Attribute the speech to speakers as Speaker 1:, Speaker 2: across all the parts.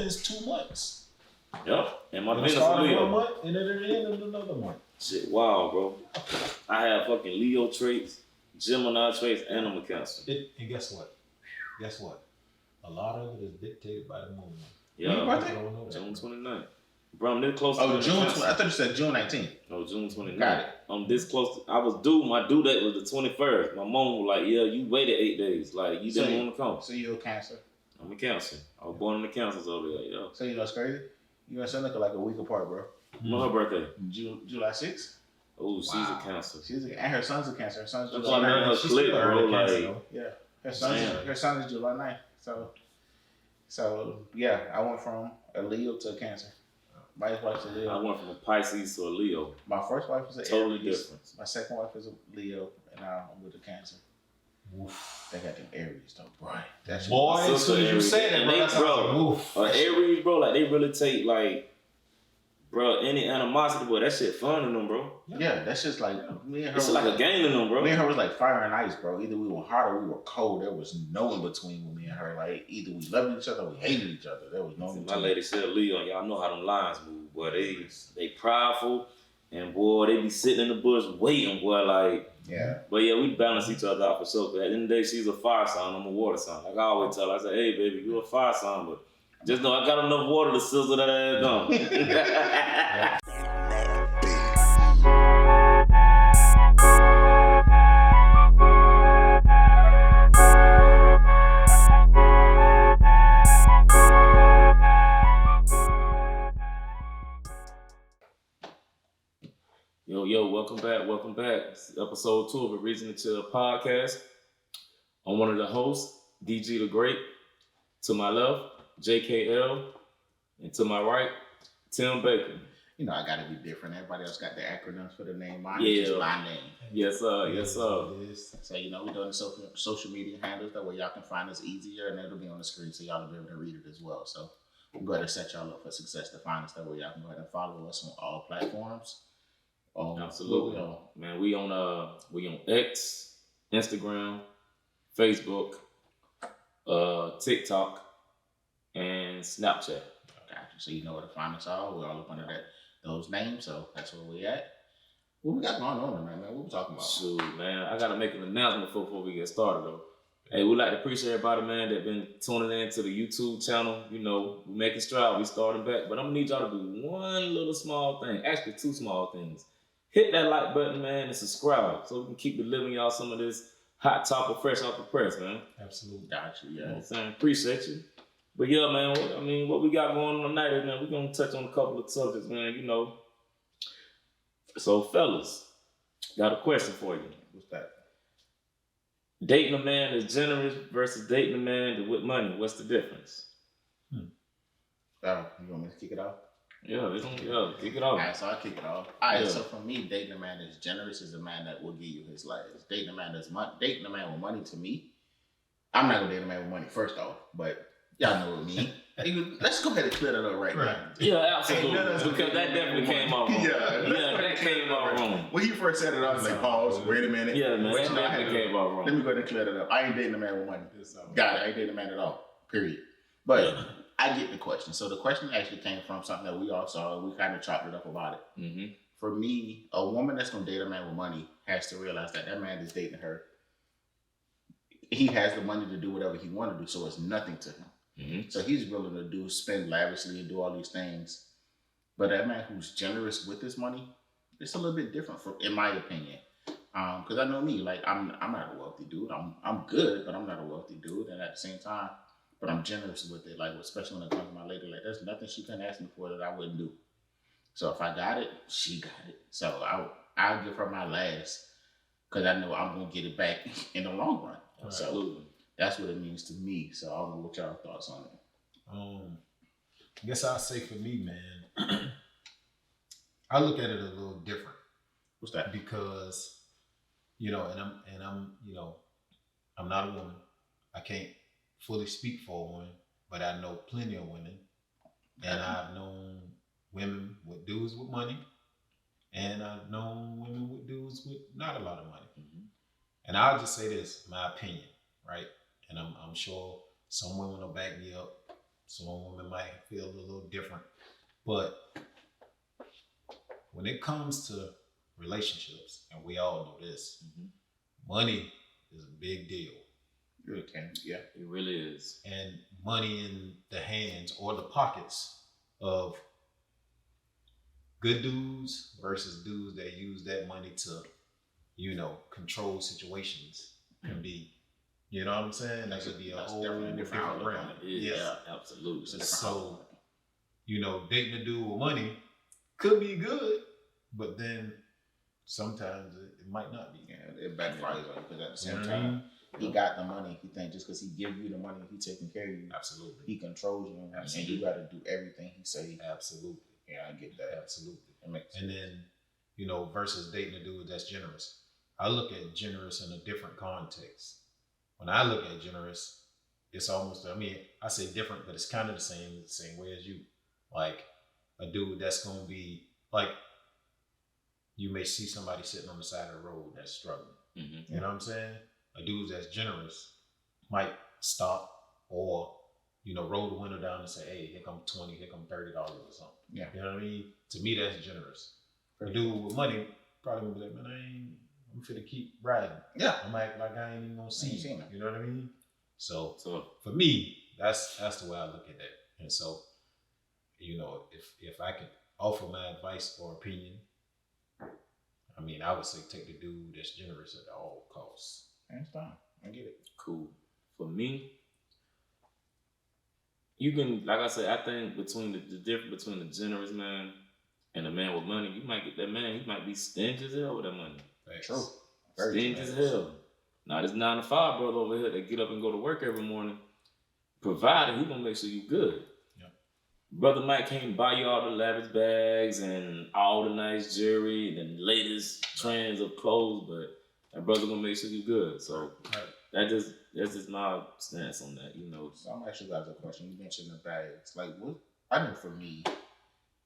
Speaker 1: is 2 months.
Speaker 2: Yep. And my
Speaker 1: Venus
Speaker 2: Venus Leo.
Speaker 1: 1 month, and then it'll end in another month.
Speaker 2: Shit, wow, bro. I have fucking Leo traits, Gemini traits, and I'm a Cancer.
Speaker 1: And guess what? A lot of it is dictated by the moon.
Speaker 2: Yeah. June 29th. Bro, I'm this close to
Speaker 3: June 20th. I thought you said June 19th.
Speaker 2: No, June 29th.
Speaker 3: Got it.
Speaker 2: I'm this close. I was due. My due date was the 21st. My mom was like, yeah, you waited 8 days. Like, you didn't want to come.
Speaker 3: So you're a Cancer?
Speaker 2: I'm a Cancer. I was born in the Cancers over there, yo.
Speaker 3: So you know what's crazy? You and Seneca like a week apart, bro.
Speaker 2: When her birthday?
Speaker 3: July 6th.
Speaker 2: Oh, she's a Cancer.
Speaker 3: And her son's a Cancer. Her son's
Speaker 2: That's
Speaker 3: July 9th.
Speaker 2: her clip, bro. Like,
Speaker 3: yeah. Her son is July 9th. So yeah, I went from a Leo to a Cancer. My wife's a Leo.
Speaker 2: I went from a Pisces to a Leo.
Speaker 3: My first wife was an
Speaker 2: totally
Speaker 3: Aries.
Speaker 2: different.
Speaker 3: My second wife is a Leo, and now I'm with a Cancer. Oof. They got them Aries though, bro. That's
Speaker 1: boy. As soon as you say that, bro,
Speaker 2: Aries, bro, like they really take like, bro, any animosity, boy, that shit fun in them, bro.
Speaker 3: Yeah, that's just like me and her.
Speaker 2: It's like a game in them, bro.
Speaker 3: Me and her was like fire and ice, bro. Either we were hot or we were cold. There was no in between with me and her. Like either we loved each other or we hated each other. There was no in between.
Speaker 2: My lady said Leo, and y'all know how them lines move, boy. They prideful, and boy, they be sitting in the bush waiting, boy, like.
Speaker 3: Yeah.
Speaker 2: But yeah, we balance each other out for sure. But at the end of the day, she's a fire sign, I'm a water sign. Like I always tell her, I say, hey baby, you're a fire sign, but just know I got enough water to sizzle that ass down. Yo, welcome back. This is episode 2 of A Reason to Chill podcast. I'm one of the hosts, DG the Great. To my left, JKL. And to my right, Tim Baker.
Speaker 3: You know, I gotta be different. Everybody else got the acronyms for the name. Mine is just my name.
Speaker 2: Yes, sir. Yes, sir.
Speaker 3: So, you know, we're doing the social media handles. That way y'all can find us easier, and it'll be on the screen so y'all will be able to read it as well. So, we'll go ahead and set y'all up for success to find us. That way y'all can go ahead and follow us on all platforms.
Speaker 2: Absolutely, man. We on X, Instagram, Facebook, TikTok, and Snapchat.
Speaker 3: Gotcha. So you know where to find us all. We're all up under those names. So that's where we at. What we got going on tonight, man? What we talking about?
Speaker 2: Shoot, man. I gotta make an announcement before we get started, though. Hey, we'd like to appreciate everybody, man, that been tuning in to the YouTube channel. You know, we're making strides. We starting back, but I'm gonna need y'all to do one little small thing. Actually, 2 small things. Hit that like button, man, and subscribe so we can keep delivering y'all some of this hot topic fresh off the press, man.
Speaker 1: Absolutely.
Speaker 3: Gotcha, yeah.
Speaker 2: You know what I'm saying? Appreciate you. But yeah, man, what we got going on tonight is, man, we're going to touch on a couple of subjects, man, you know. So, fellas, got a question for you.
Speaker 3: What's that?
Speaker 2: Dating a man that's generous versus dating a man that's with money, what's the difference?
Speaker 3: Oh, you want me to kick it off?
Speaker 2: Yeah, kick it off.
Speaker 3: All right, so I'll kick it off. All right, so for me, dating a man that's generous is a man that will give you his life. Dating a man with money, to me, I'm not gonna date a man with money first off, but y'all know what I mean. Let's go ahead and clear that up right now.
Speaker 2: Yeah, absolutely. Because that definitely came out wrong.
Speaker 3: That
Speaker 2: came out wrong.
Speaker 3: When he first said it, I was like, pause, wait a minute.
Speaker 2: Yeah, man, that definitely came out wrong.
Speaker 3: Let me go ahead and clear that up. I ain't dating a man with money. Got it. I ain't dating a man at all. Period. But I get the question. So the question actually came from something that we all saw, and we kind of chopped it up about it.
Speaker 2: Mm-hmm.
Speaker 3: For me, a woman that's going to date a man with money has to realize that man is dating her. He has the money to do whatever he wants to do, so it's nothing to him.
Speaker 2: Mm-hmm.
Speaker 3: So he's willing to spend lavishly and do all these things. But that man who's generous with his money, it's a little bit different, in my opinion. Because I know me, like I'm not a wealthy dude. I'm good, but I'm not a wealthy dude. And at the same time, but I'm generous with it, like especially when it comes to my lady. Like there's nothing she couldn't ask me for that I wouldn't do. So if I got it, she got it. So I'll give her my last because I know I'm gonna get it back in the long run. Right. So that's what it means to me. So I don't know what y'all thoughts on it.
Speaker 1: I guess I'll say for me, man, I look at it a little different.
Speaker 3: What's that?
Speaker 1: Because, you know, and I'm, you know, I'm not a woman. I can't fully speak for a woman, but I know plenty of women, and I've known women with dudes with money, and I've known women with dudes with not a lot of money. Mm-hmm. And I'll just say this, my opinion, right? And I'm sure some women will back me up. Some women might feel a little different. But when it comes to relationships, and we all know this, money is a big deal.
Speaker 3: Okay, yeah.
Speaker 2: It really is.
Speaker 1: And money in the hands or the pockets of good dudes versus dudes that use that money to, control situations can be, you know what I'm saying? That could be a whole
Speaker 3: definitely
Speaker 1: different
Speaker 3: outlook
Speaker 1: realm.
Speaker 3: on it.
Speaker 2: Yeah, absolutely.
Speaker 1: So, dating a dude with money could be good, but then sometimes it might not be.
Speaker 3: Yeah, it backfires on you because at the same
Speaker 1: You know what I
Speaker 3: time,
Speaker 1: mean?
Speaker 3: he got the money. He think just because he give you the money, he taking care of you.
Speaker 1: Absolutely.
Speaker 3: He controls you, and you got to do everything he say.
Speaker 1: Absolutely.
Speaker 3: Yeah, I get that.
Speaker 1: Absolutely.
Speaker 3: That makes sense.
Speaker 1: And then, versus dating a dude that's generous. I look at generous in a different context. When I look at generous, it's almost, I say different, but it's kind of the same way as you. Like a dude that's going to be, like, you may see somebody sitting on the side of the road that's struggling.
Speaker 2: Mm-hmm.
Speaker 1: You know what I'm saying? A dude that's generous might stop or, roll the window down and say, hey, here come 20, here come $30 or something.
Speaker 3: Yeah.
Speaker 1: You know what I mean? To me, that's generous. A dude with money probably gonna be like, man, I'm finna keep riding.
Speaker 3: Yeah.
Speaker 1: I'm act like I ain't even gonna see you. You know what I mean? So for me, that's the way I look at that. And so, if I could offer my advice or opinion, I would say take the dude that's generous at all costs.
Speaker 3: That's fine. I get it.
Speaker 2: Cool. For me, you can, like I said, I think between the difference between the generous man and the man with money, you might get that man, he might be stingy as hell with that money.
Speaker 3: True.
Speaker 2: Stingy as hell. Now this 9 to 5 brother over here that get up and go to work every morning, provided he gonna make sure you good.
Speaker 1: Yep.
Speaker 2: Brother Mike can't buy you all the lavish bags and all the nice jewelry and the latest trends of clothes, but that brother gonna make sure you good. So that's just my stance on that,
Speaker 3: So I'm actually got a question. You mentioned the bags. Like, what? I know for me,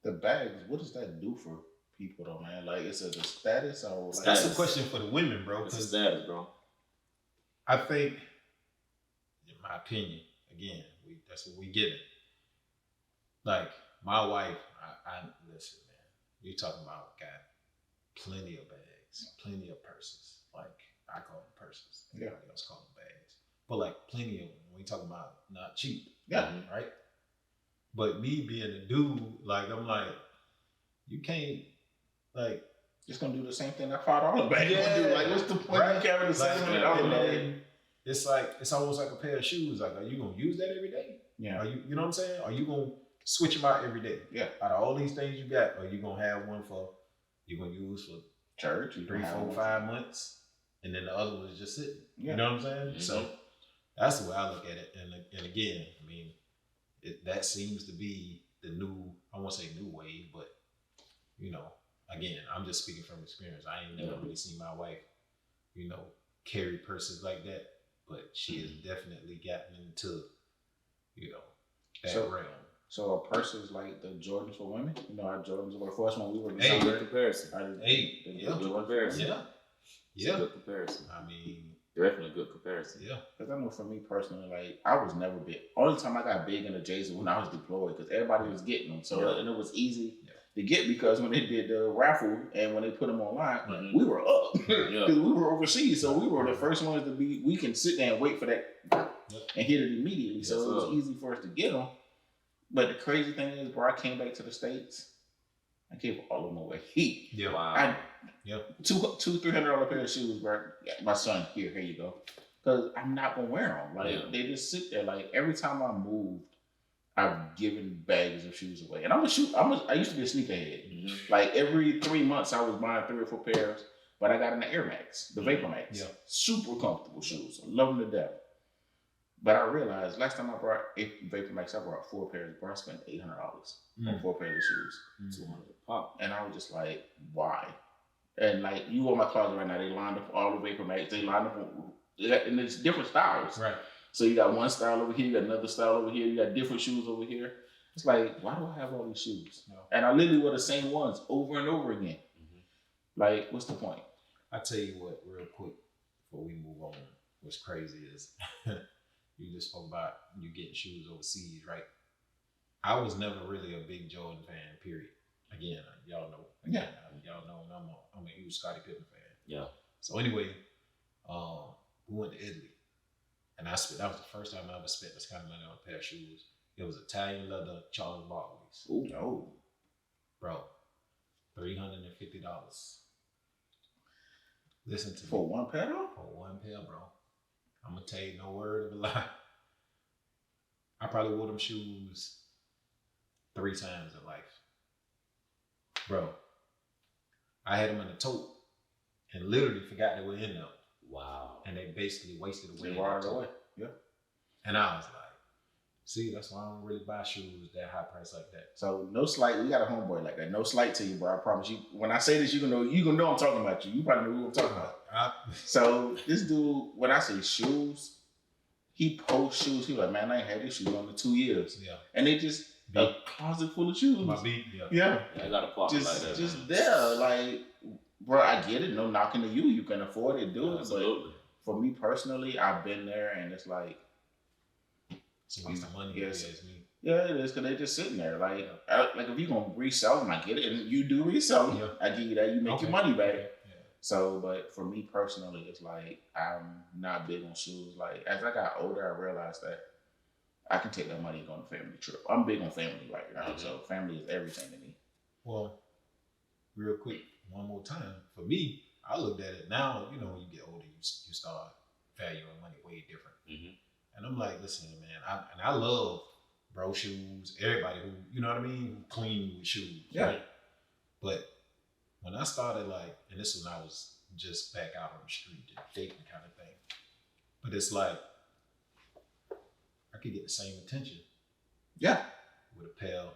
Speaker 3: the bags. What does that do for people, though, man? Like, is it a status or? Like,
Speaker 1: that's a question for the women, bro.
Speaker 2: It's a status, bro.
Speaker 1: I think, in my opinion, again, that's what we get it. Like my wife, I listen, man. You talking about got plenty of bags, plenty of purses. Like I call them purses. Everybody else call them bags. But like plenty of them. When you talking about not cheap, right? But me being a dude, like I'm like, you can't like
Speaker 3: just gonna do the same thing that $5 bag would do. Like, what's the point of carrying the same $100 bag?
Speaker 1: It's like it's almost like a pair of shoes. Like, are you gonna use that every day?
Speaker 3: Yeah.
Speaker 1: Are you know what I'm saying? Are you gonna switch them out every day?
Speaker 3: Yeah.
Speaker 1: Out of all these things you got, are you gonna have one for you're gonna use for
Speaker 3: church,
Speaker 1: 3, 4, 5 months, and then the other one is just sitting.
Speaker 3: Yeah.
Speaker 1: You know what I'm saying?
Speaker 2: Mm-hmm.
Speaker 1: So that's the way I look at it. And again, that seems to be the new, I won't say new wave, but again, I'm just speaking from experience. I ain't never really seen my wife, carry purses like that, but she has definitely gotten into, that realm.
Speaker 3: So a purse is like the Jordans for women. Our Jordans were the first one we were.
Speaker 2: Hey, good comparison.
Speaker 1: Good
Speaker 2: comparison.
Speaker 1: Yeah.
Speaker 2: Good comparison. Definitely good comparison.
Speaker 1: Yeah.
Speaker 3: Because I know for me personally, like I was never big. Only time I got big in the J's when I was deployed, because everybody was getting them. So and it was easy to get because when they did the raffle and when they put them online, we were up because we were overseas. So we were the first ones to be. We can sit there and wait for that and hit it immediately. So it was easy for us to get them. But the crazy thing is, bro, I came back to the States. I gave all of them away.
Speaker 1: Yeah.
Speaker 2: Wow.
Speaker 3: $200-$300 pair of shoes, bro. My son, here you go. Because I'm not gonna wear them. Like they just sit there. Like every time I moved, I've given bags of shoes away. And I used to be a sneakerhead.
Speaker 2: Mm-hmm.
Speaker 3: Like every 3 months, I was buying 3 or 4 pairs. But I got in the Air Max, the Vapor Max. Yeah. Super comfortable shoes. I love them to death. But I realized last time I brought Vapor Max, I brought 4 pairs. Bro, I spent $800 on 4 pairs of shoes.
Speaker 2: $200 pop.
Speaker 3: And I was just like, why? And like, you go in my closet right now, they lined up all the Vapor Max. They lined up and it's different styles.
Speaker 1: Right.
Speaker 3: So you got one style over here, you got another style over here, you got different shoes over here. It's like, why do I have all these shoes? No. And I literally wear the same ones over and over again. Mm-hmm. Like, what's the point?
Speaker 1: I tell you what, real quick, before we move on, what's crazy is you just spoke about you getting shoes overseas, right? I was never really a big Jordan fan. Period. Again, y'all know. Again, y'all know I'm a huge Scottie Pippen fan.
Speaker 2: Yeah.
Speaker 1: So anyway, we went to Italy, and that was the first time I ever spent this kind of money on a pair of shoes. It was Italian leather Charles Barkley's.
Speaker 3: Ooh, no.
Speaker 1: Bro, $350. Listen to
Speaker 3: For
Speaker 1: me.
Speaker 3: one pair though?
Speaker 1: For one pair, bro. I'm gonna tell you no word of a lie. I probably wore them shoes 3 times in life. Bro, I had them in a tote and literally forgot they were in them.
Speaker 2: Wow.
Speaker 1: And they basically wasted away.
Speaker 3: They wired away. Yeah.
Speaker 1: And I was like, see, that's why I don't really buy shoes that high price like that.
Speaker 3: So no slight. We got a homeboy like that. No slight to you, bro. I promise you. When I say this, you gonna know I'm talking about you. You probably know who I'm talking about. So this dude, when I say shoes, he posts shoes. He like, man, I ain't had these shoes on in 2 years.
Speaker 1: Yeah.
Speaker 3: And they just a closet full of shoes.
Speaker 1: My beat, yeah.
Speaker 3: Yeah.
Speaker 2: I got a partner
Speaker 3: Just,
Speaker 2: like that.
Speaker 3: just
Speaker 2: man.
Speaker 3: there, like, bro. I get it. No knocking to you. You can afford it, do it.
Speaker 2: Absolutely.
Speaker 3: But for me personally, I've been there, and it's like,
Speaker 1: It's a waste of money.
Speaker 3: Yes.
Speaker 1: Yes. Me.
Speaker 3: yeah, it is, because they just sitting there. Like, like if you gonna resell them, I get it, and you do resell them.
Speaker 1: Yeah.
Speaker 3: I give you that. You make
Speaker 1: Okay.
Speaker 3: your money back.
Speaker 1: Yeah.
Speaker 3: So, but for me personally, it's like I'm not big on shoes. Like as I got older, I realized that I can take that money and go on a family trip. I'm big on family right now, so family is everything to me.
Speaker 1: Well, real quick, one more time. For me, I looked at it now. You know, when you get older, you start valuing money way different.
Speaker 2: Mm-hmm.
Speaker 1: And I'm like, listen, man, I love bro shoes. Everybody who, you know what I mean, who clean with shoes.
Speaker 3: Yeah.
Speaker 1: Right? But when I started, like, and this was when I was just back out on the street, dating kind of thing. But it's like I could get the same attention.
Speaker 3: Yeah.
Speaker 1: With a pair of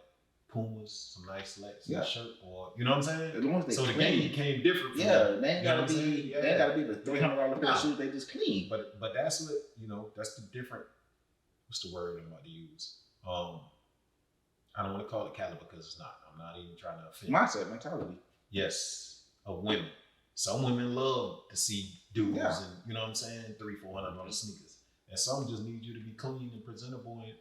Speaker 1: Pumas, some nice slacks,
Speaker 3: Yeah.
Speaker 1: and a shirt, or you know what I'm saying?
Speaker 3: As long as they
Speaker 1: So the
Speaker 3: clean.
Speaker 1: game came different. For
Speaker 3: Yeah,
Speaker 1: me.
Speaker 3: they ain't
Speaker 1: You know
Speaker 3: gotta
Speaker 1: what I'm saying?
Speaker 3: be.
Speaker 1: Yeah.
Speaker 3: They ain't gotta be the $300 pair
Speaker 1: Nah.
Speaker 3: of shoes. They just clean.
Speaker 1: But that's what, you know, that's the different. What's the word I'm about to use? I don't want to call it caliber because it's not. I'm not even trying to offend.
Speaker 3: Mindset, mentality.
Speaker 1: Yes, of women. Some women love to see dudes,
Speaker 3: Yeah.
Speaker 1: and you know what I'm saying, $300-400 on the sneakers, and some just need you to be clean and presentable and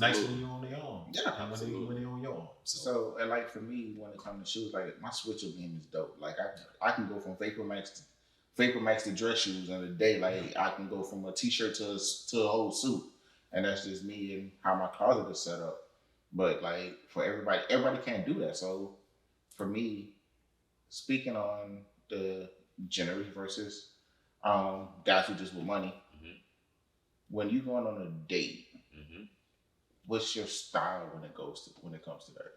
Speaker 1: nice when you're on their arm.
Speaker 3: Yeah,
Speaker 1: and when they're on your arm.
Speaker 3: So, and like for me, when it comes to shoes, like my switcher game is dope. Like I can go from Vapor Max to dress shoes in a day. Like I can go from a t-shirt to a whole suit, and that's just me and how my closet is set up. But like for everybody can't do that. So for me, speaking on the generous versus guys who just with money, when you going on a date, what's your style when it comes to that?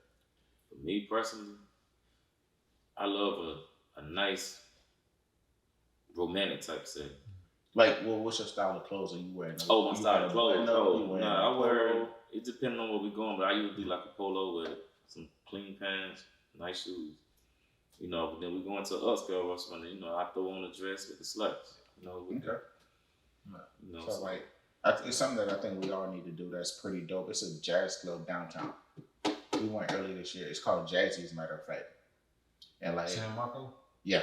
Speaker 2: For me personally, I love a nice romantic type setting.
Speaker 3: Like, well, what's your style of clothes are you wearing?
Speaker 2: Oh, my style of clothes.
Speaker 3: No,
Speaker 2: I wear. It depends on where we're going, but I usually like a polo with some clean pants, nice shoes. You know, but then we go into upscale restaurant. You know, I throw on a dress with the slacks. You know, with
Speaker 3: Okay.
Speaker 2: you know,
Speaker 3: So like, it's something that I think we all need to do. That's pretty dope. It's a jazz club downtown. We went earlier this year. It's called Jazzy, as a matter of fact. And like,
Speaker 1: San Marco.
Speaker 3: yeah,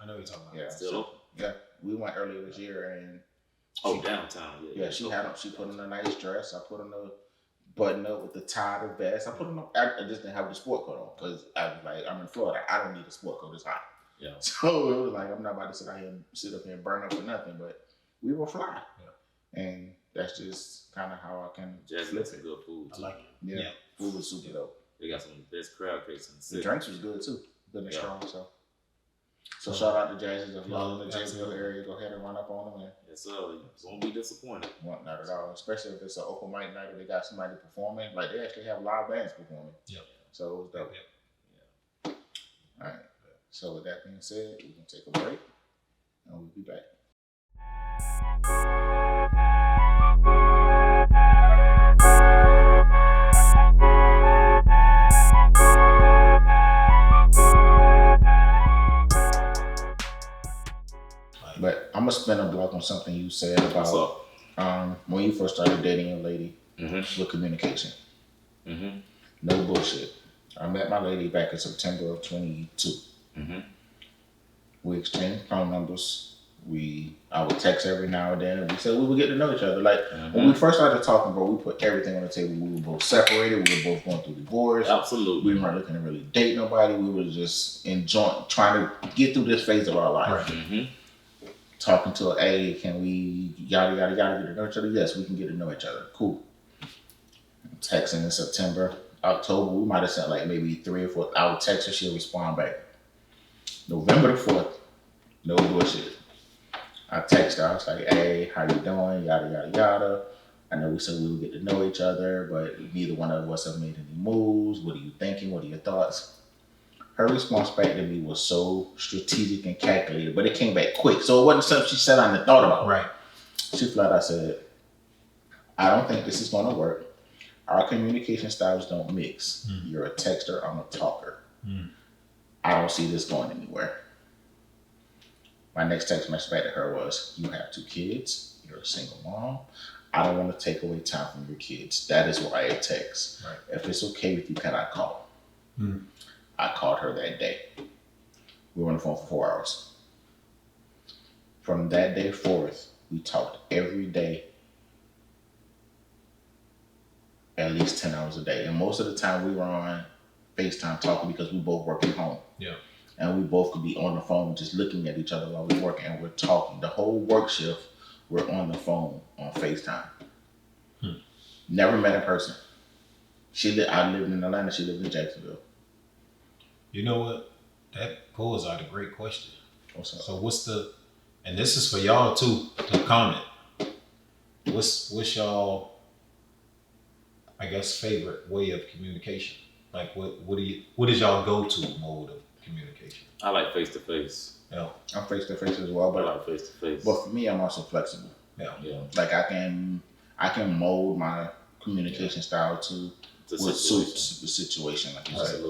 Speaker 1: I know what you're talking about.
Speaker 3: yeah.
Speaker 2: still
Speaker 3: So,
Speaker 2: open.
Speaker 3: yeah, we went earlier this year, and
Speaker 2: Downtown.
Speaker 3: yeah, she put on a nice dress. I put on a button up with the tie, the vest. I put on. I just didn't have the sport coat on because I was like, I'm in Florida. I don't need a sport coat. It's hot.
Speaker 2: Yeah.
Speaker 3: So it was like I'm not about to sit up here and burn up for nothing. But we were fly.
Speaker 1: Yeah.
Speaker 3: And that's just kind of how I can
Speaker 2: Jazz
Speaker 3: flip
Speaker 2: got some
Speaker 3: it.
Speaker 2: good food
Speaker 1: I
Speaker 2: too.
Speaker 1: like it.
Speaker 3: Yeah. Food was super dope.
Speaker 2: They got some of the best crab cakes in the
Speaker 3: The
Speaker 2: city.
Speaker 3: drinks was good too. Good and
Speaker 2: Yeah.
Speaker 3: strong. So shout out to Jazzy. If
Speaker 1: Yeah,
Speaker 3: y'all in the Jacksonville
Speaker 1: absolutely.
Speaker 3: area, go ahead and run up on them. And
Speaker 2: Yes, sir. Won't be disappointed.
Speaker 3: not at all. Especially if it's an open mic night or they got somebody performing. Like they actually have live bands performing.
Speaker 1: Yeah.
Speaker 3: So it was dope.
Speaker 1: Yep.
Speaker 3: All right. So with that being said, we're gonna take a break and we'll be back. But I'm gonna spin a block on something you said
Speaker 2: What's
Speaker 3: about
Speaker 2: up?
Speaker 3: when you first started dating a lady
Speaker 2: Mm-hmm.
Speaker 3: with communication.
Speaker 2: Mm-hmm.
Speaker 3: No bullshit. I met my lady back in September of 22.
Speaker 2: Mm-hmm.
Speaker 3: We exchanged phone numbers. I would text every now and then. And we said we would get to know each other. Like when we first started talking, bro, we put everything on the table. We were both separated. We were both going through divorce.
Speaker 2: Absolutely.
Speaker 3: We weren't looking to really date nobody. We were just enjoying, trying to get through this phase of our life.
Speaker 1: Right.
Speaker 2: Mm-hmm.
Speaker 3: Talking to her, hey, can we yada yada yada get to know each other? Yes, we can get to know each other. Cool. Texting in September, October, we might have sent like maybe 3 or 4. I would text her, she'll respond back. November the 4th, no bullshit. I text her, I was like, hey, how you doing? Yada yada yada. I know we said we would get to know each other, but neither one of us have made any moves. What are you thinking? What are your thoughts? Her response back to me was so strategic and calculated, but it came back quick. So it wasn't something she said I hadn't thought about.
Speaker 1: Right.
Speaker 3: She flat out said, I don't think this is going to work. Our communication styles don't mix. You're a texter, I'm a talker. I don't see this going anywhere. My next text message back to her was, you have 2 kids, you're a single mom. I don't want to take away time from your kids. That is why I text. Right. If it's okay with you, can I call? I called her that day. We were on the phone for 4 hours. From that day forth, we talked every day, at least 10 hours a day. And most of the time we were on FaceTime talking because we both work at home.
Speaker 1: Yeah.
Speaker 3: And we both could be on the phone just looking at each other while we work, and we're talking. The whole work shift, we're on the phone on FaceTime. Never met in person. I lived in Atlanta, she lived in Jacksonville.
Speaker 1: You know what? That pulls out a great question.
Speaker 3: What's up?
Speaker 1: So and this is for y'all too to comment. What's y'all, I guess, favorite way of communication? Like what is y'all go-to mode of communication?
Speaker 2: I like face to face.
Speaker 1: Yeah.
Speaker 3: I'm face to face as well, but
Speaker 2: I like face to face.
Speaker 3: But for me, I'm also flexible.
Speaker 1: Yeah.
Speaker 3: Like I can mold my communication style to what suits the situation, like you said.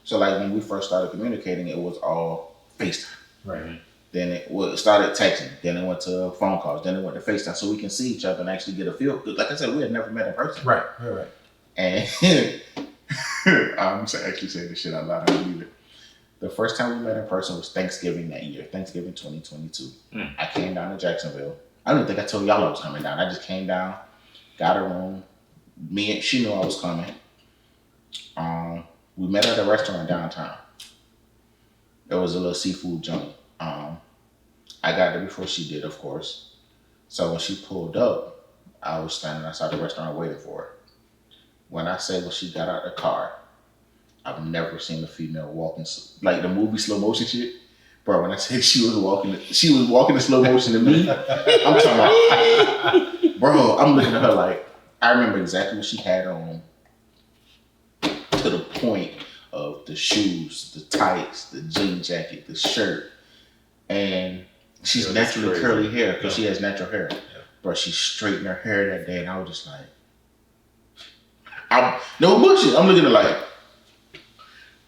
Speaker 3: So like when we first started communicating, it was all FaceTime.
Speaker 1: Right.
Speaker 3: Then it started texting. Then it went to phone calls. Then it went to FaceTime, so we can see each other and actually get a feel. Like I said, we had never met in person.
Speaker 1: Right.
Speaker 3: And I'm actually saying this shit out loud. I believe it. The first time we met in person was Thanksgiving that year, Thanksgiving 2022. I came down to Jacksonville. I don't even think I told y'all I was coming down. I just came down, got a room. She knew I was coming. We met at a restaurant downtown. There was a little seafood joint. I got there before she did, of course. So when she pulled up, I was standing outside the restaurant waiting for her. When I say when she got out of the car, I've never seen a female walking like the movie slow motion shit. Bro, when I say she was walking in slow motion to me. I'm talking about, bro, I'm looking at her like, I remember exactly what she had on, to the point of the shoes, the tights, the jean jacket, the shirt. And she's naturally curly hair because she has natural hair. Yeah. Bro, she straightened her hair that day, and I was just like, no bullshit. I'm looking at her like,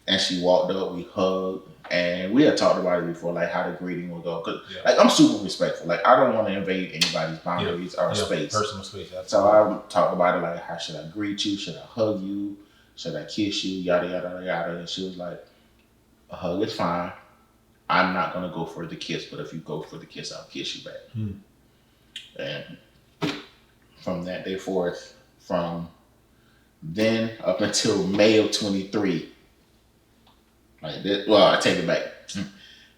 Speaker 3: and she walked up, we hugged, and we had talked about it before, like how the greeting will go. Cause like I'm super respectful. Like I don't want to invade anybody's boundaries or space.
Speaker 1: Personal space. Absolutely.
Speaker 3: So I talked about it like, how should I greet you? Should I hug you? Should I kiss you? Yada yada yada. And she was like, a hug is fine. I'm not gonna go for the kiss, but if you go for the kiss, I'll kiss you back. And from that day forth, from then up until May of 23. Like this, well, I take it back.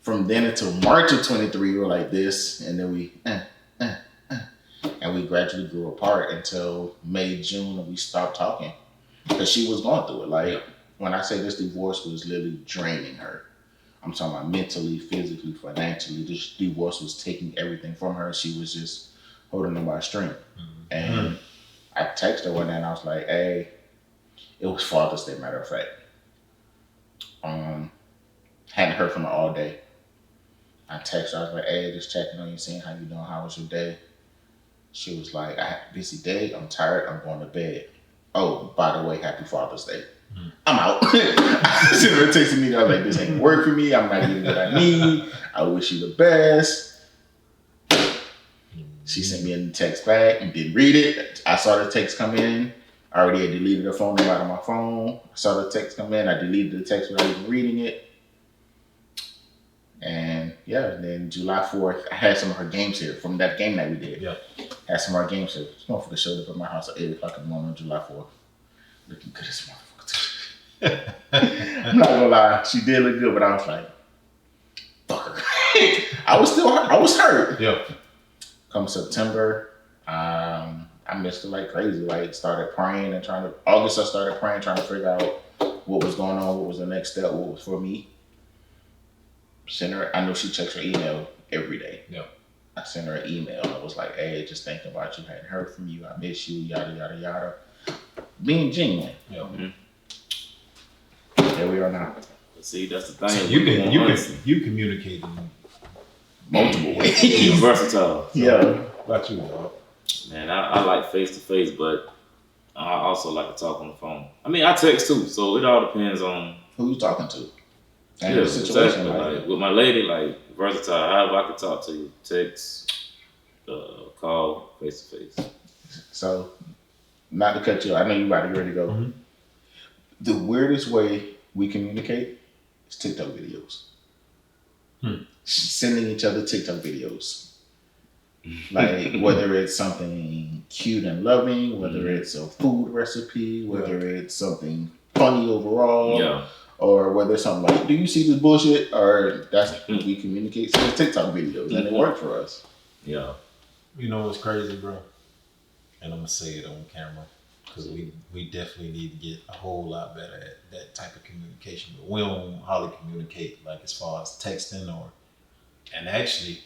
Speaker 3: From then until March of 23, we were like this, and then we, and we gradually grew apart until May, June, and we stopped talking because she was going through it. Like when I say this divorce was literally draining her, I'm talking about mentally, physically, financially. This divorce was taking everything from her. She was just holding on by a string. And I texted her one day, and I was like, "Hey," it was Father's Day, matter of fact. Hadn't heard from her all day. I texted her, I was like, "Hey, just checking on you, seeing how you doing, how was your day?" She was like, "I had a busy day, I'm tired, I'm going to bed. Oh, by the way, happy Father's Day." I'm out. I sent her a text me, I was like, "This ain't work for me, I'm not getting what I need. I wish you the best." She sent me a text back and didn't read it. I saw the text come in. I already had deleted her phone number out of my phone. I saw the text come in. I deleted the text without even reading it. And Yeah, and then July 4th, I had some of her games here from that game that we did.
Speaker 1: Yeah.
Speaker 3: Had some of her games here. This motherfucker showed up at my house at 8 o'clock in the morning on July 4th. Looking good as motherfucker. I'm not gonna lie, she did look good, but I was like, fuck her. I was hurt.
Speaker 1: Yeah.
Speaker 3: Come September, I missed it like crazy. Like started praying and August I started praying, trying to figure out what was going on, what was the next step, what was for me. Send her, I know she checks her email every day.
Speaker 1: Yeah.
Speaker 3: I sent her an email. I was like, hey, just thinking about you, hadn't heard from you, I miss you, yada, yada, yada. Being genuine.
Speaker 1: Yeah.
Speaker 3: There we are now.
Speaker 2: See, that's the thing.
Speaker 1: So you communicate in
Speaker 3: Multiple ways.
Speaker 2: You're versatile.
Speaker 3: Yeah.
Speaker 1: What about you, dog?
Speaker 2: Man, I like face to face, but I also like to talk on the phone. I mean, I text too, so it all depends on
Speaker 3: Who you talking to? And
Speaker 2: yeah,
Speaker 3: the situation.
Speaker 2: exactly. Like with my lady, like versatile. However, I can talk to you, text, call, face to face.
Speaker 3: So, not to cut you off, I know you about to get ready to go.
Speaker 1: Mm-hmm.
Speaker 3: The weirdest way we communicate is TikTok videos. Sending each other TikTok videos. Like whether it's something cute and loving, whether it's a food recipe, whether it's something funny overall,
Speaker 2: Yeah.
Speaker 3: or whether it's something like, do you see this bullshit? Or that's what we communicate. So it's TikTok videos, and it worked for us.
Speaker 2: Yeah.
Speaker 1: You know what's crazy, bro? And I'm gonna say it on camera because we definitely need to get a whole lot better at that type of communication. But we don't hardly communicate like as far as texting and actually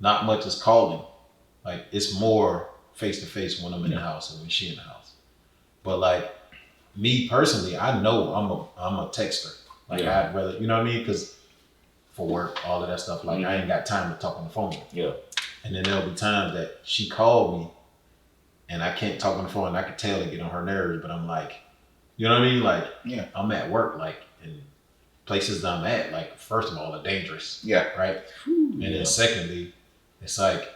Speaker 1: not much is calling. Like it's more face to face when I'm in the house or when she in the house. But like me personally, I know I'm a texter. Like I'd rather, you know what I mean? Because for work, all of that stuff. Like I ain't got time to talk on the phone.
Speaker 2: Yeah.
Speaker 1: And then there'll be times that she called me and I can't talk on the phone. And I could tell it get on her nerves, but I'm like, you know what I mean? Like, I'm at work, like, in places that I'm at, like, first of all, are dangerous.
Speaker 3: Yeah.
Speaker 1: Right? And then secondly, it's like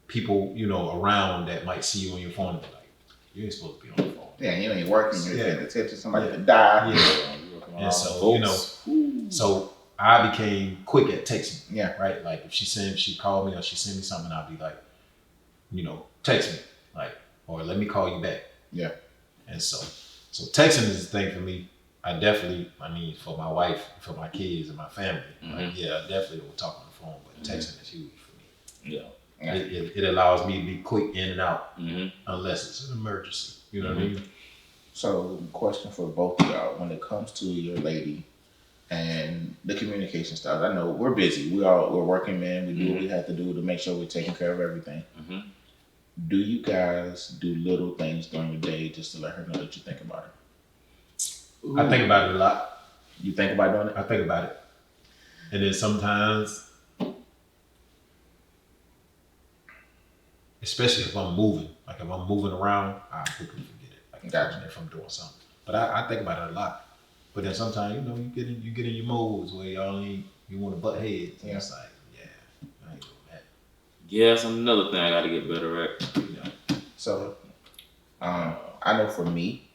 Speaker 1: people, you know, around that might see you on your phone and be like, you ain't supposed to be on the phone.
Speaker 3: Yeah, you ain't working, you're
Speaker 1: Yeah.
Speaker 3: paying attention, somebody could die.
Speaker 1: Yeah. And so, you know, so I became quick at texting.
Speaker 3: Yeah.
Speaker 1: Right? Like if she called me or she sent me something, I'd be like, you know, text me. Like, or let me call you back.
Speaker 3: Yeah. And
Speaker 1: so texting is the thing for me. I mean, for my wife, for my kids and my family, like, I definitely will talk on the phone, but texting is huge for me.
Speaker 2: Yeah.
Speaker 1: It allows me to be quick in and out unless it's an emergency. You know what I mean?
Speaker 3: So, question for both of y'all: when it comes to your lady and the communication styles, I know we're busy. We're working men. We do what we have to do to make sure we're taking care of everything. Do you guys do little things during the day just to let her know that you think about her?
Speaker 1: I think about it a lot.
Speaker 3: You think about doing it?
Speaker 1: I think about it, and then sometimes, especially if I'm moving, like if I'm moving around, I quickly forget it. Like if I'm doing something, but I think about it a lot. But then sometimes, you know, you get in your modes where you want to butt heads. And it's like, I ain't doing that.
Speaker 2: Yeah, that's another thing I got to get better at.
Speaker 1: Yeah.
Speaker 3: So, I know for me,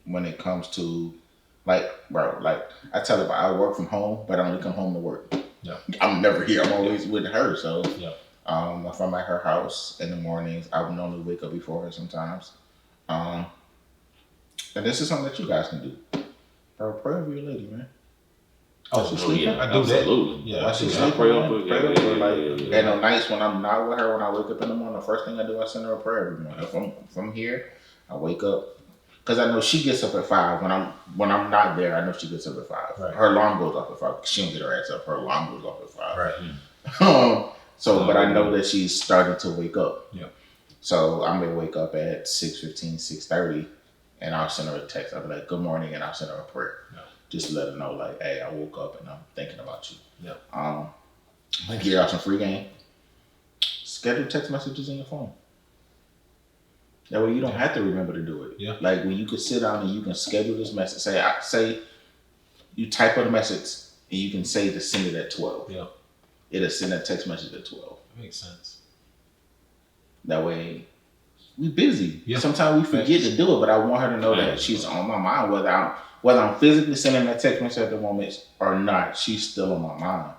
Speaker 3: when it comes to like, bro, like I tell her, I work from home, but I only come home to work.
Speaker 1: Yeah. I'm
Speaker 3: never here. I'm always with her. So,
Speaker 1: yeah.
Speaker 3: If I'm at her house in the mornings, I would normally wake up before her sometimes. And this is something that you guys can do. Bro, pray over your lady, man.
Speaker 1: Oh,
Speaker 3: she's sleeping?
Speaker 1: Yeah, I do
Speaker 2: Absolutely.
Speaker 1: that. Yeah,
Speaker 3: While
Speaker 1: I do
Speaker 3: she's
Speaker 1: that.
Speaker 3: sleeping,
Speaker 2: pray
Speaker 3: man,
Speaker 2: over her.
Speaker 3: pray
Speaker 2: Yeah,
Speaker 3: over her.
Speaker 2: yeah,
Speaker 3: Like,
Speaker 2: yeah.
Speaker 3: and on nights when I'm not with her, when I wake up in the morning, the first thing I do, I send her a prayer every morning. If I'm here, I wake up. Because I know she gets up at 5. When I'm not there, I know she gets up at 5.
Speaker 1: Right.
Speaker 3: Her alarm goes off at 5. She don't get her ass up. Her alarm goes off at 5.
Speaker 1: Right.
Speaker 3: But I know that she's starting to wake up.
Speaker 1: Yeah.
Speaker 3: So I'm gonna wake up at 6:15, 6:30, and I'll send her a text. I'll be like, "Good morning," and I'll send her a prayer.
Speaker 1: Yeah.
Speaker 3: Just to let her know, like, "Hey, I woke up and I'm thinking about you."
Speaker 1: Yeah.
Speaker 3: Get out some free game. Schedule text messages in your phone. That way you don't have to remember to do it.
Speaker 1: Yeah.
Speaker 3: Like when you could sit down and you can schedule this message. Say you type out a message and you can say to send it at 12.
Speaker 1: Yeah.
Speaker 3: It'll send a text message at 12.
Speaker 1: That makes sense.
Speaker 3: That way we busy.
Speaker 1: Yeah.
Speaker 3: Sometimes we forget to do it, but I want her to know that she's on my mind. Whether I'm physically sending that text message at the moment or not, she's still on my mind.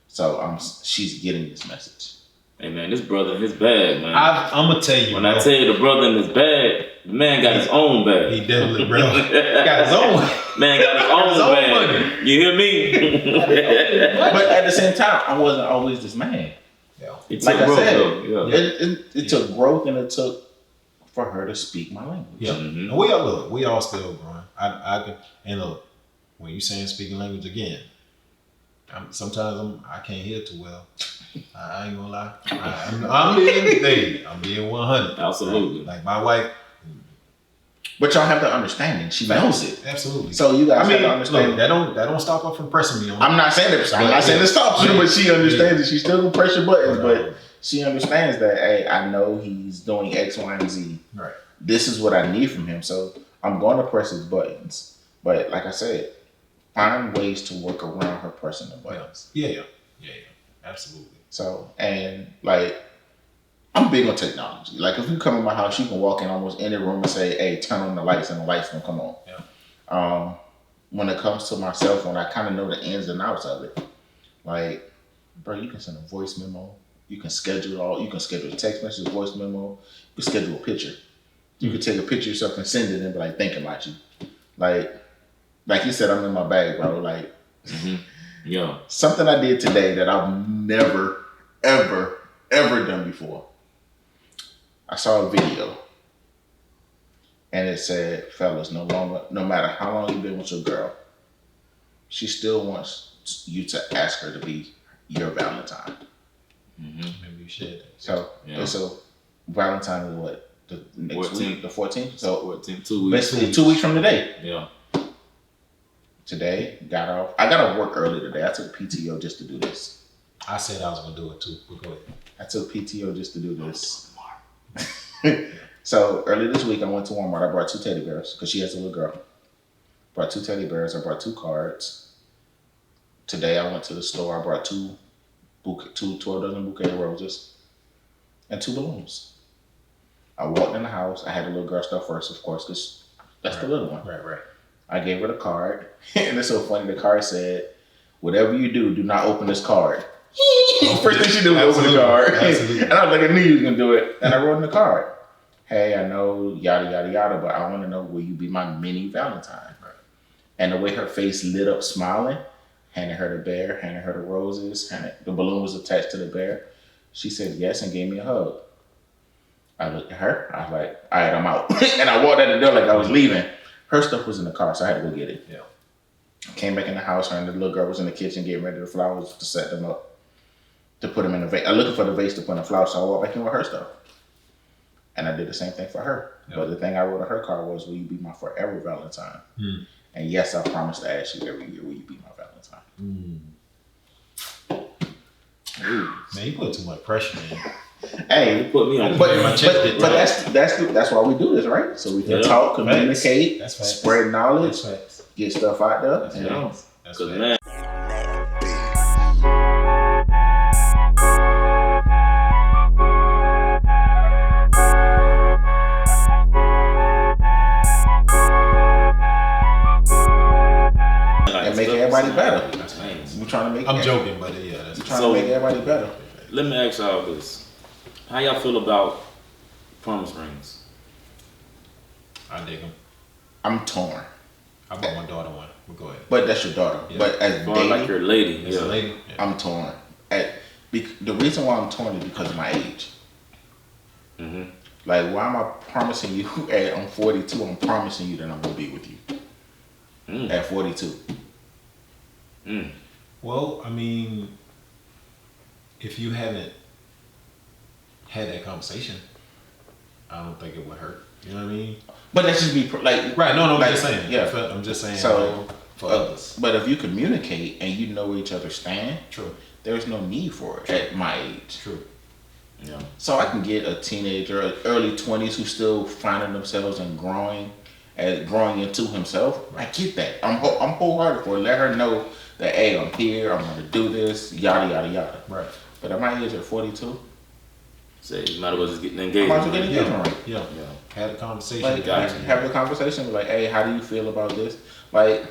Speaker 3: So she's getting this message.
Speaker 2: Hey man, this brother in his bag, man.
Speaker 1: I'm gonna tell you.
Speaker 2: When
Speaker 1: bro,
Speaker 2: I tell you the brother in his bag, the man got his own bag.
Speaker 1: he definitely, bro, got his own.
Speaker 2: Man got his own bag.
Speaker 1: Money.
Speaker 2: You hear me?
Speaker 3: But at the same time, I wasn't always this man.
Speaker 1: Yeah.
Speaker 2: It
Speaker 3: Like
Speaker 2: took
Speaker 3: I
Speaker 2: growth,
Speaker 3: said,
Speaker 2: though. Yeah.
Speaker 3: it took growth, and it took for her to speak my language.
Speaker 1: Yeah.
Speaker 2: Mhm.
Speaker 1: And we all still growing. I can, and look, when you saying speaking language again, I can't hear too well. I ain't gonna lie. I'm being 100.
Speaker 2: Absolutely.
Speaker 1: Like my wife.
Speaker 3: But y'all have the understanding. She knows it.
Speaker 1: Absolutely.
Speaker 3: So you guys have to understand.
Speaker 1: Look, that don't stop her from pressing me on.
Speaker 3: I'm not saying that. I'm not saying it stops her, but she understands that she still gonna press your buttons. But she understands that, hey, I know he's doing X, Y, and Z.
Speaker 1: Right.
Speaker 3: This is what I need from him. So I'm going to press his buttons. But like I said, find ways to work around her pressing the buttons.
Speaker 1: Yeah. Absolutely.
Speaker 3: So, and like, I'm big on technology. Like, if you come in my house, you can walk in almost any room and say, hey, turn on the lights, and the lights gonna come on.
Speaker 1: Yeah.
Speaker 3: When it comes to my cell phone, I kind of know the ins and outs of it. Like, bro, you can send a voice memo. You can schedule it all. You can schedule a text message, a voice memo. You can schedule a picture. You can take a picture of yourself and send it and be like, thinking about you. Like you said, I'm in my bag, bro. Like,
Speaker 2: Yeah.
Speaker 3: something I did today that I've never, ever, ever done before. I saw a video, and it said, fellas, no matter how long you've been with your girl, she still wants you to ask her to be your Valentine.
Speaker 2: Mm-hmm.
Speaker 1: Maybe you should.
Speaker 3: So, so Valentine is what? The next
Speaker 2: 14th.
Speaker 3: week, the 14th? So
Speaker 2: 14, 2 weeks.
Speaker 3: basically 2 weeks from today.
Speaker 2: Yeah.
Speaker 3: Today, got off. I got to work early today. I took PTO just to do this.
Speaker 1: I said I was gonna do it too. But go ahead.
Speaker 3: I took PTO just to do this. So early this week, I went to Walmart. I brought 2 teddy bears because she has a little girl. Brought 2 teddy bears. I brought 2 cards. Today, I went to the store. I brought 12 dozen bouquet of roses and 2 balloons. I walked in the house. I had the little girl stuff first, of course, because that's the little one.
Speaker 1: Right.
Speaker 3: I gave her the card, and it's so funny. The card said, "Whatever you do, do not open this card." First thing she did was open the card.
Speaker 1: Absolutely.
Speaker 3: And I was like, I knew you was gonna do it. And I wrote in the card, hey, I know yada yada yada, but I want to know, will you be my mini Valentine? Right. And the way her face lit up smiling, handed her the bear, handed her the roses, the balloon was attached to the bear. She said yes and gave me a hug. I looked at her, I was like, all right, I'm out. And I walked out the door like I was leaving. Her stuff was in the car, so I had to go get it.
Speaker 1: Yeah.
Speaker 3: Came back in the house, her and the little girl was in the kitchen getting ready to the flowers to set them up, to put them in the vase. I'm looking for the vase to put in the flowers, so I walked back in with her stuff. And I did the same thing for her. Yeah. But the thing I wrote on her card was, will you be my forever Valentine? And yes, I promise to ask you every year, will you be my Valentine?
Speaker 1: Man, you put too much pressure, man.
Speaker 3: Hey,
Speaker 2: you put me on.
Speaker 3: But that's why we do this, right? So we can talk, communicate, spread knowledge, get stuff out there.
Speaker 2: That's man.
Speaker 3: And make everybody better. We're trying to make.
Speaker 1: I'm joking, but yeah,
Speaker 3: we're trying to make everybody better.
Speaker 2: Let me ask y'all this: how y'all feel about promise rings?
Speaker 1: I dig them.
Speaker 3: I'm torn.
Speaker 1: I bought my daughter one. We'll go ahead.
Speaker 3: But that's your daughter. Yeah. But as dating,
Speaker 2: like your lady,
Speaker 1: a lady. Yeah.
Speaker 3: I'm torn. The reason why I'm torn is because of my age.
Speaker 2: Mm-hmm.
Speaker 3: Like, why am I promising you I'm 42? I'm promising you that I'm gonna be with you at 42.
Speaker 1: Well, I mean, if you haven't had that conversation, I don't think it would hurt. You know what I mean?
Speaker 3: But that should be like
Speaker 1: right. No, I'm
Speaker 3: like,
Speaker 1: just saying.
Speaker 3: Yeah,
Speaker 1: I'm just saying.
Speaker 3: So
Speaker 1: for others.
Speaker 3: But if you communicate and you know where each other stand,
Speaker 1: true.
Speaker 3: There's no need for it at my age.
Speaker 1: True.
Speaker 3: Yeah. So I can get a teenager, early 20s, who's still finding themselves and growing into himself. I get that. I'm wholehearted for it. Let her know that, hey, I'm here. I'm gonna do this. Yada yada yada.
Speaker 1: Right.
Speaker 3: But at my age, at 42,
Speaker 2: say you might as well just get engaged.
Speaker 3: I might as well get engagement ring.
Speaker 1: Yeah. Have a conversation.
Speaker 3: Like, have the conversation. Be like, hey, how do you feel about this? Like,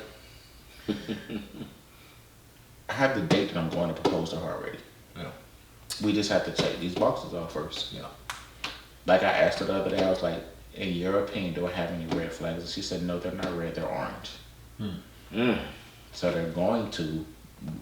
Speaker 3: I have the date that I'm going to propose to her already.
Speaker 1: Yeah.
Speaker 3: We just have to check these boxes off first.
Speaker 1: Yeah.
Speaker 3: Like I asked her the other day, I was like, in your opinion, do I have any red flags? And she said, no, they're not red, they're orange. So they're going to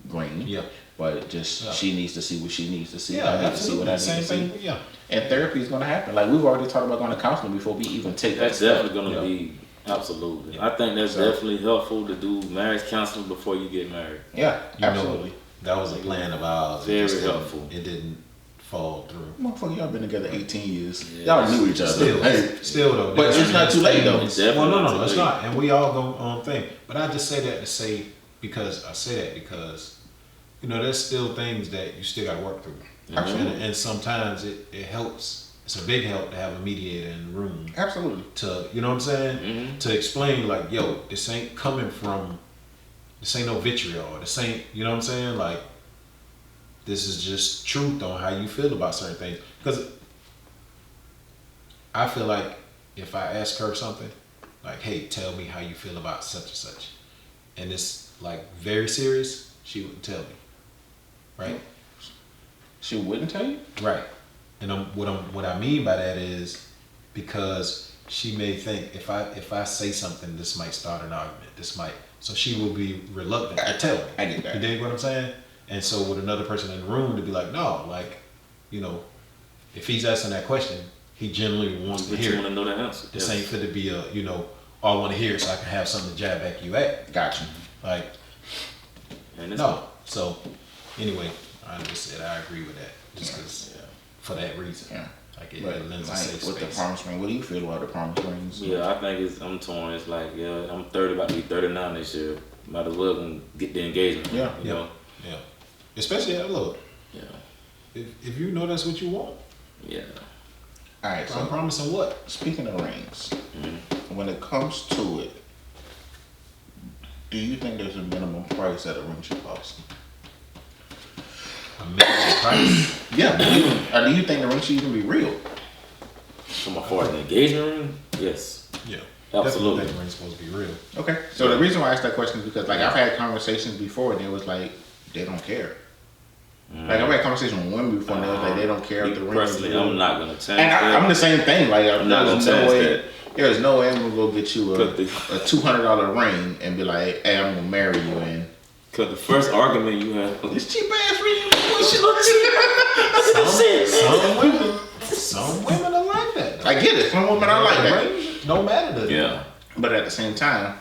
Speaker 3: green.
Speaker 1: Yeah.
Speaker 3: But just she needs to see what she needs to see.
Speaker 1: Yeah,
Speaker 3: I need to see what I need
Speaker 1: Same
Speaker 3: to see.
Speaker 1: thing. Yeah.
Speaker 3: And therapy is going to happen. Like we've already talked about going to counseling before we even take
Speaker 2: That's
Speaker 3: that
Speaker 2: definitely
Speaker 3: step.
Speaker 2: gonna be absolutely. I think that's definitely helpful to do marriage counseling before you get married.
Speaker 3: Yeah,
Speaker 1: You
Speaker 3: absolutely.
Speaker 1: know, that was a plan of ours.
Speaker 2: Very
Speaker 1: It just didn't-
Speaker 2: helpful.
Speaker 1: It didn't fall through.
Speaker 3: Motherfucker, y'all been together 18 years.
Speaker 2: Yeah.
Speaker 3: Y'all knew each other.
Speaker 1: Still though.
Speaker 3: But it's not too late though.
Speaker 2: It's definitely
Speaker 1: Well, no,
Speaker 2: not
Speaker 1: no,
Speaker 2: too
Speaker 1: it's
Speaker 2: late.
Speaker 1: not. And we all go on thing. But I just say that to say because you know there's still things that you still got to work through.
Speaker 3: Absolutely.
Speaker 1: And sometimes it helps. It's a big help to have a mediator in the room
Speaker 3: Absolutely.
Speaker 1: to, you know what I'm saying? To explain like, yo, this ain't no vitriol. This ain't, you know what I'm saying? Like, this is just truth on how you feel about certain things. Because I feel like if I ask her something, like, hey, tell me how you feel about such and such, and it's like very serious, she wouldn't tell me. Right?
Speaker 3: She wouldn't tell you?
Speaker 1: Right. And what I mean by that is because she may think if I say something, this might start an argument. So she will be reluctant to tell me.
Speaker 3: I get that.
Speaker 1: You dig what I'm saying? And so with another person in the room to be like, no, like, you know, if he's asking that question, he generally wants to
Speaker 2: But
Speaker 1: hear
Speaker 2: you
Speaker 1: it.
Speaker 2: want to know the answer.
Speaker 1: This ain't fit to be a, you know, I want to hear it so I can have something to jab back you at.
Speaker 3: Gotcha.
Speaker 1: Like,
Speaker 2: And it's
Speaker 1: no. So anyway, I just said I agree with that just because for that reason.
Speaker 3: Yeah.
Speaker 1: Like it
Speaker 3: But
Speaker 1: lends a
Speaker 3: like,
Speaker 1: safe
Speaker 3: with the
Speaker 1: space.
Speaker 3: promise ring, what do you feel about the promise rings?
Speaker 2: Yeah, I think I'm torn. It's like, I'm 30, about to be 39 this year. Might as well gonna get the engagement.
Speaker 3: Yeah.
Speaker 2: You know?
Speaker 1: Yeah. Especially look,
Speaker 2: Yeah.
Speaker 1: if you know that's what you want,
Speaker 2: Yeah.
Speaker 3: All right.
Speaker 1: so I'm
Speaker 3: So
Speaker 1: promising what?
Speaker 3: speaking of rings, when it comes to it, do you think there's a minimum price that a ring should cost?
Speaker 1: A minimum price.
Speaker 3: Yeah. Do you think the ring should even be real?
Speaker 2: From a far as an engagement ring, yes.
Speaker 1: Yeah.
Speaker 2: Absolutely.
Speaker 1: Definitely think ring's supposed to be real.
Speaker 3: Okay. So the reason why I asked that question is because like I've had conversations before and it was like they don't care. Like I've had conversations with women before and they was like they don't care if the ring is
Speaker 2: Personally,
Speaker 3: real.
Speaker 2: I'm not gonna change
Speaker 3: And
Speaker 2: that.
Speaker 3: I'm the same thing. Like
Speaker 2: I'm not
Speaker 3: there's
Speaker 2: gonna
Speaker 3: no
Speaker 2: change
Speaker 3: way.
Speaker 2: that.
Speaker 3: There's no way I'm gonna go get you a
Speaker 2: Cut the-
Speaker 3: $200 ring and be like, "Hey, I'm gonna marry you." And
Speaker 2: Cause the first argument you have,
Speaker 3: this cheap ass ring.
Speaker 1: Some women are like that.
Speaker 3: I get it. Some women are like that.
Speaker 1: Ring don't matter to them.
Speaker 2: yeah,
Speaker 3: But at the same time,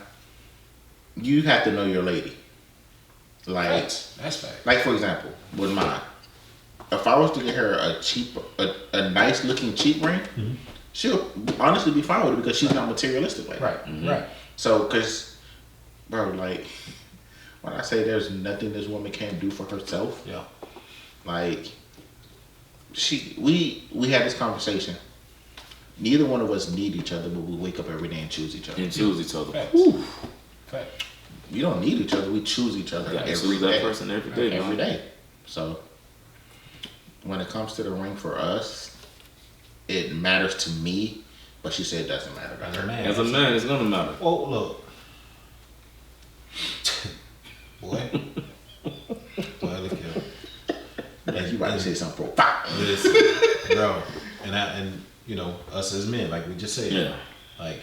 Speaker 3: you have to know your lady. Like,
Speaker 1: That's fact.
Speaker 3: like for example, with mine, if I was to get her a nice looking cheap ring, she'll honestly be fine with it because she's not materialistic like that.
Speaker 1: Right. Right.
Speaker 3: So, cause, bro, like, when I say there's nothing this woman can't do for herself,
Speaker 1: Yeah.
Speaker 3: like, we had this conversation. Neither one of us need each other, but we wake up every day and choose each other.
Speaker 2: and choose each other.
Speaker 1: Facts. Fact.
Speaker 3: We don't need each other. We choose each other
Speaker 2: You gotta
Speaker 3: every
Speaker 2: choose that
Speaker 3: day.
Speaker 2: person every day.
Speaker 3: Every
Speaker 2: man.
Speaker 3: day. So, when it comes to the ring for us, it matters to me, but she said it doesn't matter to
Speaker 1: As a
Speaker 3: her.
Speaker 1: man.
Speaker 2: As a man, it's gonna matter.
Speaker 1: Well, look. Boy. Boy, look here.
Speaker 3: Like you about to say something profound.
Speaker 1: Listen, bro, and you know us as men, like we just said,
Speaker 2: Yeah.
Speaker 1: like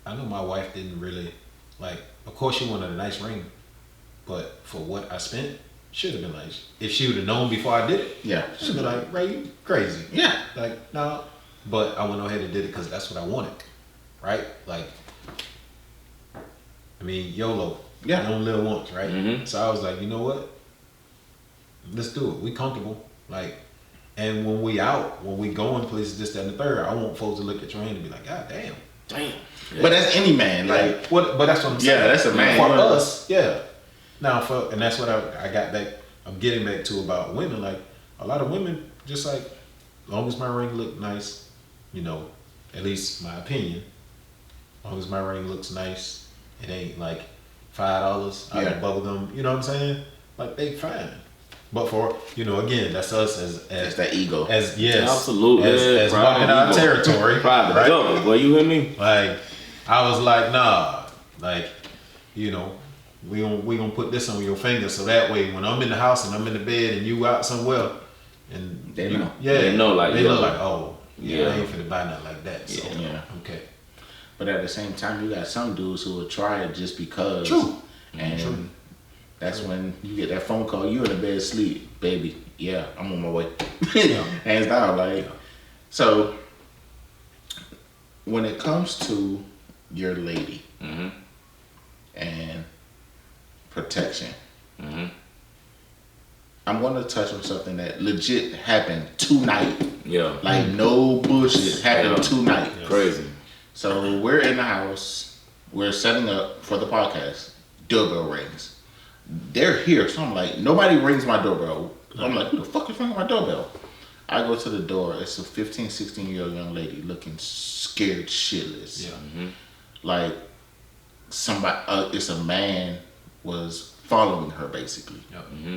Speaker 1: I know my wife didn't really like. Of course, she wanted a nice ring, but for what I spent, should have been like if she would have known before I did it,
Speaker 3: Yeah.
Speaker 1: she'd be like, "Ray, you crazy."
Speaker 3: Yeah.
Speaker 1: Like no, but I went ahead and did it because that's what I wanted, right? Like, I mean, YOLO.
Speaker 3: Yeah.
Speaker 1: You only live once, right?
Speaker 2: Mhm.
Speaker 1: So I was like, you know what? Let's do it. We comfortable. Like, and when we out, when we going places, this, that, and the third, I want folks to look at your hand and be like, God damn.
Speaker 2: Damn.
Speaker 3: But that's any man. Like,
Speaker 1: What? But that's what I'm saying.
Speaker 3: Yeah, that's a man.
Speaker 1: For
Speaker 3: Yeah.
Speaker 1: us, yeah. Now, and that's what I got back. I'm getting back to about women. Like a lot of women, just like, as long as my ring look nice, you know, at least my opinion. As long as my ring looks nice, it ain't like $5 out of bubble gum. You know what I'm saying? Like they fine. But for again, that's us
Speaker 3: it's
Speaker 1: as
Speaker 3: that ego.
Speaker 1: yes,
Speaker 2: Absolutely.
Speaker 1: as walking our territory,
Speaker 2: Private
Speaker 1: right?
Speaker 2: double. Well, you hear me?
Speaker 1: Like I was like, nah, like we gonna put this on your finger so that way when I'm in the house and I'm in the bed and you out somewhere and
Speaker 3: They know.
Speaker 1: yeah,
Speaker 2: They know, like,
Speaker 1: they
Speaker 2: yo.
Speaker 1: know like, oh yeah,
Speaker 2: Yeah.
Speaker 1: I ain't finna buy nothing like that. So
Speaker 3: Yeah.
Speaker 1: okay.
Speaker 3: But at the same time, you got some dudes who will try it just because.
Speaker 1: True.
Speaker 3: And
Speaker 1: True.
Speaker 3: that's when you get that phone call. You in the bed asleep, baby. Yeah, I'm on my way.
Speaker 1: Yeah.
Speaker 3: Hands down, like.
Speaker 1: Yeah.
Speaker 3: So when it comes to your lady
Speaker 2: Mm-hmm.
Speaker 3: and protection,
Speaker 2: Mm-hmm.
Speaker 3: I'm gonna touch on something that legit happened tonight.
Speaker 2: Yeah.
Speaker 3: Like no bullshit happened
Speaker 2: Yeah.
Speaker 3: tonight.
Speaker 1: Yeah.
Speaker 2: Crazy.
Speaker 3: So we're in the house. We're setting up for the podcast. Doorbell rings. They're here. So I'm like, nobody rings my doorbell. I'm like, who the fuck is ringing my doorbell? I go to the door. It's a 15, 16-year-old young lady looking scared shitless.
Speaker 1: Yeah.
Speaker 2: Mm-hmm.
Speaker 3: Like somebody, it's a man was following her basically.
Speaker 2: Mm-hmm.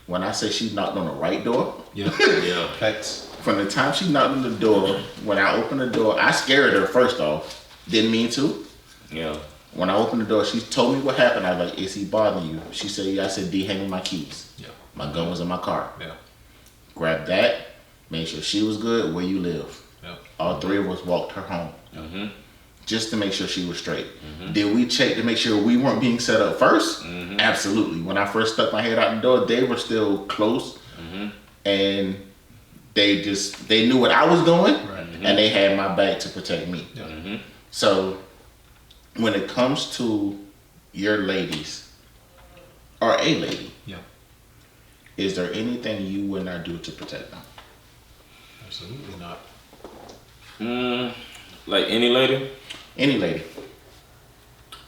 Speaker 3: When I say she knocked on the right door,
Speaker 1: Yeah.
Speaker 2: Yeah.
Speaker 1: Facts.
Speaker 3: from the time she knocked on the door, when I opened the door, I scared her first off. Didn't mean to.
Speaker 2: Yeah.
Speaker 3: When I opened the door, she told me what happened. I was like, is he bothering you? She said, yeah. I said, D, hand me my keys.
Speaker 1: Yeah.
Speaker 3: My gun was in my car.
Speaker 1: Yeah.
Speaker 3: Grabbed that, made sure she was good, where you live.
Speaker 1: Yeah.
Speaker 3: All three of us walked her home.
Speaker 2: Mm-hmm.
Speaker 3: Just to make sure she was straight.
Speaker 2: Mm-hmm.
Speaker 3: Did we check to make sure we weren't being set up first?
Speaker 2: Mm-hmm.
Speaker 3: Absolutely. When I first stuck my head out the door, they were still close.
Speaker 2: Mm-hmm.
Speaker 3: And they knew what I was doing.
Speaker 1: Right.
Speaker 3: And they had my back to protect me.
Speaker 1: Yeah.
Speaker 2: Mm-hmm.
Speaker 3: So when it comes to your ladies or a lady,
Speaker 1: Yeah.
Speaker 3: is there anything you would not do to protect them?
Speaker 1: Absolutely not.
Speaker 2: Like any lady?
Speaker 3: Any lady.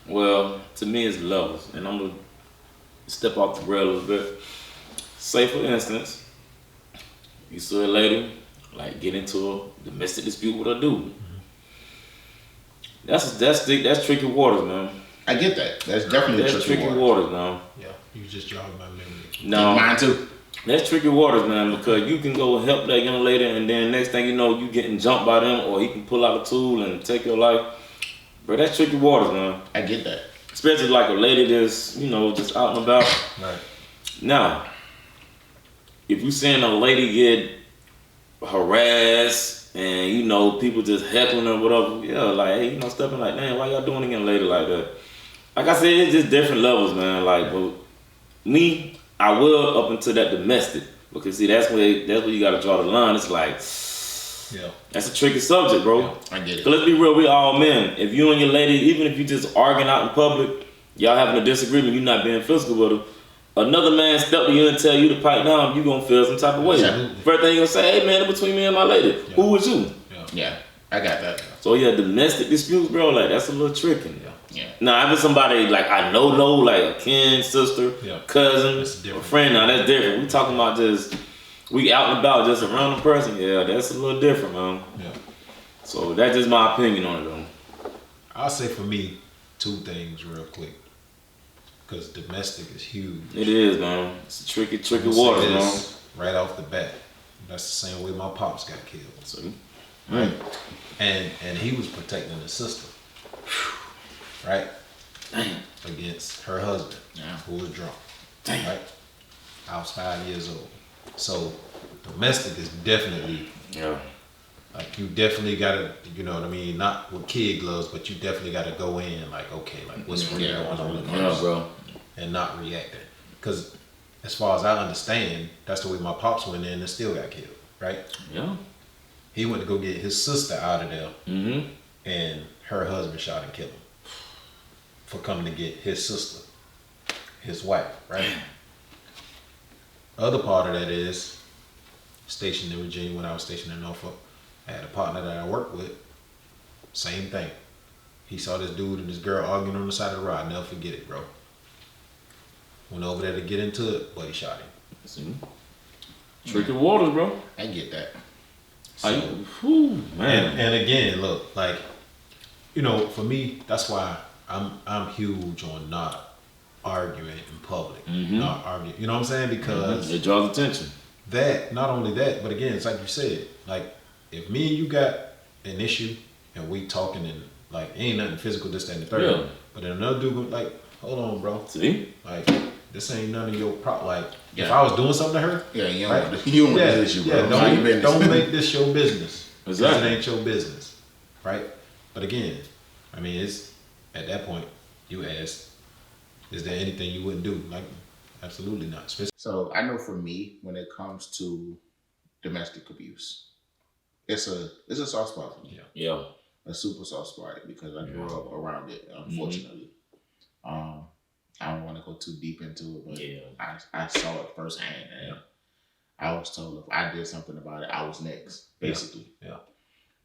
Speaker 2: Well, to me, it's levels, and I'm gonna step off the rail a little bit. Say, for instance, you saw a lady like get into a domestic dispute with a dude. That's tricky waters, man.
Speaker 3: I get that. That's definitely
Speaker 2: That's tricky
Speaker 3: water.
Speaker 2: waters, man.
Speaker 1: Yeah. You just jogged my memory.
Speaker 2: No,
Speaker 3: Mine too.
Speaker 2: that's tricky waters, man, because you can go help that young lady, and then next thing you know, you getting jumped by them, or he can pull out a tool and take your life. But that's tricky waters, man.
Speaker 3: I get that.
Speaker 2: Especially like a lady that's, just out and about.
Speaker 1: Right.
Speaker 2: Now, if you seeing a lady get harassed and people just heckling her, whatever, yeah, like, hey, stepping like, man, why y'all doing again lady like that? Like I said, it's just different levels, man. Like, but me, I will up into that domestic, because see, that's where you gotta draw the line. It's like,
Speaker 1: Yeah.
Speaker 2: that's a tricky subject, bro.
Speaker 1: Yeah.
Speaker 3: I get it.
Speaker 2: Cause let's be real, we all men. If you and your lady, even if you just arguing out in public, y'all having a disagreement, you not being physical with her, another man step to you and tell you to pipe down, you gonna feel some type of way.
Speaker 1: Absolutely.
Speaker 2: First thing you gonna say, hey man, between me and my lady,
Speaker 1: Yeah.
Speaker 2: who was you?
Speaker 3: Yeah, I got that.
Speaker 2: So yeah, domestic disputes, bro, like that's a little tricky.
Speaker 1: Yeah.
Speaker 3: Yeah.
Speaker 2: Now, if it's somebody like I know, like a kin, sister,
Speaker 1: Yeah.
Speaker 2: cousin,
Speaker 1: That's
Speaker 2: a
Speaker 1: different.
Speaker 2: friend, now that's different. We talking about just, we out and about just around the person, yeah, that's a little different, man.
Speaker 1: Yeah.
Speaker 2: So that's just my opinion on it, though.
Speaker 1: I'll say for me, two things real quick. Because domestic is huge.
Speaker 2: It is, man. It's a tricky
Speaker 1: I'm gonna
Speaker 2: water,
Speaker 1: say
Speaker 2: man.
Speaker 1: this right off the bat. That's the same way my pops got killed.
Speaker 2: See?
Speaker 1: Right. And he was protecting his sister. Right? Against her husband,
Speaker 3: Yeah.
Speaker 1: who was drunk.
Speaker 2: Damn.
Speaker 1: Right? I was 5 years old. So domestic is definitely
Speaker 2: Yeah.
Speaker 1: like you definitely gotta, you know what I mean, not with kid gloves, but you definitely gotta go in like, okay, like what's really
Speaker 3: Yeah,
Speaker 1: going on
Speaker 2: Yeah,
Speaker 1: first,
Speaker 2: bro.
Speaker 1: and not reacting. Because as far as I understand, that's the way my pops went in and still got killed, right?
Speaker 2: Yeah.
Speaker 1: He went to go get his sister out of there,
Speaker 2: Mm-hmm.
Speaker 1: and her husband shot and killed him for coming to get his sister, his wife, right? Other part of that is stationed in Virginia when I was stationed in Norfolk. I had a partner that I worked with, same thing. He saw this dude and this girl arguing on the side of the road. I'll never forget it, bro. Went over there to get into it, but he shot him.
Speaker 2: See? Tricky waters, bro.
Speaker 3: I get that.
Speaker 2: Are you, whew, man.
Speaker 1: And again, look, like, for me, that's why I'm huge on not arguing in public.
Speaker 2: Mhm.
Speaker 1: Not arguing. You know what I'm saying? Because
Speaker 2: It draws attention.
Speaker 1: that, not only that, but again, it's like you said, like if me and you got an issue and we talking and like ain't nothing physical, this, that, and the third.
Speaker 2: Yeah.
Speaker 1: But then another dude like hold on, bro.
Speaker 2: See?
Speaker 1: Like, this ain't none of your problem. Like, if
Speaker 3: Yeah.
Speaker 1: I was doing something to her,
Speaker 3: Yeah, you don't,
Speaker 1: right?
Speaker 3: you don't want
Speaker 1: yeah,
Speaker 3: this issue, bro.
Speaker 1: yeah,
Speaker 3: It's not your business.
Speaker 1: don't make this your business. 'Cause
Speaker 2: Exactly.
Speaker 1: it ain't your business, right? But again, I mean, it's at that point you ask, is there anything you wouldn't do? Like, absolutely not. Especially,
Speaker 3: So I know for me, when it comes to domestic abuse, it's a soft spot for me.
Speaker 2: Yeah.
Speaker 3: A super soft spot because I grew up around it. Unfortunately, I don't want to go too deep into it, but
Speaker 2: Yeah.
Speaker 3: I saw it firsthand, and I was told if I did something about it, I was next, basically.
Speaker 1: Yeah.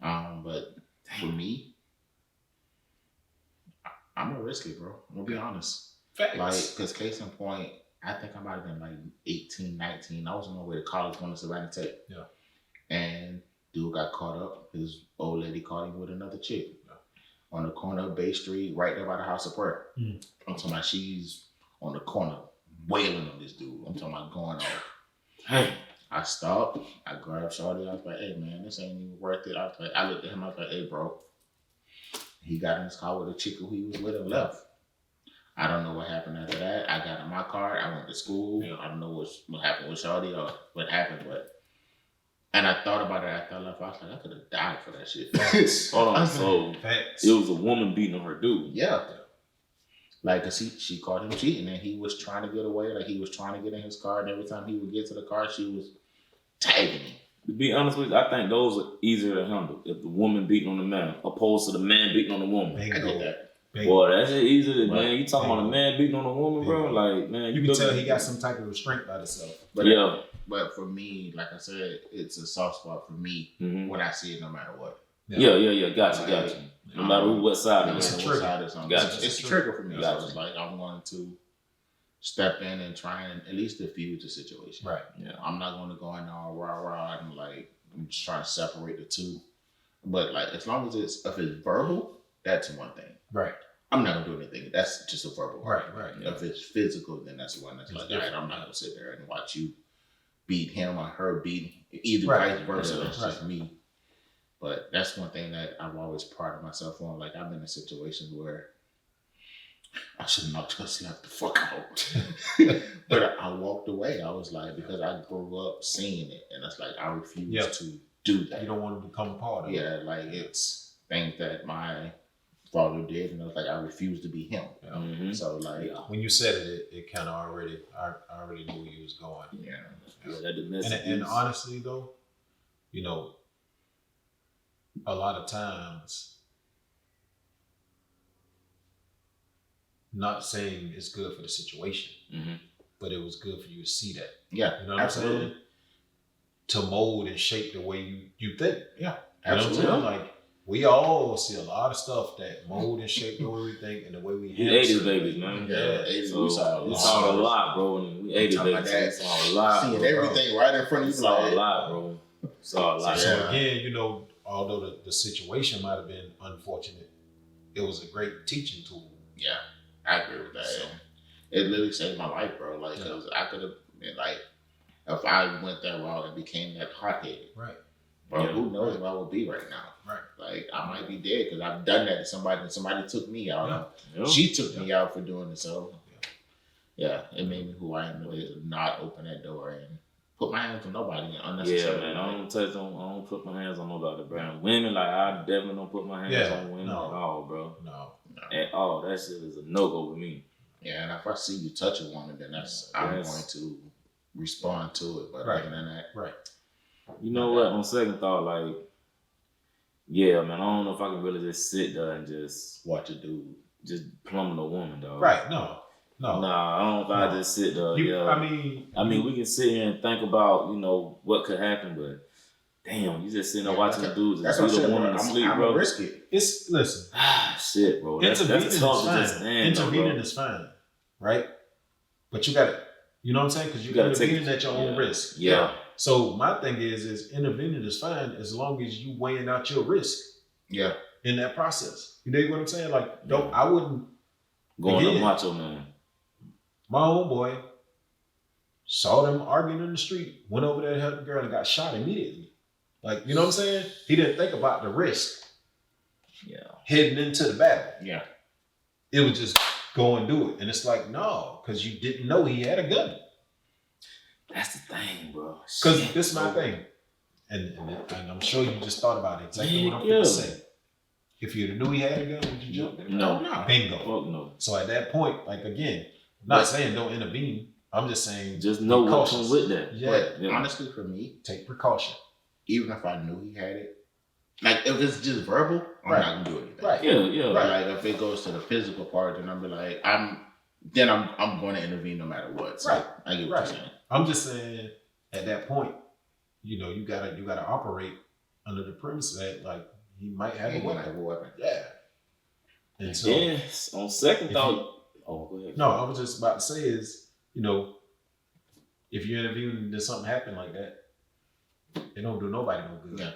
Speaker 3: But for me, I'm gonna risk it, bro. I'm gonna be honest.
Speaker 1: facts.
Speaker 3: Like, because case in point, I think I might have been like 18, 19. I was on my way to college going to Savannah Tech.
Speaker 1: Yeah.
Speaker 3: And dude got caught up. His old lady caught him with another chick on the corner of Bay Street, right there by the House of Prayer. I'm talking about she's on the corner wailing on this dude. I'm talking about going off.
Speaker 2: Hey.
Speaker 3: I stopped. I grabbed Shorty. I was like, hey, man, this ain't even worth it. I looked at him. I was like, hey, bro. He got in his car with a chick who he was with and left. I don't know what happened after that. I got in my car. I went to school. I don't know what happened with Shorty or what happened, but. And I thought about it after I left. I was like, I could have died for that shit.
Speaker 2: Hold on. So
Speaker 1: Facts.
Speaker 2: it was a woman beating on her dude.
Speaker 3: Yeah. Like, cause she caught him cheating, and he was trying to get away. Like, he was trying to get in his car, and every time he would get to the car, she was tagging him.
Speaker 2: To be honest with you, I think those are easier to handle. If the woman beating on the man, opposed to the man beating on the woman.
Speaker 3: I get that.
Speaker 2: Boy, that's just easy. To,
Speaker 1: Right.
Speaker 2: man, you talking about a man beating on a woman, bro? Like, man,
Speaker 1: You can tell he got some type of restraint by himself.
Speaker 2: But
Speaker 3: But for me, like I said, it's a soft spot for me when I see it, no matter what.
Speaker 2: Yeah. Gotcha. No matter what side it
Speaker 3: It's
Speaker 2: is.
Speaker 3: a trigger.
Speaker 2: Gotcha.
Speaker 3: It's a trigger for me.
Speaker 2: Gotcha.
Speaker 3: So it's like I'm going to step in and try and at least diffuse the situation.
Speaker 1: Right.
Speaker 2: Yeah.
Speaker 3: I'm not going to go in all rah and like I'm just trying to separate the two. But like as long as if it's verbal, that's one thing.
Speaker 1: Right.
Speaker 3: I'm not gonna do anything. That's just a verbal.
Speaker 1: Right.
Speaker 3: If it's physical, then that's the one that's
Speaker 1: It's
Speaker 3: like,
Speaker 1: different.
Speaker 3: all right, I'm not gonna sit there and watch you beat him or her beat either
Speaker 1: Right.
Speaker 3: vice versa.
Speaker 2: Yeah.
Speaker 3: That's just me. But that's one thing that I've always prided myself on. Like I've been in situations where I should not just left the fuck out. But I walked away. I was like, because I grew up seeing it, and it's like I refuse to do that.
Speaker 1: You don't want to become a part of it.
Speaker 3: Yeah, like it's things that my father did, and I was like, I refuse to be him.
Speaker 1: Yeah.
Speaker 3: So like,
Speaker 1: When you said it kind of already, I already knew where you was going.
Speaker 2: That domestic
Speaker 1: And
Speaker 2: abuse.
Speaker 1: honestly though, you know, a lot of times, not saying it's good for the situation, but it was good for you to see that.
Speaker 3: Yeah,
Speaker 1: You know what
Speaker 3: absolutely.
Speaker 1: I'm saying? To mold and shape the way you think.
Speaker 3: Yeah,
Speaker 1: You know what I'm
Speaker 3: absolutely.
Speaker 1: saying? Like, we all see a lot of stuff that mold and shape the way we think and the way we
Speaker 2: We
Speaker 1: handle
Speaker 2: 80s
Speaker 1: certain
Speaker 2: babies,
Speaker 1: things.
Speaker 2: man.
Speaker 3: Yeah,
Speaker 2: So
Speaker 3: we saw
Speaker 2: we saw a lot, bro. And we 80s
Speaker 3: talking about
Speaker 2: babies.
Speaker 3: that.
Speaker 2: We saw a lot.
Speaker 3: Seeing
Speaker 2: bro.
Speaker 3: everything right in front of
Speaker 2: We
Speaker 3: you,
Speaker 2: saw
Speaker 3: like,
Speaker 2: a lot, bro. Saw a lot.
Speaker 1: So
Speaker 3: Yeah.
Speaker 1: again, you know, although the situation might have been unfortunate, it was a great teaching tool.
Speaker 3: Yeah, I agree with that.
Speaker 1: So,
Speaker 3: It literally saved my life, bro. Like, 'cause I could have been like, if I went that route and became that hothead,
Speaker 1: right.
Speaker 3: bro,
Speaker 2: Yeah.
Speaker 3: who knows where I would be right now?
Speaker 1: Right.
Speaker 3: Like, I might be dead because I've done that to somebody, and somebody took me out.
Speaker 1: Yeah.
Speaker 2: Yeah.
Speaker 3: She took me out for doing it. So, yeah, it made me who I am today. To not open that door and put my hands on nobody
Speaker 2: Yeah,
Speaker 3: unnecessarily.
Speaker 2: man. I don't put my hands on nobody, bro. And women, like, I definitely don't put my hands on women
Speaker 1: no.
Speaker 2: at all, bro.
Speaker 1: No.
Speaker 2: At all. That shit is a no-go with me.
Speaker 3: Yeah, and if I see you touch a woman, then I'm going to respond to it. But
Speaker 1: Right.
Speaker 3: other than that,
Speaker 1: Right.
Speaker 2: You know what? On second thought, like, yeah, man, I don't know if I can really just sit there and just
Speaker 3: watch a dude.
Speaker 2: plummet a woman, dog.
Speaker 1: Right. No.
Speaker 2: Nah, I don't know if I
Speaker 1: No.
Speaker 2: just sit there.
Speaker 1: You,
Speaker 2: yeah.
Speaker 1: I mean,
Speaker 2: we can sit here and think about, you know, what could happen, but damn, you just sitting there watching the dudes
Speaker 3: That's
Speaker 2: and
Speaker 3: what I'm
Speaker 2: beat a
Speaker 3: saying,
Speaker 2: woman
Speaker 3: bro.
Speaker 2: to sleep,
Speaker 3: I'm
Speaker 2: bro.
Speaker 3: gonna risk it.
Speaker 1: listen.
Speaker 2: Ah, shit, bro.
Speaker 1: Intervening
Speaker 2: That's
Speaker 1: is
Speaker 2: tough to
Speaker 1: fine.
Speaker 2: just stand,
Speaker 1: Intervening
Speaker 2: bro.
Speaker 1: is fine, right? But you got to, you know what I'm saying? Because
Speaker 2: You
Speaker 1: you're
Speaker 2: gotta take
Speaker 1: intervening at your own
Speaker 2: yeah.
Speaker 1: risk.
Speaker 2: Yeah.
Speaker 1: So my thing is intervening is fine as long as you weighing out your risk
Speaker 3: Yeah.
Speaker 1: in that process. You dig what I'm saying? Like, I wouldn't.
Speaker 2: Going
Speaker 1: Again.
Speaker 2: to macho man.
Speaker 1: My homeboy saw them arguing in the street, went over there to help the girl and got shot immediately. Like, you know what I'm saying? He didn't think about the risk
Speaker 2: Yeah.
Speaker 1: heading into the battle.
Speaker 3: Yeah.
Speaker 1: It was just go and do it. And it's like, no, because you didn't know he had a gun.
Speaker 2: That's the thing, bro.
Speaker 1: Because this is my thing. And I'm sure you just thought about it. Exactly what I'm going to say. If you knew he had a gun, would you jump in?
Speaker 2: No.
Speaker 1: Bingo.
Speaker 2: Fuck no.
Speaker 1: So at that point, like again, I'm not saying don't intervene. I'm just saying
Speaker 2: just know what comes with that.
Speaker 3: Yeah. Honestly, for me,
Speaker 1: take precaution.
Speaker 3: Even if I knew he had it, like if it's just verbal, I'm not gonna do anything.
Speaker 1: Right.
Speaker 2: Yeah.
Speaker 3: Right. Like if it goes to the physical part, then I'm be like, I'm going to intervene no matter what. So
Speaker 1: Right.
Speaker 3: I get what you're saying.
Speaker 1: I'm just saying at that point, you gotta operate under the premise that like he might have a weapon. Yeah. And so
Speaker 2: yes, on second thought, go ahead.
Speaker 1: No, I was just about to say is, if you're interviewing and there's something happen like that, it don't do nobody no good.
Speaker 3: Yeah.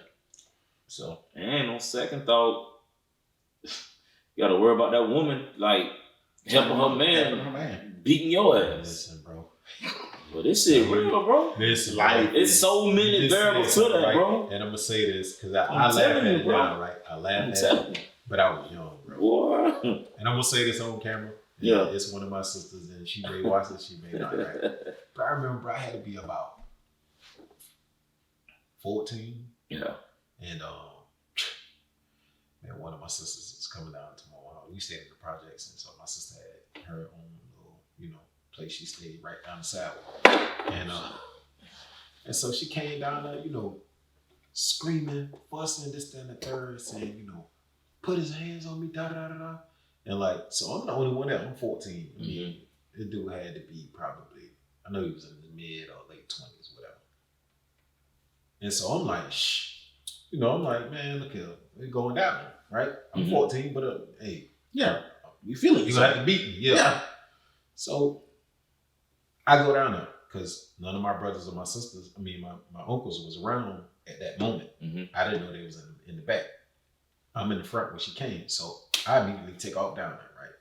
Speaker 2: So, and on second thought, you gotta worry about that woman, like helping her man beating your ass.
Speaker 1: Listen, bro.
Speaker 2: But this shit real, bro.
Speaker 1: This
Speaker 3: life.
Speaker 2: It's so many variables to that,
Speaker 1: right?
Speaker 2: bro.
Speaker 1: And I'm gonna say this because I laugh at it now, right? I laugh at it, but I was young, bro.
Speaker 2: What?
Speaker 1: And I'm gonna say this on camera.
Speaker 2: Yeah.
Speaker 1: It's one of my sisters, and she may watch this, she may not, right? But I remember I had to be about 14.
Speaker 2: Yeah.
Speaker 1: And man, one of my sisters was coming down to my house. We stayed in the projects, and so my sister had her own little, place she stayed right down the sidewalk. And so she came down there, screaming, fussing, this, that, and the third, saying, put his hands on me, da da da da. And like, so I'm the only one there. I'm 14. I mean, this dude had to be probably, I know he was in the mid or late 20s, whatever. And so I'm like, shh. I'm like, man, look here, we're going down, right? I'm 14, but hey,
Speaker 3: yeah, you feel it.
Speaker 1: You're gonna have to beat me, yeah. So I go down there because none of my brothers or my sisters, my uncles was around at that moment. I didn't know they was in the back. I'm in the front when she came, so I immediately take off down there, right?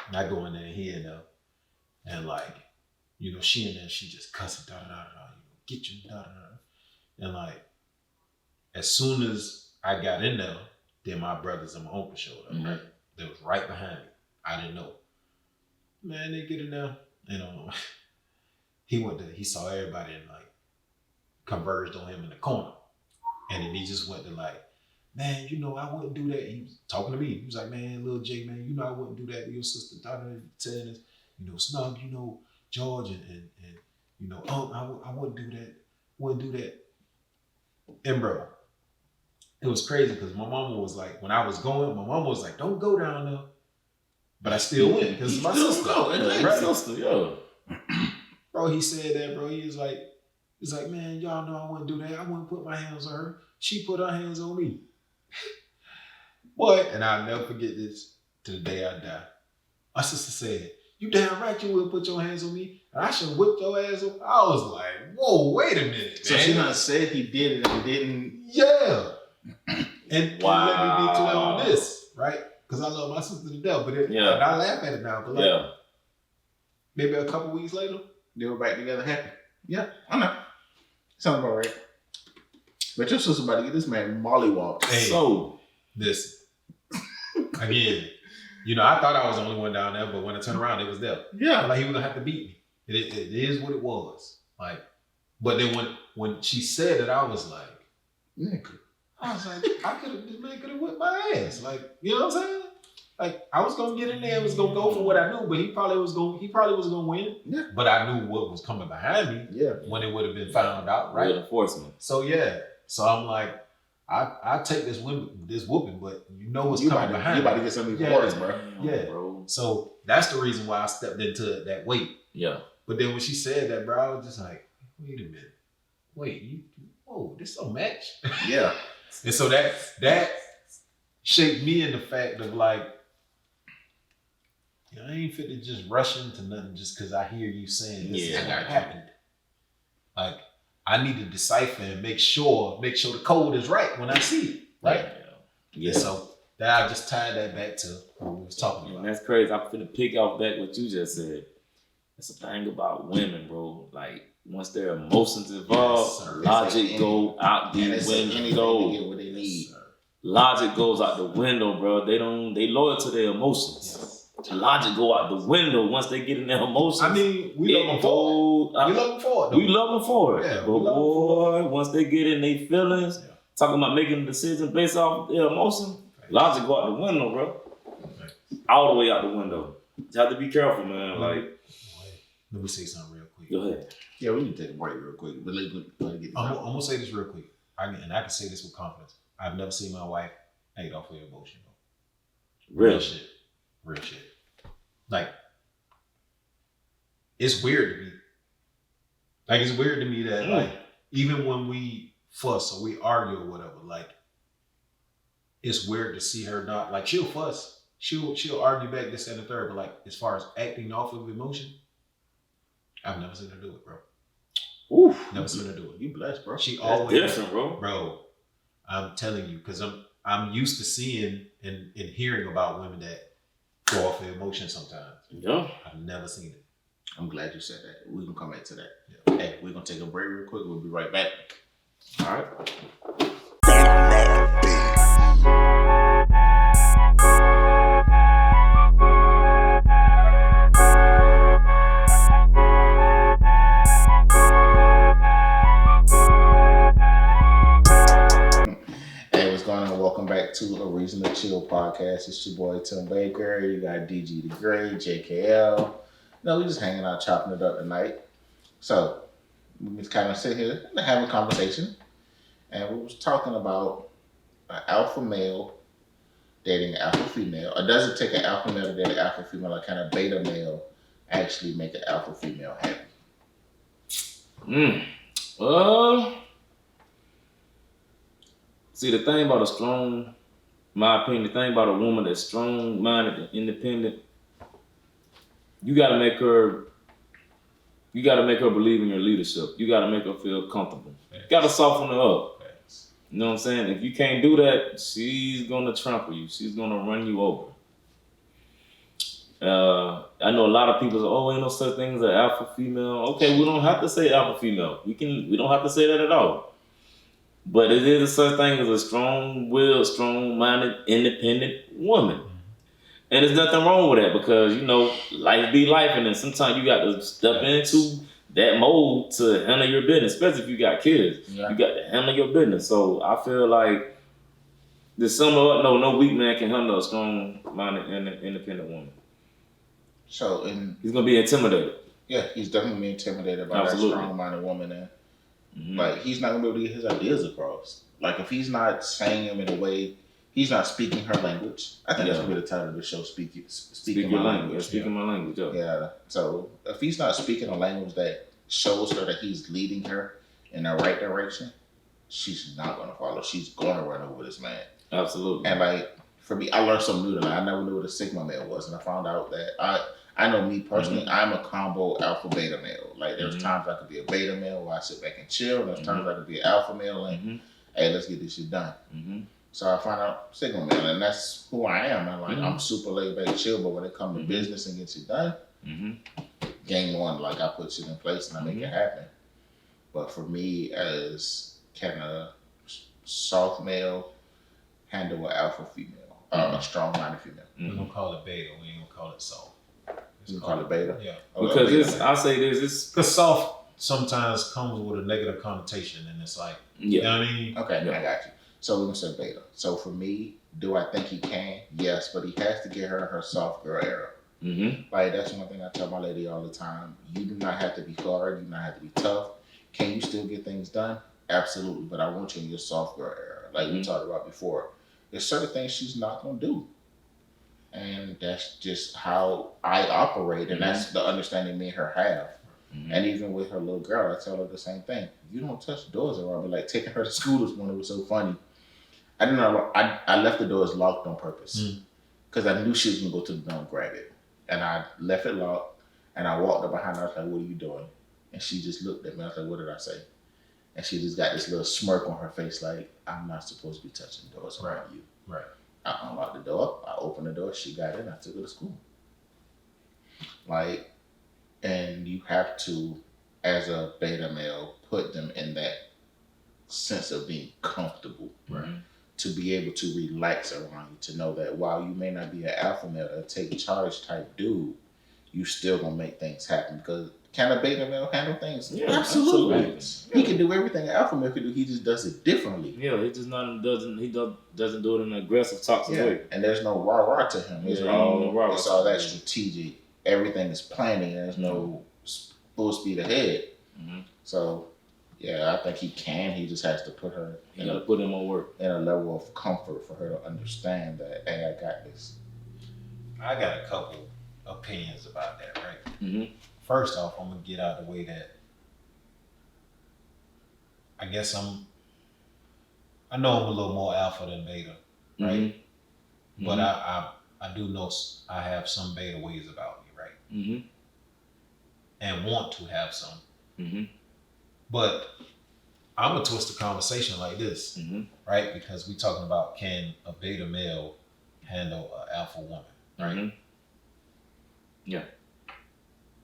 Speaker 1: And I go in there and he in there, and like, she in there, she just cussing, da da da da, get you, da da da, and like, as soon as I got in there, then my brothers and my uncle showed up, right? They was right behind me. I didn't know. Man, they get in there, he saw everybody and like converged on him in the corner, and then he just went to like, man, I wouldn't do that. He was talking to me. He was like, man, little Jay, man, I wouldn't do that to your sister. Telling us, Snug, George, and I wouldn't do that. Wouldn't do that. And bro, it was crazy because my mama was like, when I was going, my mama was like, don't go down there. But I still went because it's my sister.
Speaker 2: Right? Sister, yo.
Speaker 1: Bro, he said that, bro. He's like, man, y'all know I wouldn't do that. I wouldn't put my hands on her. She put her hands on me. Boy, and I'll never forget this to the day I die. My sister said, you damn right you wouldn't put your hands on me. And I should have whipped your ass on. I was like, whoa, wait a minute,
Speaker 3: so
Speaker 1: man.
Speaker 3: she done said he did it and didn't.
Speaker 1: Yeah. And wow. Let me be clear on this, right? Because I love my sister to death, but and I laugh at it now. But like, maybe a couple weeks later,
Speaker 3: they were back together happy. Yeah, I know. Sounds about right. But your sister about to get this man mollywalked.
Speaker 1: Hey,
Speaker 2: so
Speaker 1: listen. Again, I thought I was the only one down there, but when I turned around, it was there.
Speaker 3: Yeah.
Speaker 1: Like he was gonna have to beat me. It is what it was. Like, but then when she said it, I was like, nigga. I was like, this man could have whipped my ass. Like, you know what I'm saying? Like, I was gonna get in there, was gonna go for what I knew, but he probably was gonna win. Yeah. But I knew what was coming behind me. Yeah. When it would have been found out, right?
Speaker 2: Enforcement.
Speaker 1: So yeah. So I'm like, I take this whooping, but what's coming behind me.
Speaker 3: You about to get something worse, bro.
Speaker 1: Yeah. Bro. So that's the reason why I stepped into that weight.
Speaker 2: Yeah.
Speaker 1: But then when she said that, bro, I was just like, wait a minute. Wait, this don't match.
Speaker 3: Yeah.
Speaker 1: And so that shaped me in the fact of like, I ain't fit to just rush into nothing just because I hear you saying this is what happened. Like, I need to decipher and make sure the code is right when I see it, right? Yeah. And so that I just tied that back to what we was talking about.
Speaker 2: And that's crazy. I'm finna pick off back what you just said. That's the thing about women, bro. Like, once their emotions involved, logic go out the window. Logic goes out the window, bro. They loyal to their emotions. the logic go out the window once they get in their emotions.
Speaker 1: I mean, we love them for it. We love them for it, though.
Speaker 2: We love them for it.
Speaker 1: Yeah,
Speaker 2: but boy, once they get in their feelings, talking about making a decision based off their emotion, logic go out the window, bro. All the way out the window. You have to be careful, man. Like,
Speaker 1: let me say something real quick.
Speaker 2: Go ahead.
Speaker 3: Yeah, we need to take a break real quick. But let's get this
Speaker 1: I'm gonna say this real quick. I can say this with confidence. I've never seen my wife act off her emotion. Real shit. Real shit. Like, it's weird to me. Like, it's weird to me that like even when we fuss or we argue or whatever, like, it's weird to see her not like she'll fuss. She'll argue back this and the third, but like as far as acting off of emotion, I've never seen her do it, bro.
Speaker 3: Oof,
Speaker 1: never seen her do it.
Speaker 3: You blessed, bro.
Speaker 1: She
Speaker 2: That's
Speaker 1: always
Speaker 2: different, bro.
Speaker 1: Bro, I'm telling you, because I'm used to seeing and hearing about women that go off their emotion sometimes.
Speaker 2: Yeah.
Speaker 1: I've never seen it.
Speaker 3: I'm glad you said that. We can come back to that.
Speaker 1: Yeah.
Speaker 3: Hey, we're gonna take a break real quick. We'll be right back.
Speaker 2: All right.
Speaker 3: Hey, what's going on? Welcome back to A Reason to Chill podcast. It's your boy Tim Baker. You got DG the Great, JKL. No, we just hanging out, chopping it up tonight. So we just kind of sit here and have a conversation, and we was talking about an alpha male dating an alpha female. Or does it take an alpha male to date an alpha female, or can a beta male actually make an alpha female happy?
Speaker 2: See, the thing about a strong, my opinion, the thing about a woman that's strong-minded and independent, you gotta make her believe in your leadership. You gotta make her feel comfortable. You gotta soften her up. You know what I'm saying? If you can't do that, she's gonna trample you. She's gonna run you over. I know a lot of people say, "Oh, ain't no such thing as an alpha female." Okay, we don't have to say alpha female. We don't have to say that at all. But it is a such thing as a strong-willed, strong-minded, independent woman. And there's nothing wrong with that because, you know, life be life, and then sometimes you got to step into that mode to handle your business, especially if you got kids. Yeah. You got to handle your business. So I feel like no weak man can handle a strong-minded, independent woman.
Speaker 3: So
Speaker 2: he's going to be intimidated.
Speaker 3: Yeah, he's definitely be intimidated by that strong-minded woman. And like, he's not going to be able to get his ideas across. Like, if he's not saying them in a way, he's not speaking her language. I think that's going to be the title of the show, Speaking My Language.
Speaker 2: Speaking my language,
Speaker 3: yeah. So if he's not speaking a language that shows her that he's leading her in the right direction, she's not going to follow. She's going to run over this man.
Speaker 2: Absolutely.
Speaker 3: And like, for me, I learned something new tonight. I never knew what a Sigma male was. And I found out that I know me personally, I'm a combo alpha beta male. Like, there's times I could be a beta male where I sit back and chill. And there's times I could be an alpha male and, hey, let's get this shit done. So I found out Sigma male, and that's who I am. And like, I'm super laid back, chill, but when it comes to business and gets it done, game one, like, I put shit in place and I make it happen. But for me, as kind of soft male, handle an alpha female, a strong-minded female.
Speaker 1: We're gonna call it beta. We ain't gonna call it soft.
Speaker 3: You call it beta?
Speaker 1: Yeah.
Speaker 2: Because I say this,
Speaker 1: because soft sometimes comes with a negative connotation, and it's like, you know what I mean?
Speaker 3: Okay, I got you. So we're gonna say beta. So for me, do I think he can? Yes, but he has to get her soft girl era. Like, that's one thing I tell my lady all the time. You do not have to be hard. You do not have to be tough. Can you still get things done? Absolutely. But I want you in your soft girl era, like we talked about before. There's certain things she's not gonna do, and that's just how I operate, and that's the understanding me and her have. And even with her little girl, I tell her the same thing. You don't touch doors around me. Like, taking her to school this morning was so funny. I didn't know. I left the doors locked on purpose because I knew she was gonna go to the door and grab it, and I left it locked. And I walked up behind her. I was like, "What are you doing?" And she just looked at me. I was like, "What did I say?" And she just got this little smirk on her face, like, "I'm not supposed to be touching doors around you."
Speaker 1: Right.
Speaker 3: I unlocked the door. I opened the door. She got in. I took her to school. Like, and you have to, as a beta male, put them in that sense of being comfortable.
Speaker 1: Right.
Speaker 3: to be able to relax around you, to know that while you may not be an alpha male, a take charge type dude, you still gonna make things happen. Because can a beta male handle things?
Speaker 2: Yeah,
Speaker 3: absolutely.
Speaker 2: absolutely.
Speaker 3: He can do everything an alpha male can do. He just does it differently.
Speaker 2: Yeah, he just doesn't do it in an aggressive, toxic way.
Speaker 3: And there's no rah rah to him. It's
Speaker 2: Yeah,
Speaker 3: all that strategic. Everything is planning. There's no full speed ahead.
Speaker 2: Mm-hmm.
Speaker 3: So, yeah, I think he can. He just has to put her.
Speaker 2: You gotta put him on work.
Speaker 3: In a level of comfort for her to understand that, hey, I got this.
Speaker 1: I got a couple opinions about that, right?
Speaker 2: Mm-hmm.
Speaker 1: First off, I'm gonna get out of the way that I guess I know I'm a little more alpha than beta, right?
Speaker 2: Mm-hmm.
Speaker 1: But I do know I have some beta ways about me, right?
Speaker 2: Mm-hmm.
Speaker 1: And want to have some.
Speaker 2: Mm-hmm.
Speaker 1: But I'm gonna twist the conversation like this, right? Because we talking about, can a beta male handle an alpha woman, right?
Speaker 2: Mm-hmm. Yeah.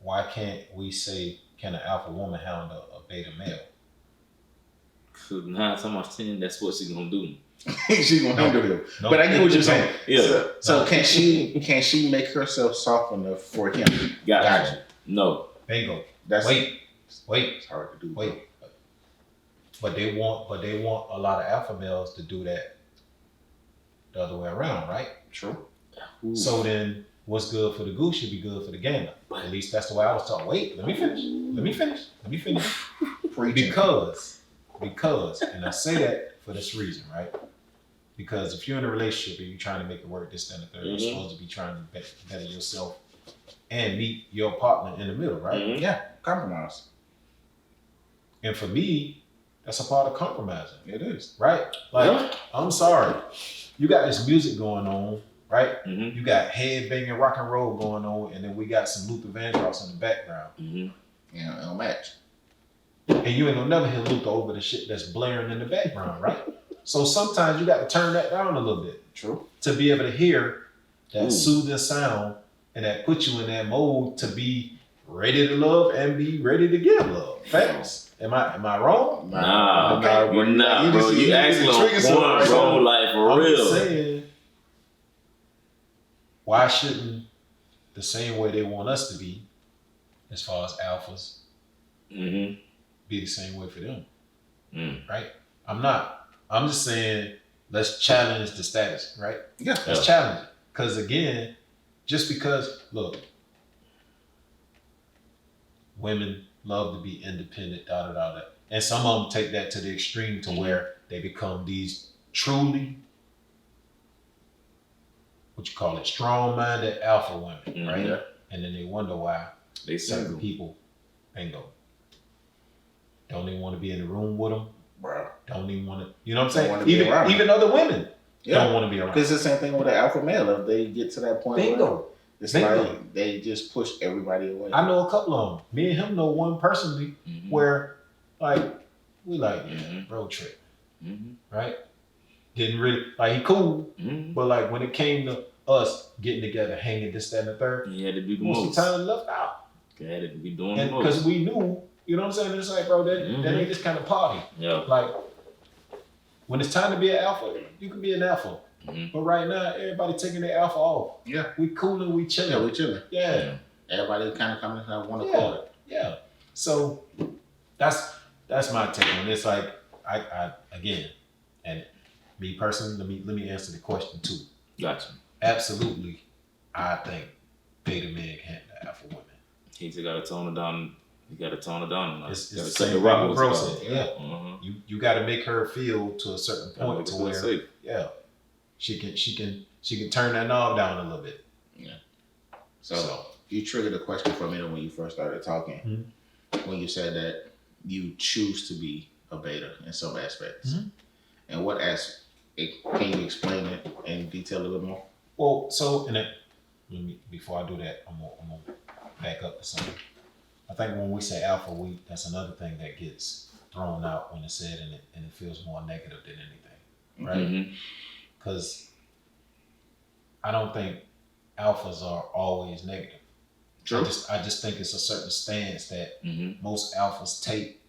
Speaker 1: Why can't we say, can an alpha woman handle a beta male?
Speaker 2: Because 9 times out of 10, that's what she's gonna do.
Speaker 3: She's gonna handle him.
Speaker 1: No,
Speaker 3: but I get what you're saying.
Speaker 2: Yeah.
Speaker 3: So can she make herself soft enough for him?
Speaker 2: Gotcha. No.
Speaker 1: Bingo. Wait.
Speaker 3: It's hard to do.
Speaker 1: Wait. But they want a lot of alpha males to do that the other way around, right?
Speaker 3: True.
Speaker 2: Ooh.
Speaker 1: So then, what's good for the goose should be good for the gander. At least that's the way I was taught. Wait, let me finish. Because, and I say that for this reason, right? Because if you're in a relationship and you're trying to make it work, this, that, and the third, you're supposed to be trying to better yourself and meet your partner in the middle, right?
Speaker 2: Mm-hmm.
Speaker 3: Yeah, compromise.
Speaker 1: And for me, that's a part of compromising.
Speaker 3: It is.
Speaker 1: Right? Like, I'm sorry. You got this music going on, right?
Speaker 2: Mm-hmm.
Speaker 1: You got headbanging rock and roll going on, and then we got some Luther Vandross in the background.
Speaker 2: Mm-hmm.
Speaker 3: Yeah, it'll match.
Speaker 1: And you ain't gonna never hear Luther over the shit that's blaring in the background, right? So sometimes you got to turn that down a little bit.
Speaker 3: True.
Speaker 1: To be able to hear that soothing sound and that put you in that mode to be ready to love and be ready to give love. Facts. Am I wrong?
Speaker 2: Nah,
Speaker 3: Okay.
Speaker 2: you're not, bro. You actually on point, bro. Like, for
Speaker 1: I'm
Speaker 2: real.
Speaker 1: just saying, why shouldn't the same way they want us to be, as far as alphas,
Speaker 2: Mm-hmm.
Speaker 1: be the same way for them?
Speaker 2: Mm.
Speaker 1: Right? I'm just saying, let's challenge the status, right?
Speaker 3: Yeah.
Speaker 1: Let's challenge it. Because again, just because, look, women love to be independent, and some of them take that to the extreme to where they become these truly, what you call it, strong-minded alpha women, right?
Speaker 2: Yeah.
Speaker 1: And then they wonder why
Speaker 2: They
Speaker 1: certain
Speaker 2: single.
Speaker 1: people, bingo, don't even want to be in the room with them.
Speaker 3: Bro.
Speaker 1: Don't even want to, you know what I'm
Speaker 3: Don't
Speaker 1: saying?
Speaker 3: wanna be around.
Speaker 1: Even other women don't want to be around.
Speaker 3: Because it's the same thing with an alpha male. If they get to that point
Speaker 1: Bingo.
Speaker 3: it's
Speaker 1: Bingo.
Speaker 3: like they just push everybody away.
Speaker 1: I know a couple of them. Me and him know one personally where, like, we like, road trip, right? Didn't really, like, he cool, but like when it came to us getting together, hanging, this, that, and the third,
Speaker 2: You had to do the
Speaker 1: most of
Speaker 2: most.
Speaker 1: the time left out.
Speaker 2: You had to be doing the
Speaker 1: And
Speaker 2: most.
Speaker 1: because we knew, you know what I'm saying? It's like, bro, that ain't this kind of party.
Speaker 2: Yeah.
Speaker 1: Like, when it's time to be an alpha, you can be an alpha. But right now, everybody taking their alpha off.
Speaker 3: Yeah.
Speaker 1: We cooling, we chilling.
Speaker 3: Yeah, we chilling.
Speaker 1: Yeah.
Speaker 3: Everybody kind of coming to one accord.
Speaker 1: Yeah. So that's my take on it. It's like I again, and me personally, let me answer the question too.
Speaker 2: Gotcha.
Speaker 1: Absolutely, I think beta men can handle alpha women.
Speaker 2: He just gotta tone it down. You gotta tone it down.
Speaker 1: It's
Speaker 2: Gotta
Speaker 1: the
Speaker 2: set
Speaker 1: same
Speaker 2: rock
Speaker 1: thing
Speaker 2: with
Speaker 1: bro
Speaker 2: it.
Speaker 1: said. Yeah. You got to make her feel to a certain point to where
Speaker 2: safe.
Speaker 1: yeah, she can turn that knob down a little bit.
Speaker 3: Yeah. So you triggered a question for me when you first started talking. When you said that you choose to be a beta in some aspects. And what aspect? Can you explain it in detail a little more?
Speaker 1: Well, so before I do that, I'm gonna back up to something. I think when we say alpha, that's another thing that gets thrown out when it's said, and it feels more negative than anything, right? Because I don't think alphas are always negative.
Speaker 3: True.
Speaker 1: I just think it's a certain stance that most alphas take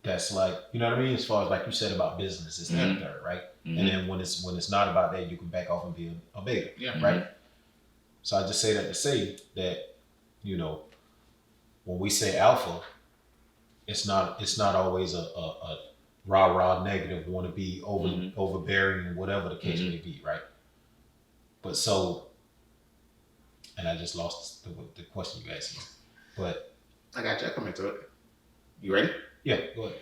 Speaker 1: that's like, you know what I mean? As far as like you said about business, it's that third, right? And then when it's not about that, you can back off and be a beta, right? So I just say that to say that, you know, when we say alpha, it's not always a rah negative, want to be overbearing, whatever the case may be, right? But so, and I just lost the question you asked me, but
Speaker 3: I got you. I come into it. You ready?
Speaker 1: Yeah, go ahead.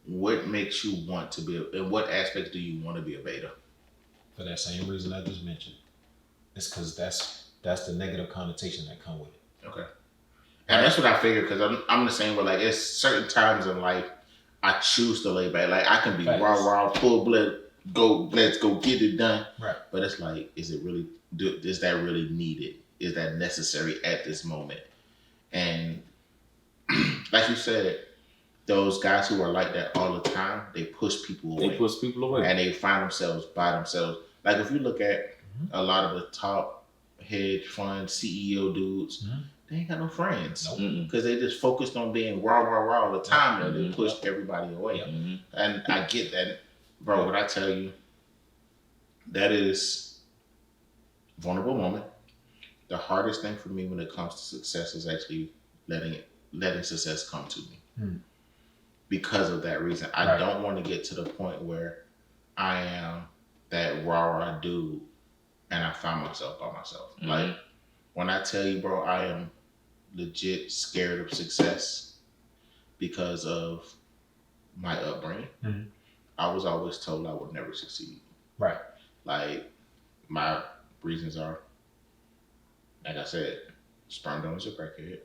Speaker 3: What makes you want to be? In what aspects do you want to be a beta?
Speaker 1: For that same reason I just mentioned, it's because that's the negative connotation that come with it.
Speaker 3: Okay. And that's what I figured, because I'm the same way. Like, it's certain times in life I choose to lay back. Like, I can be rah, full blood, let's go get it done.
Speaker 1: Right.
Speaker 3: But it's like, is that really needed? Is that necessary at this moment? And like you said, those guys who are like that all the time, they push people away. And they find themselves by themselves. Like, if you look at a lot of the top hedge fund CEO dudes, they ain't got no friends. Because they just focused on being rah all the time, and they pushed everybody away. And I get that. Bro, what I tell you, that is a vulnerable moment. The hardest thing for me when it comes to success is actually letting success come to me. Because of that reason. I don't want to get to the point where I am that rah dude and I find myself by myself. Like, when I tell you, bro, I am legit scared of success because of my upbringing. I was always told I would never succeed. Right. Like, my reasons are, like I said, sperm donor's a crackhead.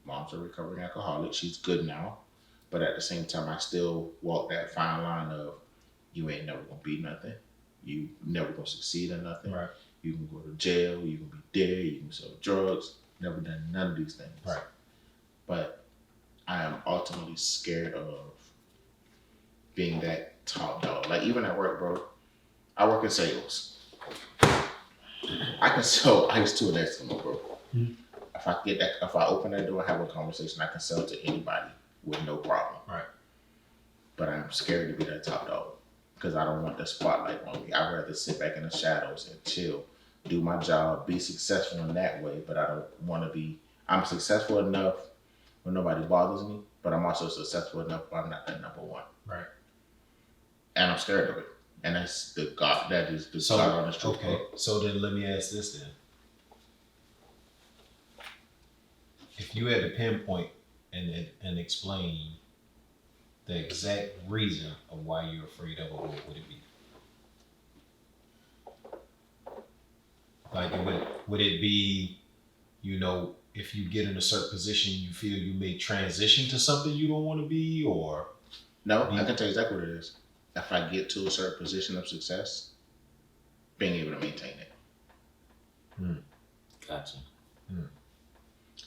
Speaker 3: Mom's a recovering alcoholic. She's good now. But at the same time, I still walk that fine line of, you ain't never gonna be nothing. You never gonna succeed in nothing. Right. You can go to jail. You can be dead. You can sell drugs. Never done none of these things. Right. But I am ultimately scared of being that top dog. Like, even at work, bro, I work in sales. I can sell ice to an Eskimo, bro. If I open that door and have a conversation, I can sell to anybody with no problem. Right. But I'm scared to be that top dog because I don't want the spotlight on me. I'd rather sit back in the shadows and chill, do my job, be successful in that way. But I don't want to be. I'm successful enough when nobody bothers me, but I'm also successful enough when I'm not that number one. Right. And I'm scared of it. And that's the God. That is the God on the truth.
Speaker 1: Okay. So then let me ask this then. If you had to pinpoint and explain the exact reason of why you're afraid of it, what would it be? Like, would it be, you know, if you get in a certain position, you feel you may transition to something you don't want to be, or?
Speaker 3: No, I can tell you exactly what it is. If I get to a certain position of success, being able to maintain it.
Speaker 2: Gotcha.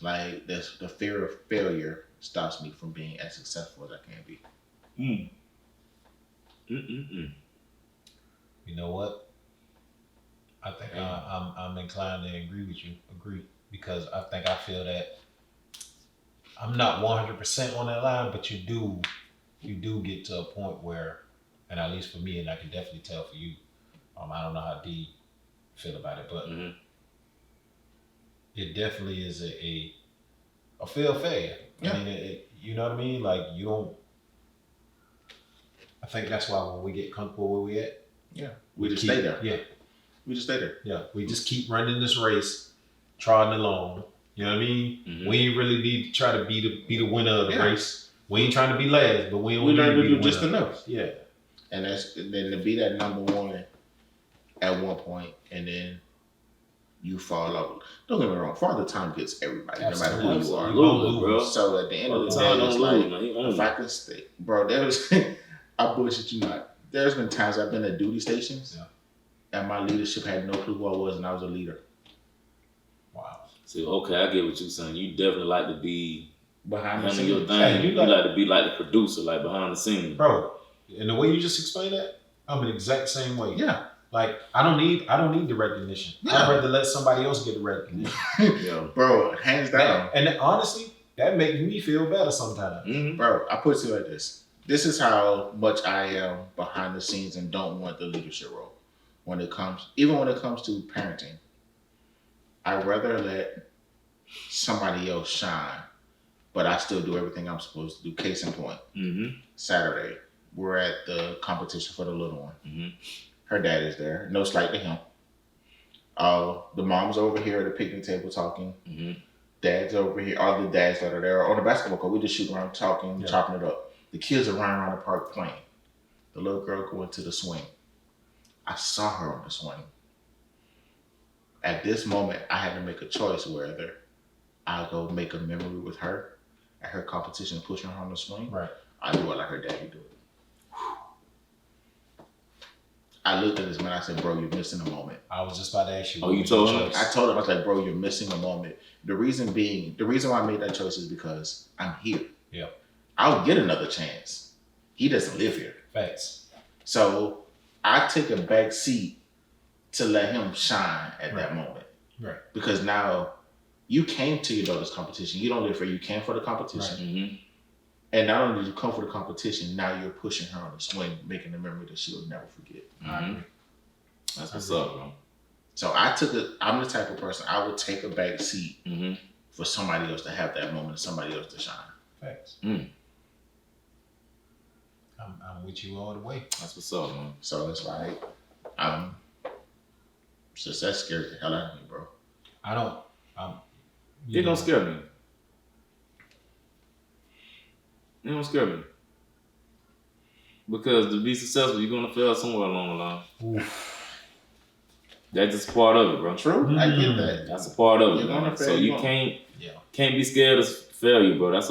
Speaker 3: Like, the fear of failure stops me from being as successful as I can be.
Speaker 1: You know what? I think I'm inclined to agree with you. Because I feel that I'm not 100% on that line, but you do get to a point where, and at least for me, and I can definitely tell for you, I don't know how D feel about it, but it definitely is a failure. Yeah. I mean, you know what I mean? Like, you don't. I think that's why when we get comfortable where we at,
Speaker 3: we just stay there.
Speaker 1: Yeah,
Speaker 3: we just stay there.
Speaker 1: Yeah, we just keep running this race, trotting along. You know what I mean? We ain't really need to try to be the winner of the race. We ain't trying to be last, but we
Speaker 3: learn to do just enough.
Speaker 1: Yeah,
Speaker 3: and then to be that number one at one point, and then you fall off. Don't get me wrong, Father Time gets everybody,
Speaker 1: absolutely,
Speaker 3: no matter who you are.
Speaker 2: Absolutely, bro.
Speaker 3: So at the end of the day, it's like, if I could stay, bro, I bullshit you not. There's been times I've been at duty stations, and my leadership had no clue who I was, and I was a leader.
Speaker 2: Wow. See, okay, I get what you're saying. You definitely like to be
Speaker 3: behind the
Speaker 2: your thing. Yeah, you like to be like the producer, like behind the scenes,
Speaker 1: bro. And the way you just explained that, I'm the exact same way.
Speaker 3: Yeah.
Speaker 1: Like, I don't need the recognition. Yeah. I'd rather let somebody else get the recognition.
Speaker 3: Bro, hands down.
Speaker 1: And honestly, that makes me feel better sometimes.
Speaker 2: Mm-hmm.
Speaker 3: Bro, I put it like this. This is how much I am behind the scenes and don't want the leadership role. When it comes to parenting, I'd rather let somebody else shine, but I still do everything I'm supposed to do. Case in point, Saturday, we're at the competition for the little one. Her dad is there. No slight to him. The mom's over here at the picnic table talking. Dad's over here. All the dads that are there on the basketball court. We just shoot around talking, chopping it up. The kids are running around the park playing. The little girl going to the swing. I saw her on the swing. At this moment, I had to make a choice whether I'll go make a memory with her at her competition, pushing her on the swing.
Speaker 1: Right.
Speaker 3: I do it like her daddy do it. I looked at this man. I said, "Bro, you're missing a moment."
Speaker 1: I was just about to ask you.
Speaker 2: Oh, you told him?
Speaker 3: I told him, I was like, "Bro, you're missing a moment." The reason why I made that choice is because I'm here.
Speaker 1: Yeah.
Speaker 3: I'll get another chance. He doesn't live here.
Speaker 1: Facts.
Speaker 3: So I take a back seat to let him shine at that moment.
Speaker 1: Right.
Speaker 3: Because now you came to your daughter's competition. You don't live here. You came for the competition.
Speaker 2: Right.
Speaker 3: And not only did you come for the competition, now you're pushing her on the swing, making a memory that she'll never forget.
Speaker 2: That's what's up, bro.
Speaker 3: So I'm the type of person, I would take a back seat for somebody else to have that moment, somebody else to shine.
Speaker 1: Facts. I'm with you all the way.
Speaker 2: That's what's up, man.
Speaker 3: So it's like, that scared the hell out of me, bro.
Speaker 1: I don't.
Speaker 2: It don't scare me. It don't scare me. Because to be successful, you're gonna fail somewhere along the line. Oof. That's just part of it, bro.
Speaker 3: True, I get that.
Speaker 2: That's a part of it,
Speaker 3: You're
Speaker 2: man.
Speaker 3: fail,
Speaker 2: So you can't be scared of failure, bro. It's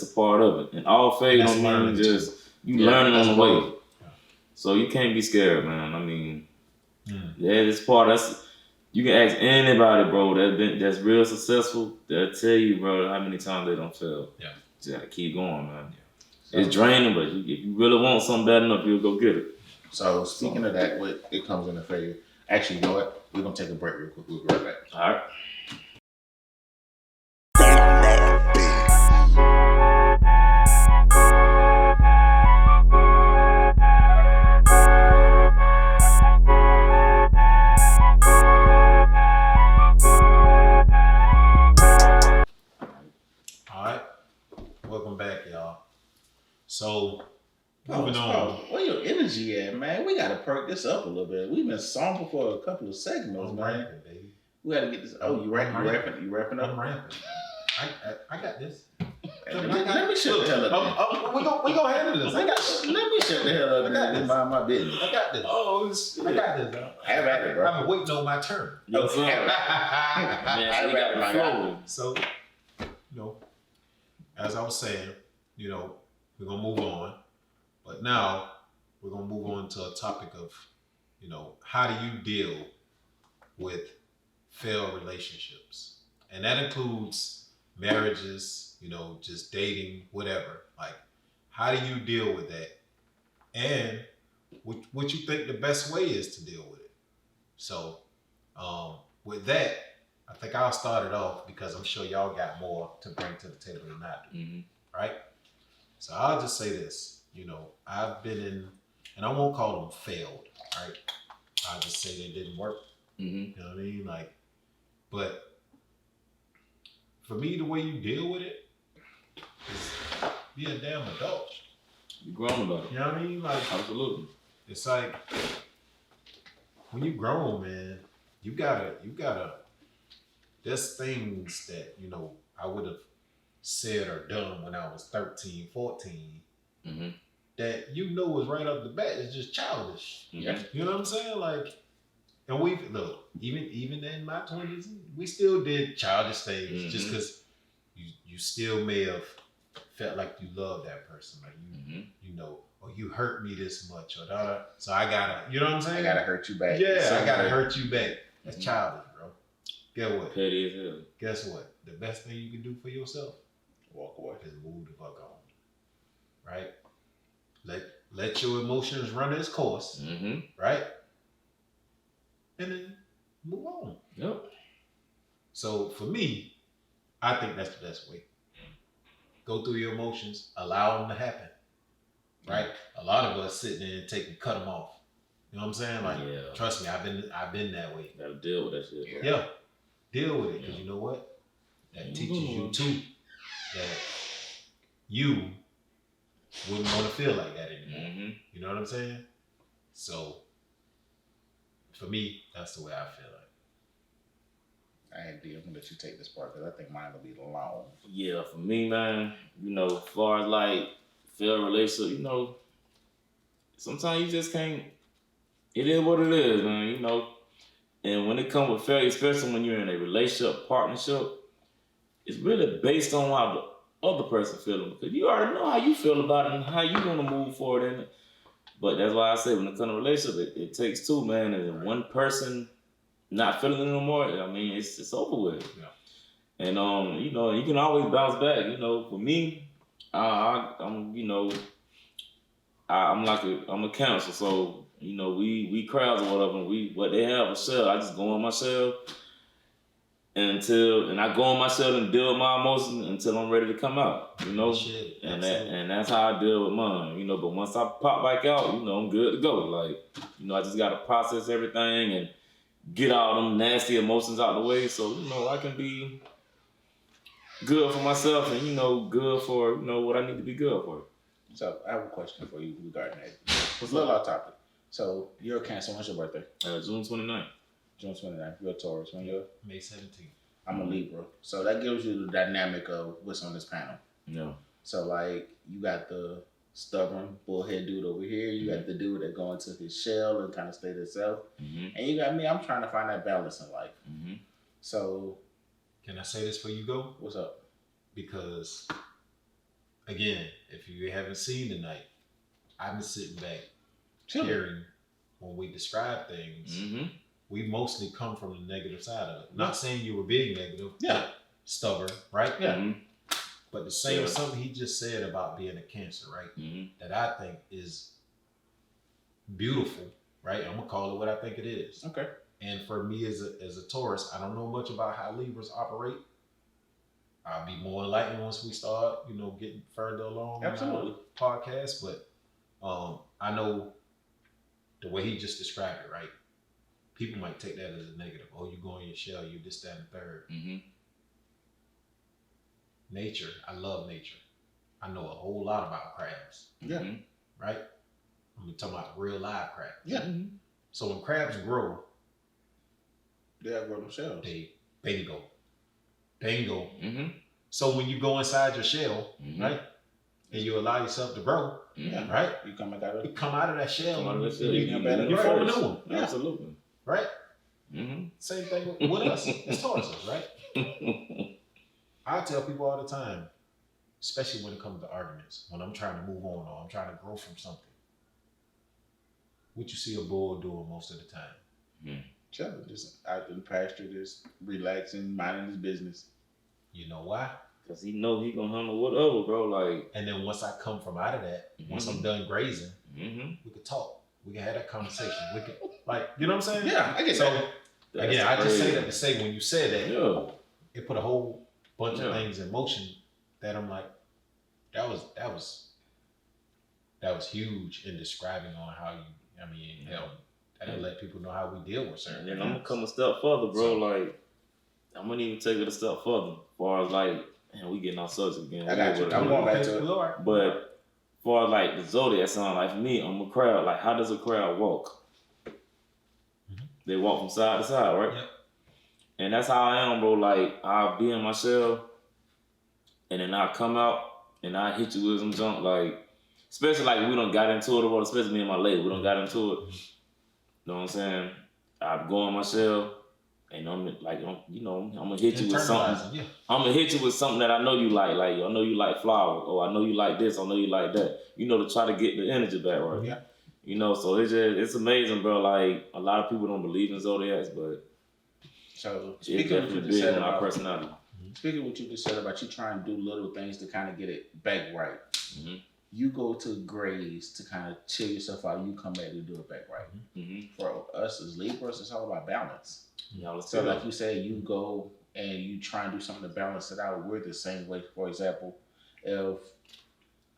Speaker 2: a part of it. And all failure don't mean just you learning on the way. So you can't be scared, man. I mean, it's part. You can ask anybody, bro, that's real successful. They'll tell you, bro, how many times they don't fail. Yeah, just gotta keep going, man. Yeah. It's draining, but if you really want something bad enough, you'll go get it.
Speaker 3: So speaking of that, it comes into failure. Actually, you know what? We're gonna take a break real quick. We'll be right back.
Speaker 2: All right.
Speaker 1: Welcome back, y'all. So, moving on.
Speaker 3: Where your energy at, man? We gotta perk this up a little bit. We've been somber for a couple of segments, man.
Speaker 1: Ramping, baby.
Speaker 3: We gotta get this. Oh, you wrapping up?
Speaker 1: I'm ramping. I got this.
Speaker 3: Let me shut the hell up.
Speaker 1: We gonna handle this.
Speaker 3: Let me shut the hell up and mind my business.
Speaker 1: I got this.
Speaker 2: Oh shit.
Speaker 1: I got this, bro.
Speaker 3: Have at it, bro.
Speaker 1: I've been waiting on my turn.
Speaker 2: Yes, sir. Man, so we got the flow.
Speaker 1: So, as I was saying, we're gonna move on. But now we're gonna move on to a topic of, how do you deal with failed relationships? And that includes marriages, just dating, whatever. Like, how do you deal with that? And what you think the best way is to deal with it. So, with that, I think I'll start it off because I'm sure y'all got more to bring to the table than I do. Right? So I'll just say this. I've been in, and I won't call them failed, right? I'll just say they didn't work. You know what I mean? Like, but for me, the way you deal with it is be a damn adult.
Speaker 2: You grown about it.
Speaker 1: You know what I mean? Like,
Speaker 2: absolutely.
Speaker 1: It's like when you grown, man, you gotta. There's things that I would have said or done when I was 13, 14. That was right off the bat. It's just childish.
Speaker 3: Yeah.
Speaker 1: You know what I'm saying? Like, and even in my 20s, we still did childish things just because you still may have felt like you loved that person, like or you hurt me this much, or that. So I gotta, you know what I'm saying?
Speaker 3: I gotta hurt you back.
Speaker 1: Yeah, I gotta hurt you back. That's childish, bro. Guess what?
Speaker 2: Petty as hell.
Speaker 1: Guess what? The best thing you can do for yourself,
Speaker 3: walk away.
Speaker 1: Is move the fuck on. Right? Let your emotions run its course. Right? And then move on.
Speaker 2: Yep.
Speaker 1: So for me, I think that's the best way. go through your emotions, allow them to happen. Right? A lot of us sit there and cut them off. You know what I'm saying? Like, trust me, I've been that way.
Speaker 2: Gotta deal with that shit.
Speaker 1: Yeah, deal with it, because you know what? That teaches you too that you wouldn't want to feel like that anymore. You know what I'm saying? So, for me, that's the way I feel like.
Speaker 3: I ain't deal. I'm gonna let you take this part because I think mine will be long.
Speaker 2: Yeah, for me, man, you know, as far as like failed relationship, you know, sometimes you just can't. It is what it is, man. You know, and when it comes with failure, especially when you're in a relationship, partnership, it's really based on how the other person feeling, because you already know how you feel about it and how you gonna move forward in it. But that's why I say when it comes to relationship, it takes two, man, and one person not feeling it no more, I mean, it's over with. Yeah. And you know, you can always bounce back. You know, for me, I'm you know, I'm a counselor, so you know, we crowds or whatever. What they have a shell, I just go on my shell and I go on my shell and deal with my emotions until I'm ready to come out. You know, and that's how I deal with mine. You know, but once I pop back out, you know, I'm good to go. Like, you know, I just gotta process everything and get all them nasty emotions out of the way, so you know I can be good for myself and you know good for you know what I need to be good for.
Speaker 3: So I have a question for you regarding that. It's a little off topic. So you're a Cancer. When's your birthday?
Speaker 2: June 29th.
Speaker 3: June 29th. You're a Taurus. When you're
Speaker 1: May 17th.
Speaker 3: I'm a Libra. So that gives you the dynamic of what's on this panel.
Speaker 2: Yeah.
Speaker 3: So like you got the stubborn bullhead dude over here. You got the dude that go into his shell and kind of stay to himself. And you got me. I'm trying to find that balance in life. So,
Speaker 1: can I say this before you go?
Speaker 3: What's up?
Speaker 1: Because, again, if you haven't seen tonight, I've been sitting back, hearing when we describe things. We mostly come from the negative side of it. Not saying you were being negative.
Speaker 3: Yeah.
Speaker 1: Stubborn, right?
Speaker 3: Yeah.
Speaker 1: But the same something he just said about being a Cancer, right? That I think is beautiful, right? I'm gonna call it what I think it is.
Speaker 3: Okay.
Speaker 1: And for me as a Taurus, I don't know much about how Libras operate. I'll be more enlightened once we start, you know, getting further along in our podcast. But I know the way he just described it, right? People might take that as a negative. Oh, you go in your shell, you this, that, and the third. Nature, I love nature. I know a whole lot about crabs.
Speaker 3: Yeah.
Speaker 1: Right? I'm talking about real live crabs.
Speaker 3: Yeah.
Speaker 1: So when crabs grow,
Speaker 3: they have grown themselves.
Speaker 1: They bingo. So when you go inside your shell, right, and you allow yourself to grow, right, you come out of that shell. You form a new one.
Speaker 2: Yeah. Absolutely.
Speaker 1: Right. Same thing with us as Tauruses, right? I tell people all the time, especially when it comes to arguments, when I'm trying to move on or I'm trying to grow from something. What you see a bull doing most of the time?
Speaker 3: Chilling, just out in the pasture, just relaxing, minding his business.
Speaker 1: You know why?
Speaker 2: Because he know he gonna handle whatever, bro. Like,
Speaker 1: and then once I come from out of that, once I'm done grazing, we could talk. We can have that conversation. We could, like, you know what I'm saying?
Speaker 3: Yeah, I get that.
Speaker 1: Again, I just say that to say when you said that, it put a whole bunch of things in motion that I'm like, that was huge in describing on how you, I mean, hell, that'll let people know how we deal with certain things.
Speaker 2: And I'm gonna come a step further, bro. Like, I'm gonna even take it a step further. As far as like, man, we getting our subject again.
Speaker 3: I got you. I'm going back to it.
Speaker 2: But as far as like the zodiac sign, like for me, I'm a crowd. Like, how does a crowd walk? They walk from side to side, right?
Speaker 1: Yep.
Speaker 2: And that's how I am, bro. Like, I'll be in my shell, and then I'll come out, and I hit you with some junk, like, especially like we done got into it, or especially me and my lady, we done got into it. You know what I'm saying? I go in my shell, and I'm like, you know, I'm gonna hit you with something. Yeah. I'm gonna hit you with something that I know you like. Like, I know you like flowers, or I know you like this, I know you like that. You know, to try to get the energy back, right?
Speaker 3: Yeah.
Speaker 2: You know, so it's amazing, bro. Like, a lot of people don't believe in zodiacs, but
Speaker 3: so
Speaker 2: it's definitely big on our personality.
Speaker 3: Speaking of what you just said about you trying to do little things to kind of get it back right. You go to graze to kind of chill yourself out. You come back to do it back right. For us as Libras, it's all about balance. So like you said, you go and you try and do something to balance it out. We're the same way. For example, if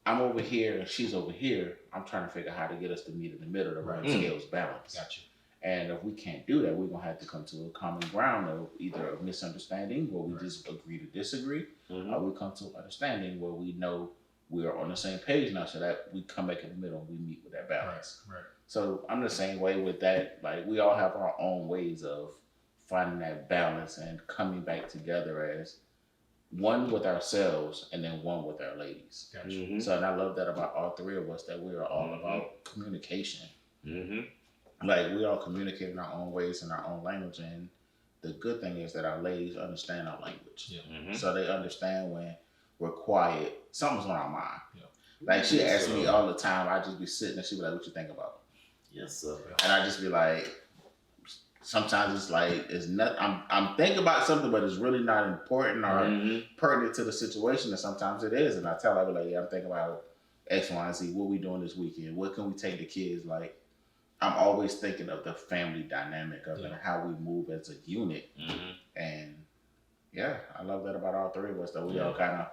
Speaker 3: I'm over here and she's over here, I'm trying to figure out how to get us to meet in the middle to run scales balance.
Speaker 1: Gotcha.
Speaker 3: And if we can't do that, we're gonna have to come to a common ground of either a misunderstanding where we just agree to disagree, or we come to an understanding where we know we are on the same page now, so that we come back in the middle and we meet with that balance.
Speaker 1: Right.
Speaker 3: So I'm the same way with that. Like we all have our own ways of finding that balance and coming back together as one with ourselves and then one with our ladies.
Speaker 1: Gotcha.
Speaker 3: So and I love that about all three of us, that we are all about communication. Like we all communicate in our own ways in our own language, and the good thing is that our ladies understand our language. So they understand when we're quiet, something's on our mind. Like she asks me all the time, I just be sitting and she be like, "What you think about?"
Speaker 2: Yes, sir.
Speaker 3: And I just be like, sometimes it's like it's not. I'm thinking about something, but it's really not important or pertinent to the situation. And sometimes it is. And I tell her, I be like, "Yeah, I'm thinking about X, Y, and Z. What we doing this weekend? What can we take the kids?" Like I'm always thinking of the family dynamic of it and how we move as a unit. And yeah, I love that about all three of us, that we all kind of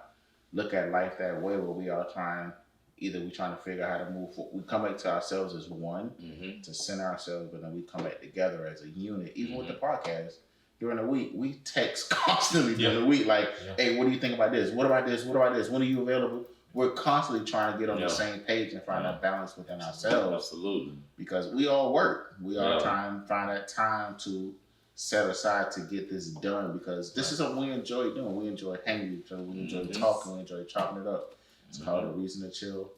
Speaker 3: look at life that way, where we all trying to figure out how to move forward. We come back to ourselves as one, to center ourselves, but then we come back together as a unit. Even with the podcast, during the week, we text constantly during the week, like, "Hey, what do you think about this? What about this? What about this? When are you available?" We're constantly trying to get on the same page and find that balance within ourselves.
Speaker 2: Absolutely.
Speaker 3: Because we all work. We all try and find that time to set aside to get this done, because this is what we enjoy doing. We enjoy hanging with each other. We enjoy talking. We enjoy chopping it up. It's called A Reason to Chill.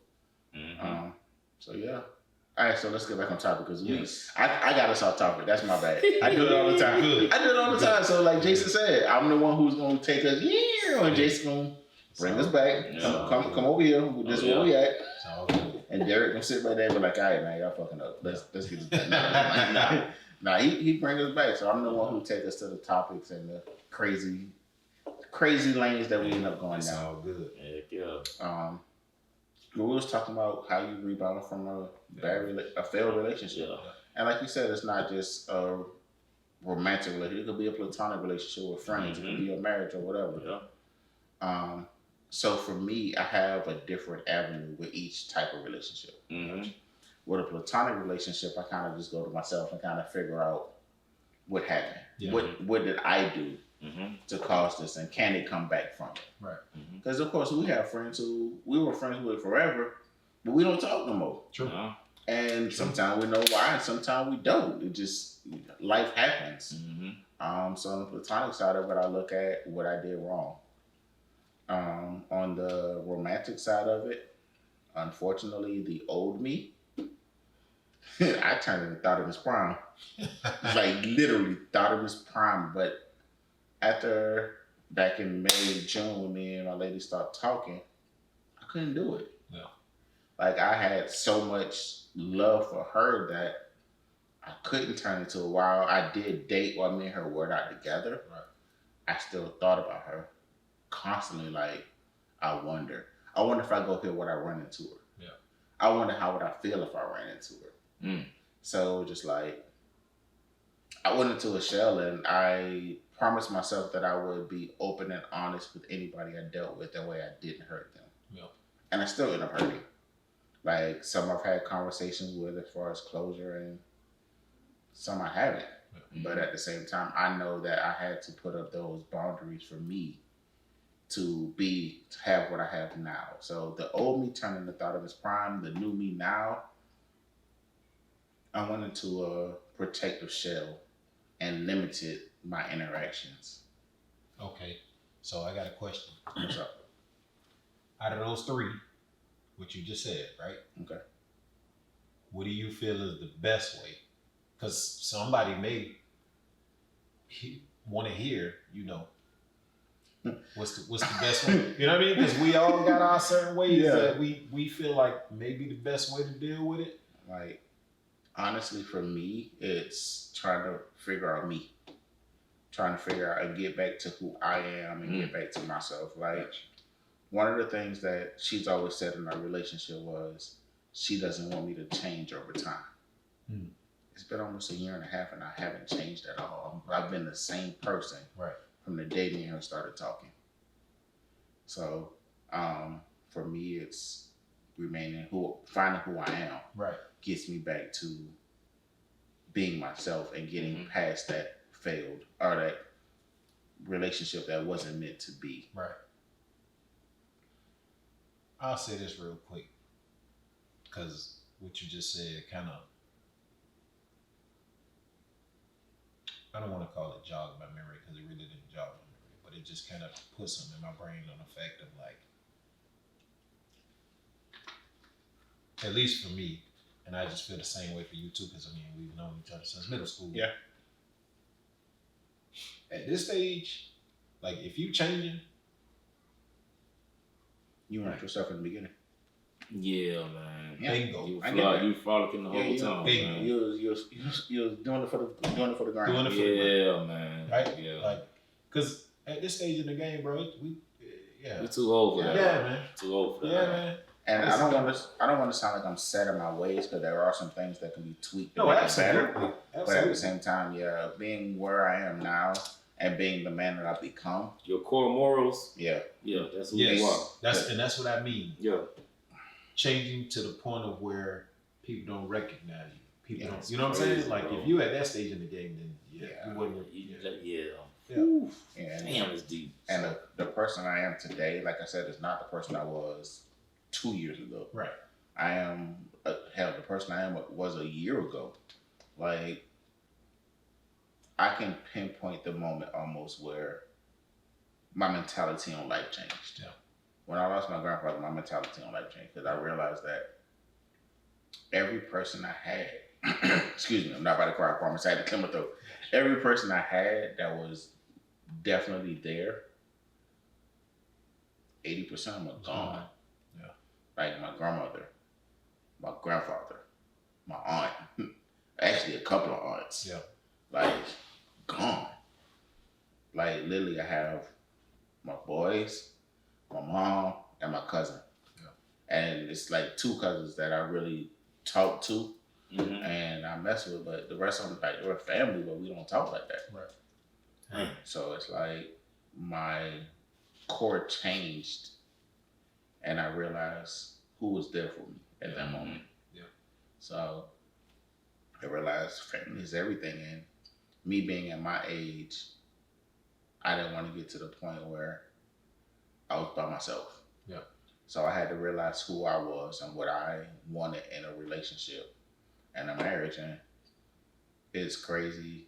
Speaker 3: So yeah. All right, so let's get back on topic, because I got us off topic. That's my bad. I do it all the time. I do it all the time. So like Jason said, I'm the one who's going to take us and Jason's going to bring us back. Come over here. This is where we at. And Derek gonna sit right there and be like, "All right, man, y'all fucking up. Let's get this back." Nah, he bring us back. So I'm the one who take us to the topics and the crazy lanes that we end up going down.
Speaker 1: All good.
Speaker 2: Heck yeah.
Speaker 3: But we was talking about how you rebound from a failed relationship. And like you said, it's not just a romantic relationship. It could be a platonic relationship with friends. It could be a marriage or whatever. So for me, I have a different avenue with each type of relationship. With a platonic relationship, I kind of just go to myself and kind of figure out what happened. What did I do to cause this, and can it come back from it?
Speaker 1: Right.
Speaker 3: Because of course we have friends who we were friends with forever, but we don't talk no more.
Speaker 1: True.
Speaker 3: And sometimes we know why, and sometimes we don't. It just, life happens. So on the platonic side of it, I look at what I did wrong. On the romantic side of it, unfortunately, the old me, I turned into thought of his prime. Like literally thought of his prime. But after back in May, June, when me and my lady started talking, I couldn't do it. Like I had so much love for her that I couldn't turn into a while I did date while me and her were not together. I still thought about her constantly. Like I wonder if I go here, would I run into her? I wonder how would I feel if I ran into her. So just like I went into a shell, and I promised myself that I would be open and honest with anybody I dealt with, that way I didn't hurt them. And I still end up hurting. Like some I've had conversations with as far as closure, and some I haven't. But at the same time, I know that I had to put up those boundaries for me to have what I have now. So the old me turned into thought of his prime. The new me now, I went into a protective shell and limited my interactions.
Speaker 1: Okay, so I got a question.
Speaker 3: What's up?
Speaker 1: Out of those three, what you just said, right?
Speaker 3: Okay.
Speaker 1: What do you feel is the best way? Because somebody may want to hear, what's the best way? You know what I mean? Because we all got our certain ways that we feel like maybe the best way to deal with it.
Speaker 3: Like, honestly, for me, it's trying to figure out me. Trying to figure out and get back to who I am and get back to myself. Like, one of the things that she's always said in our relationship was she doesn't want me to change over time. It's been almost a year and a half, and I haven't changed at all. I've been the same person from the day me and her started talking. So for me, it's finding who I am
Speaker 1: Right.
Speaker 3: gets me back to being myself and getting past that failed or that relationship that wasn't meant to be.
Speaker 1: Right. I'll say this real quick, because what you just said kind of, I don't want to call it jog my memory because it really didn't jog my memory, but it just kind of put something in my brain on the fact of like, at least for me, and I just feel the same way for you too, because I mean, we've known each other since middle school.
Speaker 3: Yeah.
Speaker 1: At this stage, like if you changing,
Speaker 3: You weren't yourself in the beginning.
Speaker 2: Yeah, man.
Speaker 3: Yeah.
Speaker 1: bingo.
Speaker 2: You frolicking the whole time,
Speaker 1: bingo.
Speaker 2: man.
Speaker 3: You was doing it for the grind.
Speaker 1: Doing it for the
Speaker 2: Yeah, man.
Speaker 1: right?
Speaker 2: Yeah.
Speaker 1: Like, because at this stage in the game, bro, we
Speaker 2: too old for that.
Speaker 1: Yeah, man.
Speaker 2: Too old for that.
Speaker 1: Yeah, man.
Speaker 3: And I don't want to sound like I'm set in my ways because there are some things that can be tweaked to
Speaker 1: No,
Speaker 3: make it
Speaker 1: absolutely.
Speaker 3: better. But at the same time, yeah, being where I am now and being the man that I've become,
Speaker 2: Your core morals,
Speaker 3: yeah,
Speaker 2: that's who you are.
Speaker 1: Yes, that's what I mean.
Speaker 2: Yeah.
Speaker 1: Changing to the point of where people don't recognize you. People
Speaker 3: Yeah,
Speaker 1: don't. You know what I'm
Speaker 2: crazy,
Speaker 1: saying? Like
Speaker 2: bro.
Speaker 1: if you at that stage in the game, then
Speaker 3: Yeah.
Speaker 1: you wasn't.
Speaker 2: Yeah.
Speaker 3: and,
Speaker 2: Damn, it's deep.
Speaker 3: and the person I am today, like I said, is not the person I was 2 years ago.
Speaker 1: Right.
Speaker 3: I am hell. The person I am was a year ago. Like I can pinpoint the moment almost where my mentality on life changed.
Speaker 1: Yeah.
Speaker 3: When I lost my grandfather, my mentality on life changed because I realized that every person I had, excuse me, I'm not about to cry, I promise. I had to clear my throat. Every person I had that was definitely there, 80% of them are gone.
Speaker 1: Yeah.
Speaker 3: Like my grandmother, my grandfather, my aunt, actually a couple of aunts.
Speaker 1: Yeah.
Speaker 3: Like gone. Like literally I have my boys, my mom, and my cousin.
Speaker 1: Yeah.
Speaker 3: And it's like two cousins that I really talk to
Speaker 2: Mm-hmm.
Speaker 3: and I mess with, but the rest of them, like, we're family, but we don't talk like that.
Speaker 1: Right.
Speaker 3: So it's like my core changed and I realized who was there for me at that moment.
Speaker 1: Yeah.
Speaker 3: So I realized family is everything. And me being at my age, I didn't want to get to the point where I was by myself.
Speaker 1: Yeah.
Speaker 3: So I had to realize who I was and what I wanted in a relationship and a marriage. And it's crazy.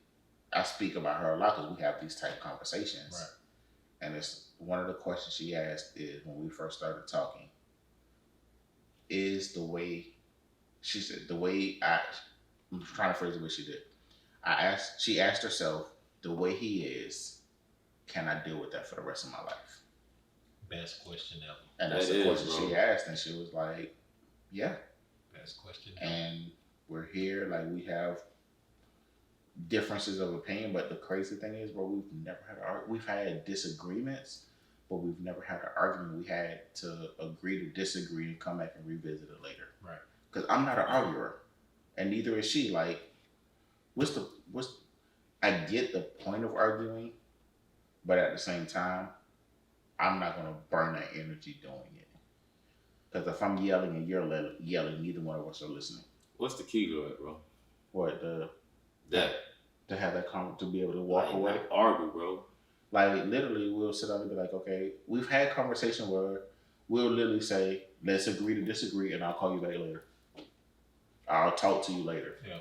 Speaker 3: I speak about her a lot because we have these type conversations.
Speaker 1: Right.
Speaker 3: And it's one of the questions she asked is when we first started talking, is the way, she said, I'm trying to phrase the way she did. She asked herself, the way he is, can I deal with that for the rest of my life?
Speaker 1: Best question ever.
Speaker 3: And that's the question she asked, and she was like, yeah.
Speaker 1: Best question ever.
Speaker 3: And we're here, like we have differences of opinion, but the crazy thing is, bro, we've had disagreements, but we've never had an argument. We had to agree to disagree and come back and revisit it later.
Speaker 1: Right.
Speaker 3: Because I'm not an arguer, and neither is she. Like, I get the point of arguing, but at the same time, I'm not gonna burn that energy doing it. Because if I'm yelling and you're yelling, neither one of us are listening.
Speaker 2: What's the key to it, bro?
Speaker 3: What to have that to be able to walk away?
Speaker 2: Like argue, bro.
Speaker 3: Like literally, we'll sit down and be like, okay, we've had conversation where we'll literally say, let's agree to disagree, and I'll call you back later. I'll talk to you later.
Speaker 1: Yeah.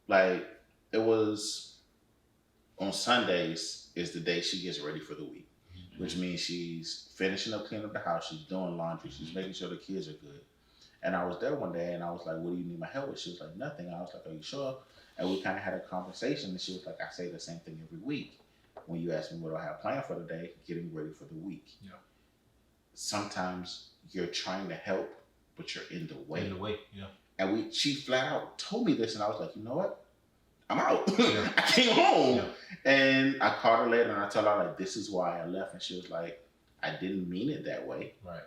Speaker 3: Like it was on Sundays is the day she gets ready for the week, which means she's finishing up cleaning up the house, she's doing laundry, she's making sure the kids are good. And I was there one day and I was like, what do you need my help with? She was like, nothing. I was like, are you sure? And we kind of had a conversation and she was like, I say the same thing every week. When you ask me what do I have planned for the day, getting ready for the week.
Speaker 1: Yeah. Sometimes
Speaker 3: You're trying to help, but you're in the way.
Speaker 1: Yeah.
Speaker 3: And she flat out told me this and I was like, you know what? I'm out.
Speaker 1: Yeah.
Speaker 3: I came home.
Speaker 1: Yeah.
Speaker 3: And I called her later and I told her like, this is why I left. And she was like, I didn't mean it that way.
Speaker 1: Right.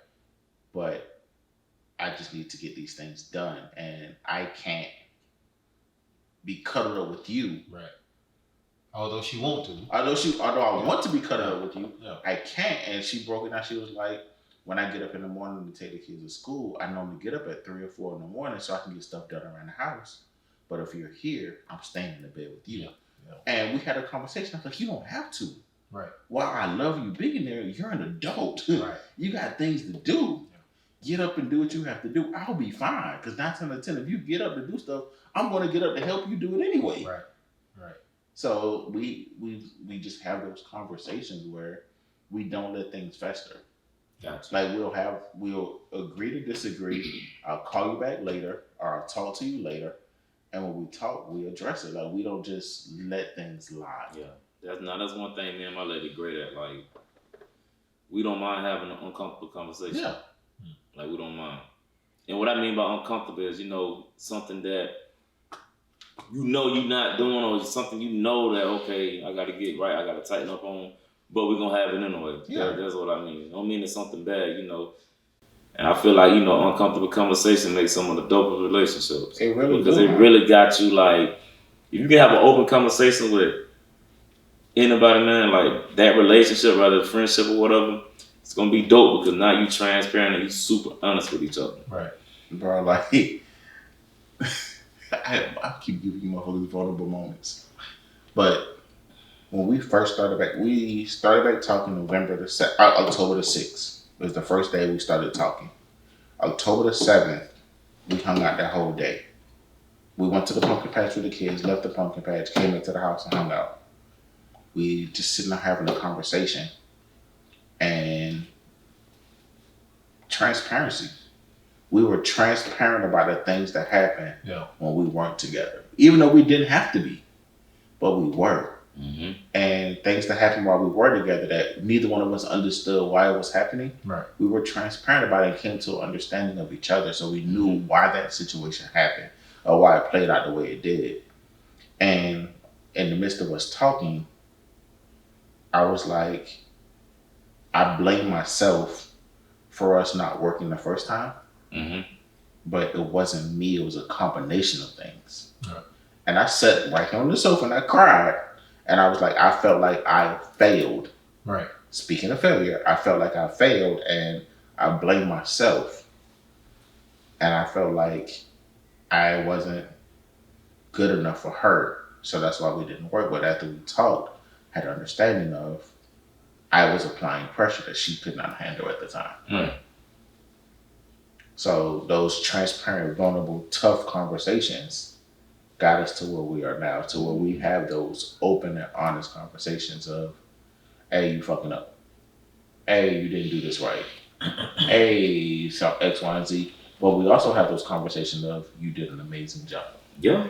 Speaker 3: But I just need to get these things done. And I can't be cuddled up with you.
Speaker 1: Right. Although she won't to.
Speaker 3: Although I want to be cuddled up with you,
Speaker 1: Yeah.
Speaker 3: I can't. And she broke it down. She was like, when I get up in the morning to take the kids to school, I normally get up at 3 or 4 in the morning so I can get stuff done around the house. But if you're here, I'm staying in the bed with you.
Speaker 1: Yeah.
Speaker 3: And we had a conversation. I was like, you don't have to.
Speaker 1: Right.
Speaker 3: While I love you being there, you're an adult.
Speaker 1: Right.
Speaker 3: You got things to do. Get up and do what you have to do. I'll be fine. Because 9 times out of 10, if you get up to do stuff, I'm going to get up to help you do it anyway.
Speaker 1: Right. Right.
Speaker 3: So we just have those conversations where we don't let things fester.
Speaker 2: Gotcha.
Speaker 3: Like we'll agree to disagree. I'll call you back later, or I'll talk to you later. And when we talk, we address it. Like we don't just let things lie.
Speaker 2: Yeah. That's one thing me and my lady great at. Like, we don't mind having an uncomfortable conversation.
Speaker 3: Yeah.
Speaker 2: Like, we don't mind. And what I mean by uncomfortable is, something that you're not doing, or something that, okay, I got to get right, I got to tighten up on, but we're going to have it anyway.
Speaker 3: Yeah.
Speaker 2: That's what I mean. I don't mean it's something bad, And I feel like, uncomfortable conversation makes some of the dopest relationships.
Speaker 3: It really
Speaker 2: Because
Speaker 3: do,
Speaker 2: it
Speaker 3: man.
Speaker 2: really got you, like, if you can have an open conversation with anybody, man, like that relationship, whether it's friendship or whatever, it's gonna be dope because now you transparent and you super honest with each other.
Speaker 1: Right.
Speaker 3: Bro, like I keep giving you my whole vulnerable moments. But when we first started back talking October the 6th was the first day we started talking. October the 7th, we hung out that whole day. We went to the pumpkin patch with the kids, left the pumpkin patch, came into the house and hung out. We just sitting there having a conversation. And transparency. We were transparent about the things that happened when we weren't together. Even though we didn't have to be, but we were.
Speaker 2: Mm-hmm.
Speaker 3: And things that happened while we were together that neither one of us understood why it was happening.
Speaker 1: Right.
Speaker 3: We were transparent about it and came to an understanding of each other, so we knew why that situation happened or why it played out the way it did. And in the midst of us talking, I was like, I blame myself for us not working the first time.
Speaker 2: Mm-hmm.
Speaker 3: But it wasn't me, it was a combination of things.
Speaker 1: Right.
Speaker 3: And I sat right here on the sofa and I cried. And I was like, I felt like I failed.
Speaker 1: Right.
Speaker 3: Speaking of failure, I felt like I failed and I blamed myself. And I felt like I wasn't good enough for her. So that's why we didn't work. But after we talked, had an understanding of I was applying pressure that she could not handle at the time.
Speaker 2: Mm.
Speaker 3: So those transparent, vulnerable, tough conversations got us to where we are now, to where we have those open and honest conversations of, hey, you fucking up. Hey, you didn't do this right. Hey, so X, Y, and Z. But we also have those conversations of, you did an amazing job.
Speaker 2: Yeah.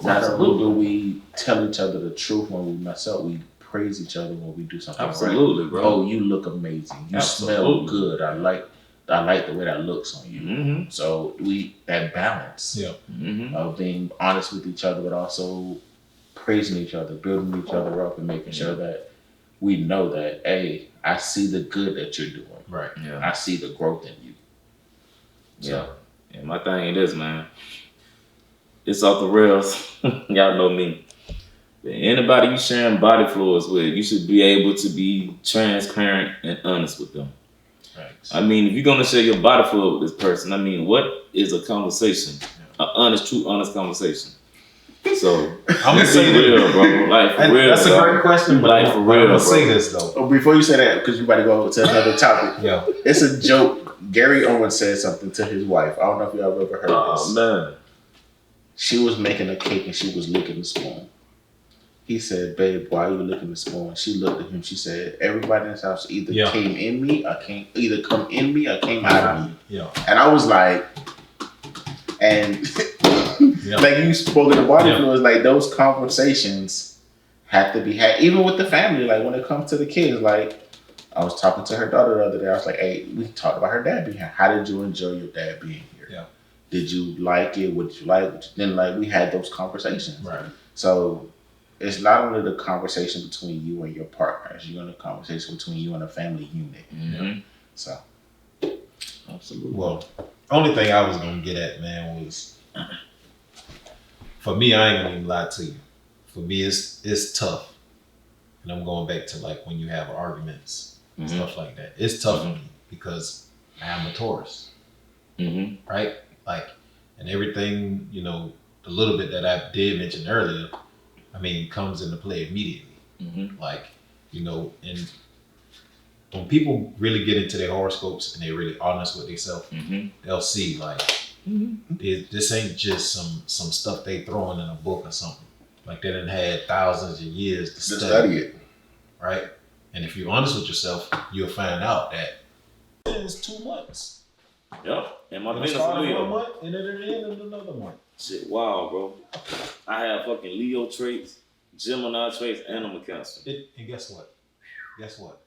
Speaker 3: Not only do we tell each other the truth when we mess up, we praise each other when we do something
Speaker 2: Absolutely,
Speaker 3: right.
Speaker 2: bro.
Speaker 3: Oh, you look amazing. You smell good. I like the way that looks on you.
Speaker 2: Mm-hmm.
Speaker 3: So that balance of being honest with each other, but also praising each other, building each other up, and making sure that we know that, hey, I see the good that you're doing.
Speaker 1: Right.
Speaker 2: Yeah.
Speaker 3: I see the growth in you.
Speaker 2: So, yeah. My thing is, man, it's off the rails. Y'all know me. Anybody you sharing body fluids with, you should be able to be transparent and honest with them.
Speaker 1: Thanks.
Speaker 2: I mean, if you're gonna share your body fluid with this person, I mean, what is a conversation? An honest, true, honest conversation. So
Speaker 1: I'm gonna say
Speaker 2: real, bro. Like for real.
Speaker 1: That's a great question, but
Speaker 2: like for real.
Speaker 1: I'm gonna say this though.
Speaker 3: Oh, before you say that, because you about to go to another topic.
Speaker 1: Yeah.
Speaker 3: It's a joke. Gary Owens said something to his wife. I don't know if y'all ever heard
Speaker 2: Oh
Speaker 3: this.
Speaker 2: man.
Speaker 3: She was making a cake and she was licking the spoon. He said, babe, why are you licking the spoon? She looked at him. She said, everybody in this house either came in me or either come in me or came out of me.
Speaker 1: Yeah.
Speaker 3: And I was like, and like you spoke in the body fluids, like those conversations have to be had, even with the family. Like when it comes to the kids, like I was talking to her daughter the other day. I was like, hey, we talked about her dad being here. How did you enjoy your dad being here?
Speaker 1: Yeah.
Speaker 3: Did you like it? What did you like? What you didn't like? We had those conversations.
Speaker 1: Right.
Speaker 3: So it's not only the conversation between you and your partners, you're in a conversation between you and a family unit.
Speaker 2: Mm-hmm.
Speaker 3: So
Speaker 2: Absolutely.
Speaker 1: Well, only thing I was gonna get at, man, was for me, I ain't gonna even lie to you. For me, it's tough. And I'm going back to like when you have arguments and stuff like that. It's tough for me. because I am a Taurus,
Speaker 2: Mm-hmm.
Speaker 1: right? Like, and everything, the little bit that I did mention earlier, I mean, comes into play immediately.
Speaker 2: Mm-hmm.
Speaker 1: Like, and when people really get into their horoscopes and they're really honest with themselves,
Speaker 2: Mm-hmm.
Speaker 1: they'll see like this ain't just some stuff they throwing in a book or something. Like they done had thousands of years to study
Speaker 3: it.
Speaker 1: right? And if you're honest with yourself, you'll find out that it's 2 months.
Speaker 2: Yep. And my
Speaker 1: It'll
Speaker 2: Venus
Speaker 1: start
Speaker 2: is
Speaker 1: in
Speaker 2: Leo.
Speaker 1: 1 month and it'll end in another month.
Speaker 2: Shit, wow, bro. I have fucking Leo traits, Gemini traits, and I'm a Cancer.
Speaker 1: And guess what?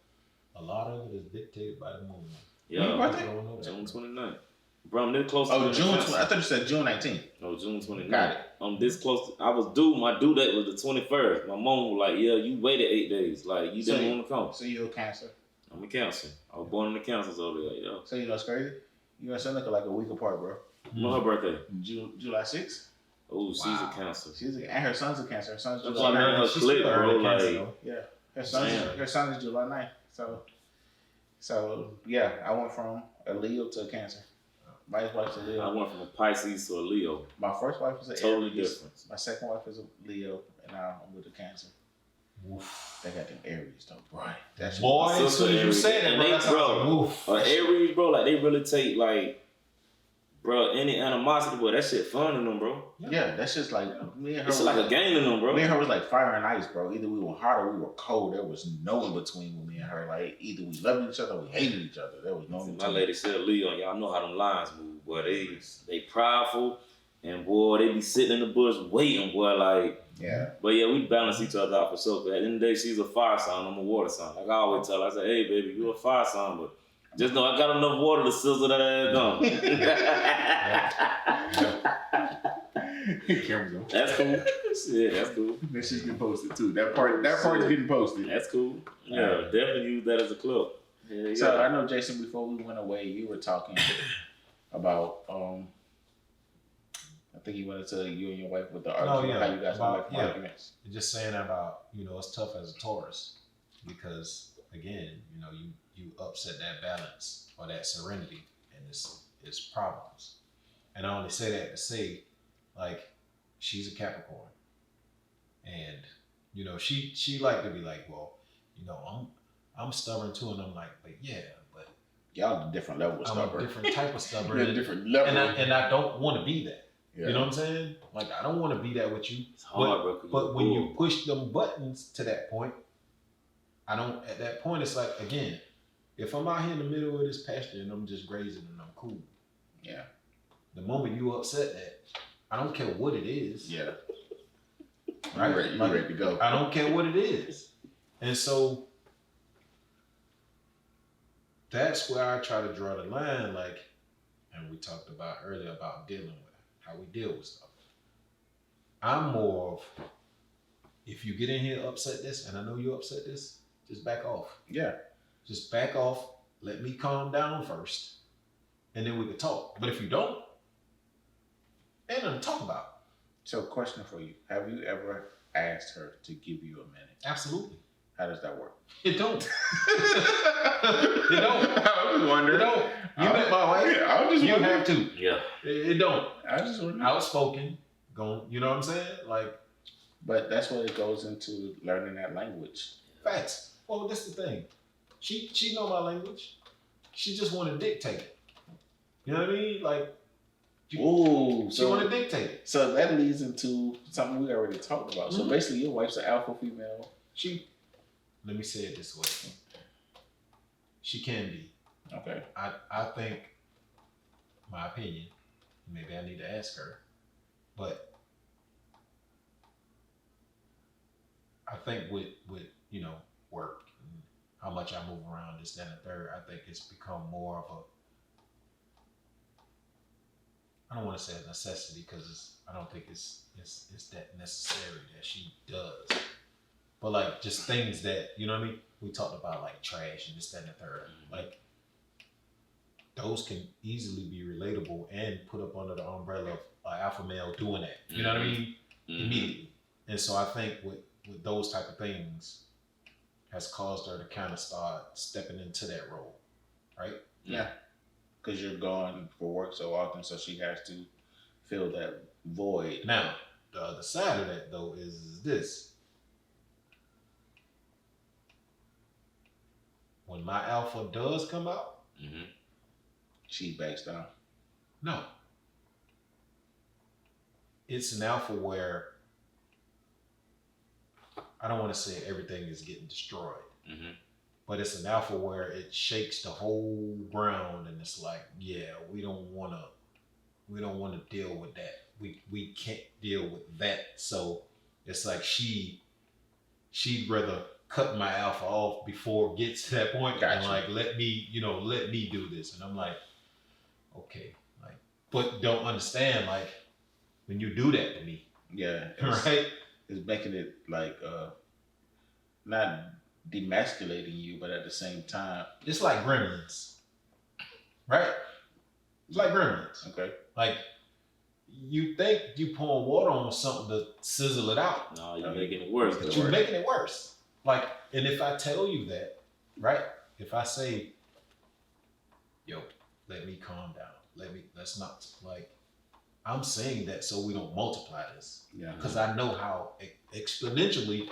Speaker 1: A lot of it is dictated by the moon.
Speaker 2: Yeah.
Speaker 3: When your birthday?
Speaker 2: June 29th. Bro, I'm this close to
Speaker 3: Oh,
Speaker 2: being a
Speaker 3: June.
Speaker 2: Cancer.
Speaker 3: I thought you said June 19th.
Speaker 2: No, June 29th.
Speaker 3: Got it.
Speaker 2: I'm this close. I was due. My due date was the 21st. My mom was like, "Yeah, you waited 8 days. Like you didn't want to come."
Speaker 3: So you're a Cancer.
Speaker 2: I'm a Cancer. I was born in the Cancer zodiac. Yeah.
Speaker 3: So you know it's crazy. You and Seneca like a week apart, bro.
Speaker 2: When her birthday?
Speaker 3: July 6th.
Speaker 2: Oh, she's a Cancer.
Speaker 3: And her son's a Cancer. Her son's
Speaker 2: That's
Speaker 3: July
Speaker 2: why I
Speaker 3: 9th.
Speaker 2: her
Speaker 1: She's
Speaker 2: click,
Speaker 1: still
Speaker 2: bro.
Speaker 1: early Cancer,
Speaker 2: Like,
Speaker 1: though.
Speaker 3: Yeah. Her son is July 9th. So yeah, I went from a Leo to a Cancer. My wife's a Leo.
Speaker 2: I went from a Pisces to a Leo.
Speaker 3: My first wife was an
Speaker 2: Totally
Speaker 3: Aries.
Speaker 2: different.
Speaker 3: My second wife is a Leo, and now I'm with a Cancer.
Speaker 1: Oof.
Speaker 3: They got them Aries though, right? That's
Speaker 1: Boy, as soon as you say that,
Speaker 2: And
Speaker 1: bro,
Speaker 2: they,
Speaker 1: that's like,
Speaker 2: bro,
Speaker 1: oof.
Speaker 2: Aries, bro, like they really take like, bro, any animosity, boy, that shit fun in them, bro.
Speaker 3: Yeah, that's just like me and her.
Speaker 2: It's like a game in them, bro.
Speaker 3: Me and her was like fire and ice, bro. Either we were hot or we were cold. There was no in between with me and her. Like either we loved each other or we hated each other. There was no in
Speaker 2: My
Speaker 3: between.
Speaker 2: lady said Leo, and y'all know how them lines move, boy. They prideful, and boy, they be sitting in the bush waiting, boy, like.
Speaker 3: Yeah.
Speaker 2: But yeah, we balance each other out for sure. But at the end of the day, she's a fire sign. I'm a water sign. Like I always tell her, I say, hey, baby, you're a fire sign, but just know I got enough water to sizzle that ass down.
Speaker 3: Cameras on.
Speaker 2: That's cool. Yeah, that's cool.
Speaker 3: That shit's getting posted too. That part's getting posted.
Speaker 2: That's cool. Yeah, definitely use that as a clip. Yeah,
Speaker 3: So I know, Jason, before we went away, you were talking about I think you went into you and your wife with the argument, how you guys have like arguments.
Speaker 1: Just saying about, it's tough as a Taurus because again, you upset that balance or that serenity and it's problems. And I only say that to say, like, she's a Capricorn. And, she like to be like, well, I'm stubborn too, and I'm like, but yeah, but
Speaker 3: Y'all a different level of
Speaker 1: I'm
Speaker 3: stubborn.
Speaker 1: a different type of stubborn.
Speaker 3: You're a different level.
Speaker 1: And I don't want to be that.
Speaker 3: Yeah.
Speaker 1: You know what I'm saying? Like I don't want to be that with you.
Speaker 2: It's hard, bro.
Speaker 1: But when you push them buttons to that point, at that point it's like, again, if I'm out here in the middle of this pasture and I'm just grazing and I'm cool.
Speaker 3: Yeah.
Speaker 1: The moment you upset that, I don't care what it is.
Speaker 3: Yeah.
Speaker 1: Right?
Speaker 3: You're ready to go.
Speaker 1: I don't care what it is. And so that's where I try to draw the line, like, and we talked about earlier about dealing with how we deal with stuff. I'm more of, if you get in here upset this, and I know you upset this, just back off.
Speaker 3: Yeah.
Speaker 1: Just back off. Let me calm down first, and then we can talk. But if you don't, ain't nothing to talk about.
Speaker 3: So, question for you: have you ever asked her to give you a minute?
Speaker 1: Absolutely.
Speaker 3: How does that work?
Speaker 1: It don't. It don't.
Speaker 3: I was wondering.
Speaker 1: It don't. You met my wife.
Speaker 3: I was just
Speaker 1: You
Speaker 3: wondering.
Speaker 1: have to.
Speaker 2: Yeah.
Speaker 1: It don't.
Speaker 3: I was just wondering.
Speaker 1: Outspoken. Going. You know what I'm saying? Like
Speaker 3: But that's what it goes into learning that language.
Speaker 1: facts. Well, that's the thing. She know my language. She just want to dictate it. You know what I mean? Like.
Speaker 3: Ooh.
Speaker 1: She want to dictate it.
Speaker 3: So that leads into something we already talked about. So basically, your wife's an alpha female.
Speaker 1: Let me say it this way. She can be.
Speaker 3: Okay.
Speaker 1: I think, my opinion, maybe I need to ask her, but I think with work and how much I move around, this, that, and the third, I think it's become more of a, I don't want to say a necessity because I don't think it's that necessary that she does. But like just things that, you know what I mean? We talked about like trash and this, that, and the third. Like those can easily be relatable and put up under the umbrella of an alpha male doing that. You know what I mean? Immediately. And so I think with those type of things has caused her to kind of start stepping into that role. right?
Speaker 3: Yeah. Because you're gone for work so often, so she has to fill that void.
Speaker 1: Now, the other side of that though is this: when my alpha does come out,
Speaker 3: She backs down.
Speaker 1: no, it's an alpha where I don't want to say everything is getting destroyed, but it's an alpha where it shakes the whole ground, and it's like, yeah, we don't want to deal with that. We can't deal with that. So it's like she'd rather cut my alpha off before it gets to that point, and like let me do this. And I'm like, okay, like, but don't understand, like, when you do that to me,
Speaker 3: Yeah.
Speaker 1: right?
Speaker 3: It's making it like not demasculating you, but at the same time,
Speaker 1: It's like gremlins, right? It's like gremlins.
Speaker 3: okay.
Speaker 1: Like, you think you pouring water on something to sizzle it out.
Speaker 2: No, you're making it worse.
Speaker 1: But you're making it worse. Like, and if I tell you that, right? If I say, yo, let me calm down. Let's not, like, I'm saying that so we don't multiply this.
Speaker 3: Yeah.
Speaker 1: Because I know how exponentially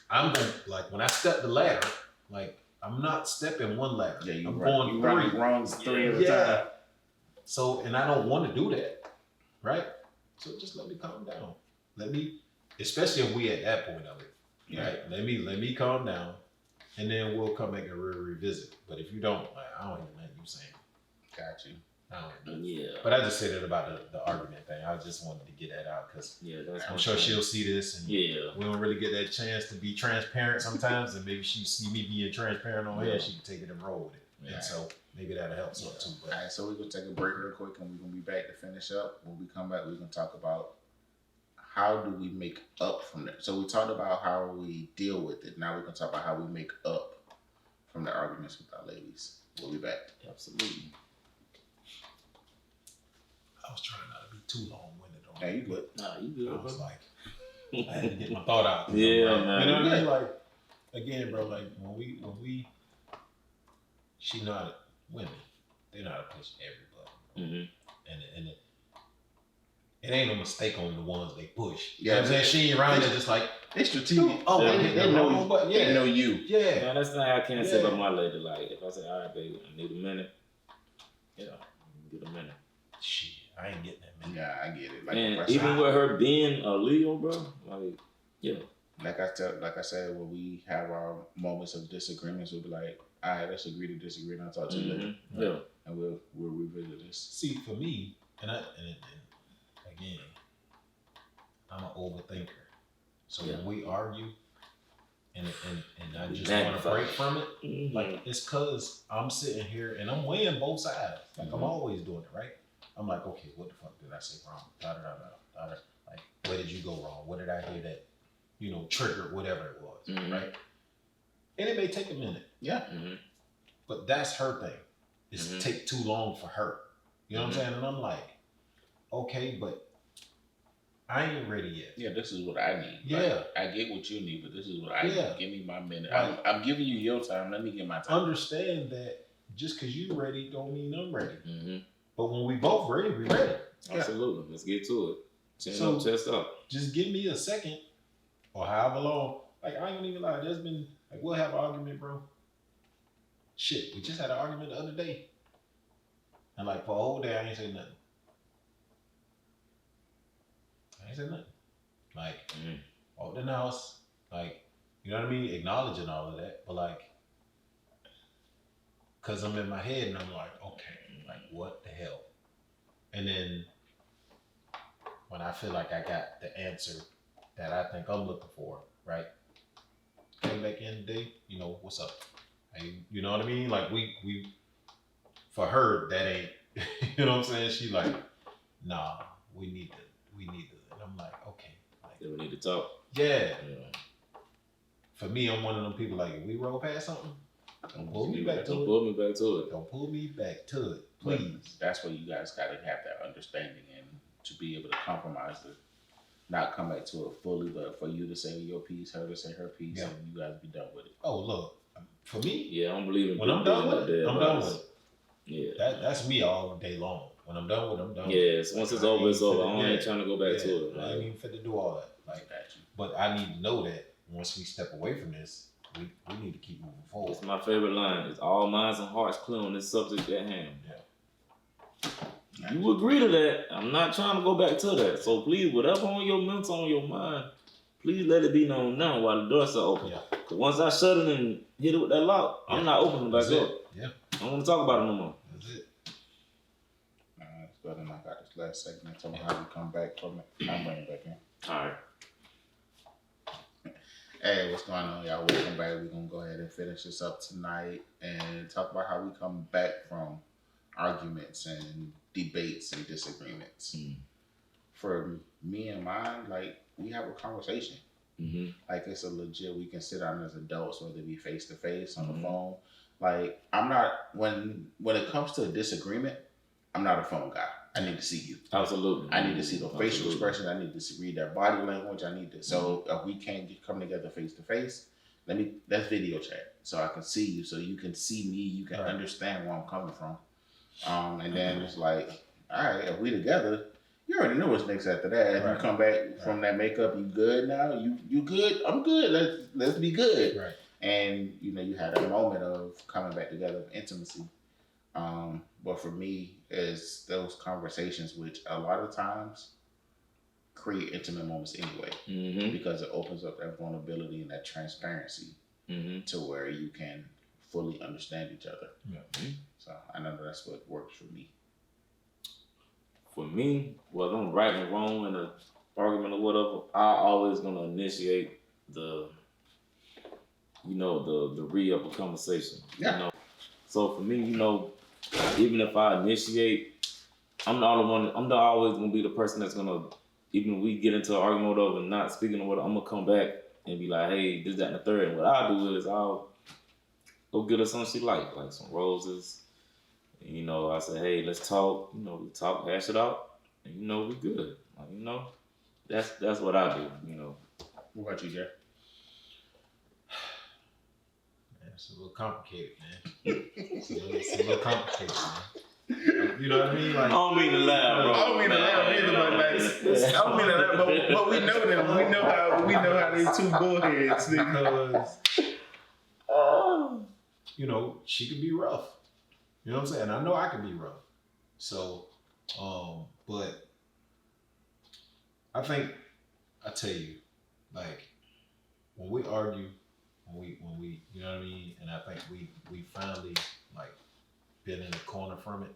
Speaker 1: I'm going to, like, when I step the ladder, like, I'm not stepping one ladder.
Speaker 3: Yeah,
Speaker 1: I'm going
Speaker 3: three. Runs 3 at a time.
Speaker 1: So, and I don't want to do that, right? So just let me calm down. Let me, especially if we at that point of it, right? Let me calm down, and then we'll come back and revisit. But if you don't, like, I don't even know you saying.
Speaker 3: Got you.
Speaker 2: Yeah.
Speaker 1: But I just said it about the argument thing. I just wanted to get that out because I'm sure she'll see this, and we don't really get that chance to be transparent sometimes. And maybe she see me being transparent on here, she can take it and roll with it. Yeah. And so maybe that'll help some too. But.
Speaker 3: All right, so we're gonna take a break real quick, and we're gonna be back to finish up. When we come back, we're gonna talk about how do we make up from that. So we talked about how we deal with it. Now we're gonna talk about how we make up from the arguments with our ladies. We'll be back.
Speaker 2: Absolutely.
Speaker 1: I was trying not to be too long-winded on it.
Speaker 3: Yeah, you good.
Speaker 2: Nah, you good.
Speaker 1: I was like, I had to get my thought out.
Speaker 2: Yeah,
Speaker 1: like,
Speaker 2: man.
Speaker 1: You know what I mean? Like, again, bro, like, when we, she know how to, women, they know how to push everybody. And it ain't no mistake on the ones they push. You know what I'm saying? She ain't around there just like,
Speaker 3: it's strategic.
Speaker 1: Oh,
Speaker 3: they know
Speaker 1: you. But
Speaker 3: they know you.
Speaker 1: Yeah.
Speaker 2: Man, that's not how I can't say about my lady. Like, if I say, all right, baby, I need a minute, get a minute.
Speaker 1: Shit, I ain't getting that minute.
Speaker 3: Yeah, I get it. Like,
Speaker 2: and even with her being a Leo, bro, like, yeah.
Speaker 3: Like I said, when we have our moments of disagreements, we'll be like, all right, let's agree to disagree, and I'll talk to you later.
Speaker 2: Yeah.
Speaker 3: And we'll revisit this.
Speaker 1: See, for me, and again, I'm an overthinker. So when we argue, and I just want to break from it, like, it's cause I'm sitting here and I'm weighing both sides. Like, I'm always doing it, right? I'm like, okay, what the fuck did I say wrong? Like, where did you go wrong? What did I hear that, triggered whatever it was, right? And it may take a minute.
Speaker 3: Yeah.
Speaker 1: But that's her thing. It's take too long for her. You know what I'm saying? And I'm like, okay, but I ain't ready yet.
Speaker 3: Yeah, this is what I need.
Speaker 1: Yeah.
Speaker 3: Like, I get what you need, but this is what I need. Give me my minute.
Speaker 1: Like,
Speaker 3: I'm giving you your time. Let me get my time.
Speaker 1: Understand that just because you ready don't mean I'm ready. But when we both ready, we ready.
Speaker 2: Absolutely. Let's get to it. Chest up.
Speaker 1: Just give me a second or however long. Like, I ain't gonna even lie. There's been, like, we'll have an argument, bro. Shit, we just had an argument the other day. And, like, for a whole day, I ain't say nothing. Like, walked in the house, like, you know what I mean? Acknowledging all of that. But, like, because I'm in my head and I'm like, okay, like, what the hell? And then when I feel like I got the answer that I think I'm looking for, right? Came back in today, what's up? Hey, you know what I mean? Like, we for her, that ain't, you know what I'm saying? She like, nah, we need to, and I'm like, okay. Like,
Speaker 2: we need to talk.
Speaker 1: Yeah. For me, I'm one of them people, like, if we roll past something, don't pull me back to it.
Speaker 2: Don't pull me back to it.
Speaker 1: Don't pull me back to it, please.
Speaker 3: But that's where you guys got to have that understanding and to be able to compromise, to not come back to it fully, but for you to say your piece, her to say her piece, and you guys be done with it.
Speaker 1: Oh, look, for me,
Speaker 2: I don't believe in
Speaker 1: when I'm done with it, I'm done with it.
Speaker 2: Yeah.
Speaker 1: That's me all day long. When I'm done with it, I'm done.
Speaker 2: Yes. Once it's over, it's over. I ain't trying to go back to it.
Speaker 1: I ain't even fit to do all that. Like, but I need to know that once we step away from this, we need to keep moving forward.
Speaker 2: It's my favorite line. It's all minds and hearts clear on this subject at hand. Yeah. You agree to that. I'm not trying to go back to that. So please, whatever on your mental, on your mind, please let it be known now while the door's still open.
Speaker 1: Yeah.
Speaker 2: Cause once I shut it and hit it with that lock, I'm not opening it back up.
Speaker 1: Yeah.
Speaker 2: I don't want to talk about it no more.
Speaker 1: That's it.
Speaker 3: Let's go ahead and knock out this last segment. Tell me how we come back from it. I'm bringing it back in.
Speaker 2: All right.
Speaker 3: Hey, what's going on, y'all? Welcome back. We're going to go ahead and finish this up tonight and talk about how we come back from arguments and debates and disagreements. For me and mine, like, we have a conversation. Like, it's a legit, we can sit down as adults, whether it be face to face, on the phone. Like, I'm not, when it comes to a disagreement, I'm not a phone guy. I need to see you.
Speaker 2: Absolutely.
Speaker 3: I need to see the facial expression. I need to read their body language. I need to. So if we can't come together face to face, let's video chat so I can see you, so you can see me. You can understand where I'm coming from. And then it's like, all right, if we together, you already know what's next after that. If you come back from that makeup, you good now? You good? I'm good. Let's be good.
Speaker 1: Right.
Speaker 3: And you had a moment of coming back together, of intimacy. But for me, is those conversations, which a lot of times create intimate moments anyway, because it opens up that vulnerability and that transparency to where you can fully understand each other. So I know that's what works for me.
Speaker 2: For me, whether I'm right or wrong in an argument or whatever, I always gonna initiate the re-up of conversation.
Speaker 3: Yeah.
Speaker 2: So for me, even if I initiate, I'm not always gonna be the person that's gonna, even if we get into an argument or whatever, not speaking or whatever, I'm gonna come back and be like, hey, this, that, and the third. And what I'll do is I'll go get her something she like some roses. And, I say, hey, let's talk. We talk, hash it out, and we good. That's what I do.
Speaker 3: What about you, Jeff?
Speaker 1: It's a little complicated, man. It's a little complicated, man. You know what I mean? Like,
Speaker 2: I don't mean to laugh, bro.
Speaker 3: I don't mean to laugh either, but I don't mean to laugh, but we know them. We know how they two bullheads.
Speaker 1: Because she can be rough. You know what I'm saying? I know I can be rough. So, but I think I tell you, like, when we argue. When we, you know what I mean? And I think we finally, like, been in the corner from it.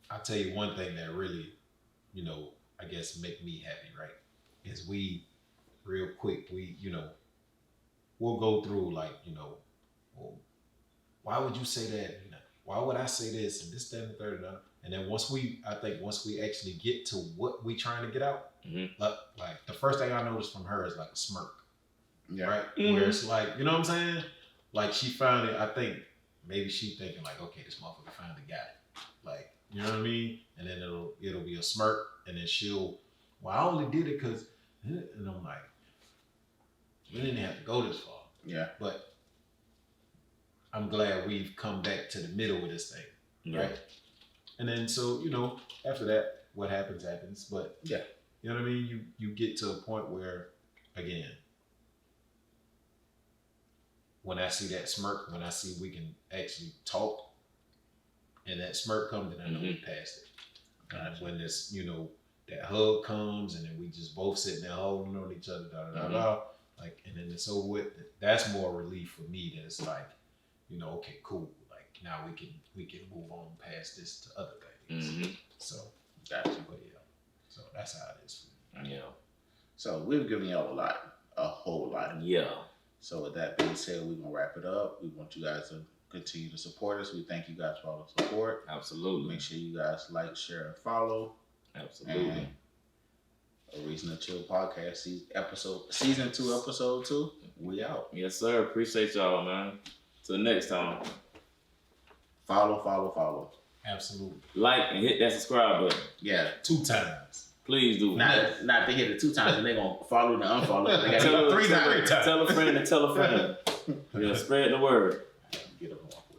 Speaker 1: I'll tell you one thing that really, I guess make me happy, right? Is we, real quick, we'll go through, like, well, why would you say that? Why would I say this and this, that, and the third? And then once we actually get to what we trying to get out, like the first thing I noticed from her is like a smirk, right? Where it's like, you know what I'm saying? Like she finally, I think maybe she thinking like, okay, this motherfucker finally got it, like, you know what I mean? And then it'll be a smirk, and then well, I only did it because, and I'm like, we didn't have to go this far, but I'm glad we've come back to the middle of this thing, right? And then so after that, what happens, but you know what I mean? You get to a point where, again, when I see that smirk, when I see we can actually talk, and that smirk comes, then I know we passed it. And when this, that hug comes, and then we just both sitting there holding on each other, like, and then it's over with. That's more relief for me. That it's like, okay, cool. Like now we can move on past this to other things. So
Speaker 3: gotcha.
Speaker 1: But so that's how it is for me.
Speaker 2: Yeah.
Speaker 3: So we've given y'all a whole lot.
Speaker 2: Yeah.
Speaker 3: So with that being said, we're gonna wrap it up. We want you guys to continue to support us. We thank you guys for all the support.
Speaker 2: Absolutely.
Speaker 3: Make sure you guys like, share, and follow.
Speaker 2: Absolutely.
Speaker 3: And A Reason to Chill podcast, season 2, episode 2. We out.
Speaker 2: Yes, sir. Appreciate y'all, man. Till next time.
Speaker 3: Follow.
Speaker 1: Absolutely.
Speaker 2: Like and hit that subscribe button.
Speaker 3: Yeah.
Speaker 1: 2 times.
Speaker 2: Please do.
Speaker 3: Not they hit it 2 times and they gonna follow and unfollow. They gotta
Speaker 2: Tell
Speaker 3: hit it 3 times.
Speaker 2: Tell a friend and tell a friend. Yeah, spread the word.
Speaker 3: get up and walk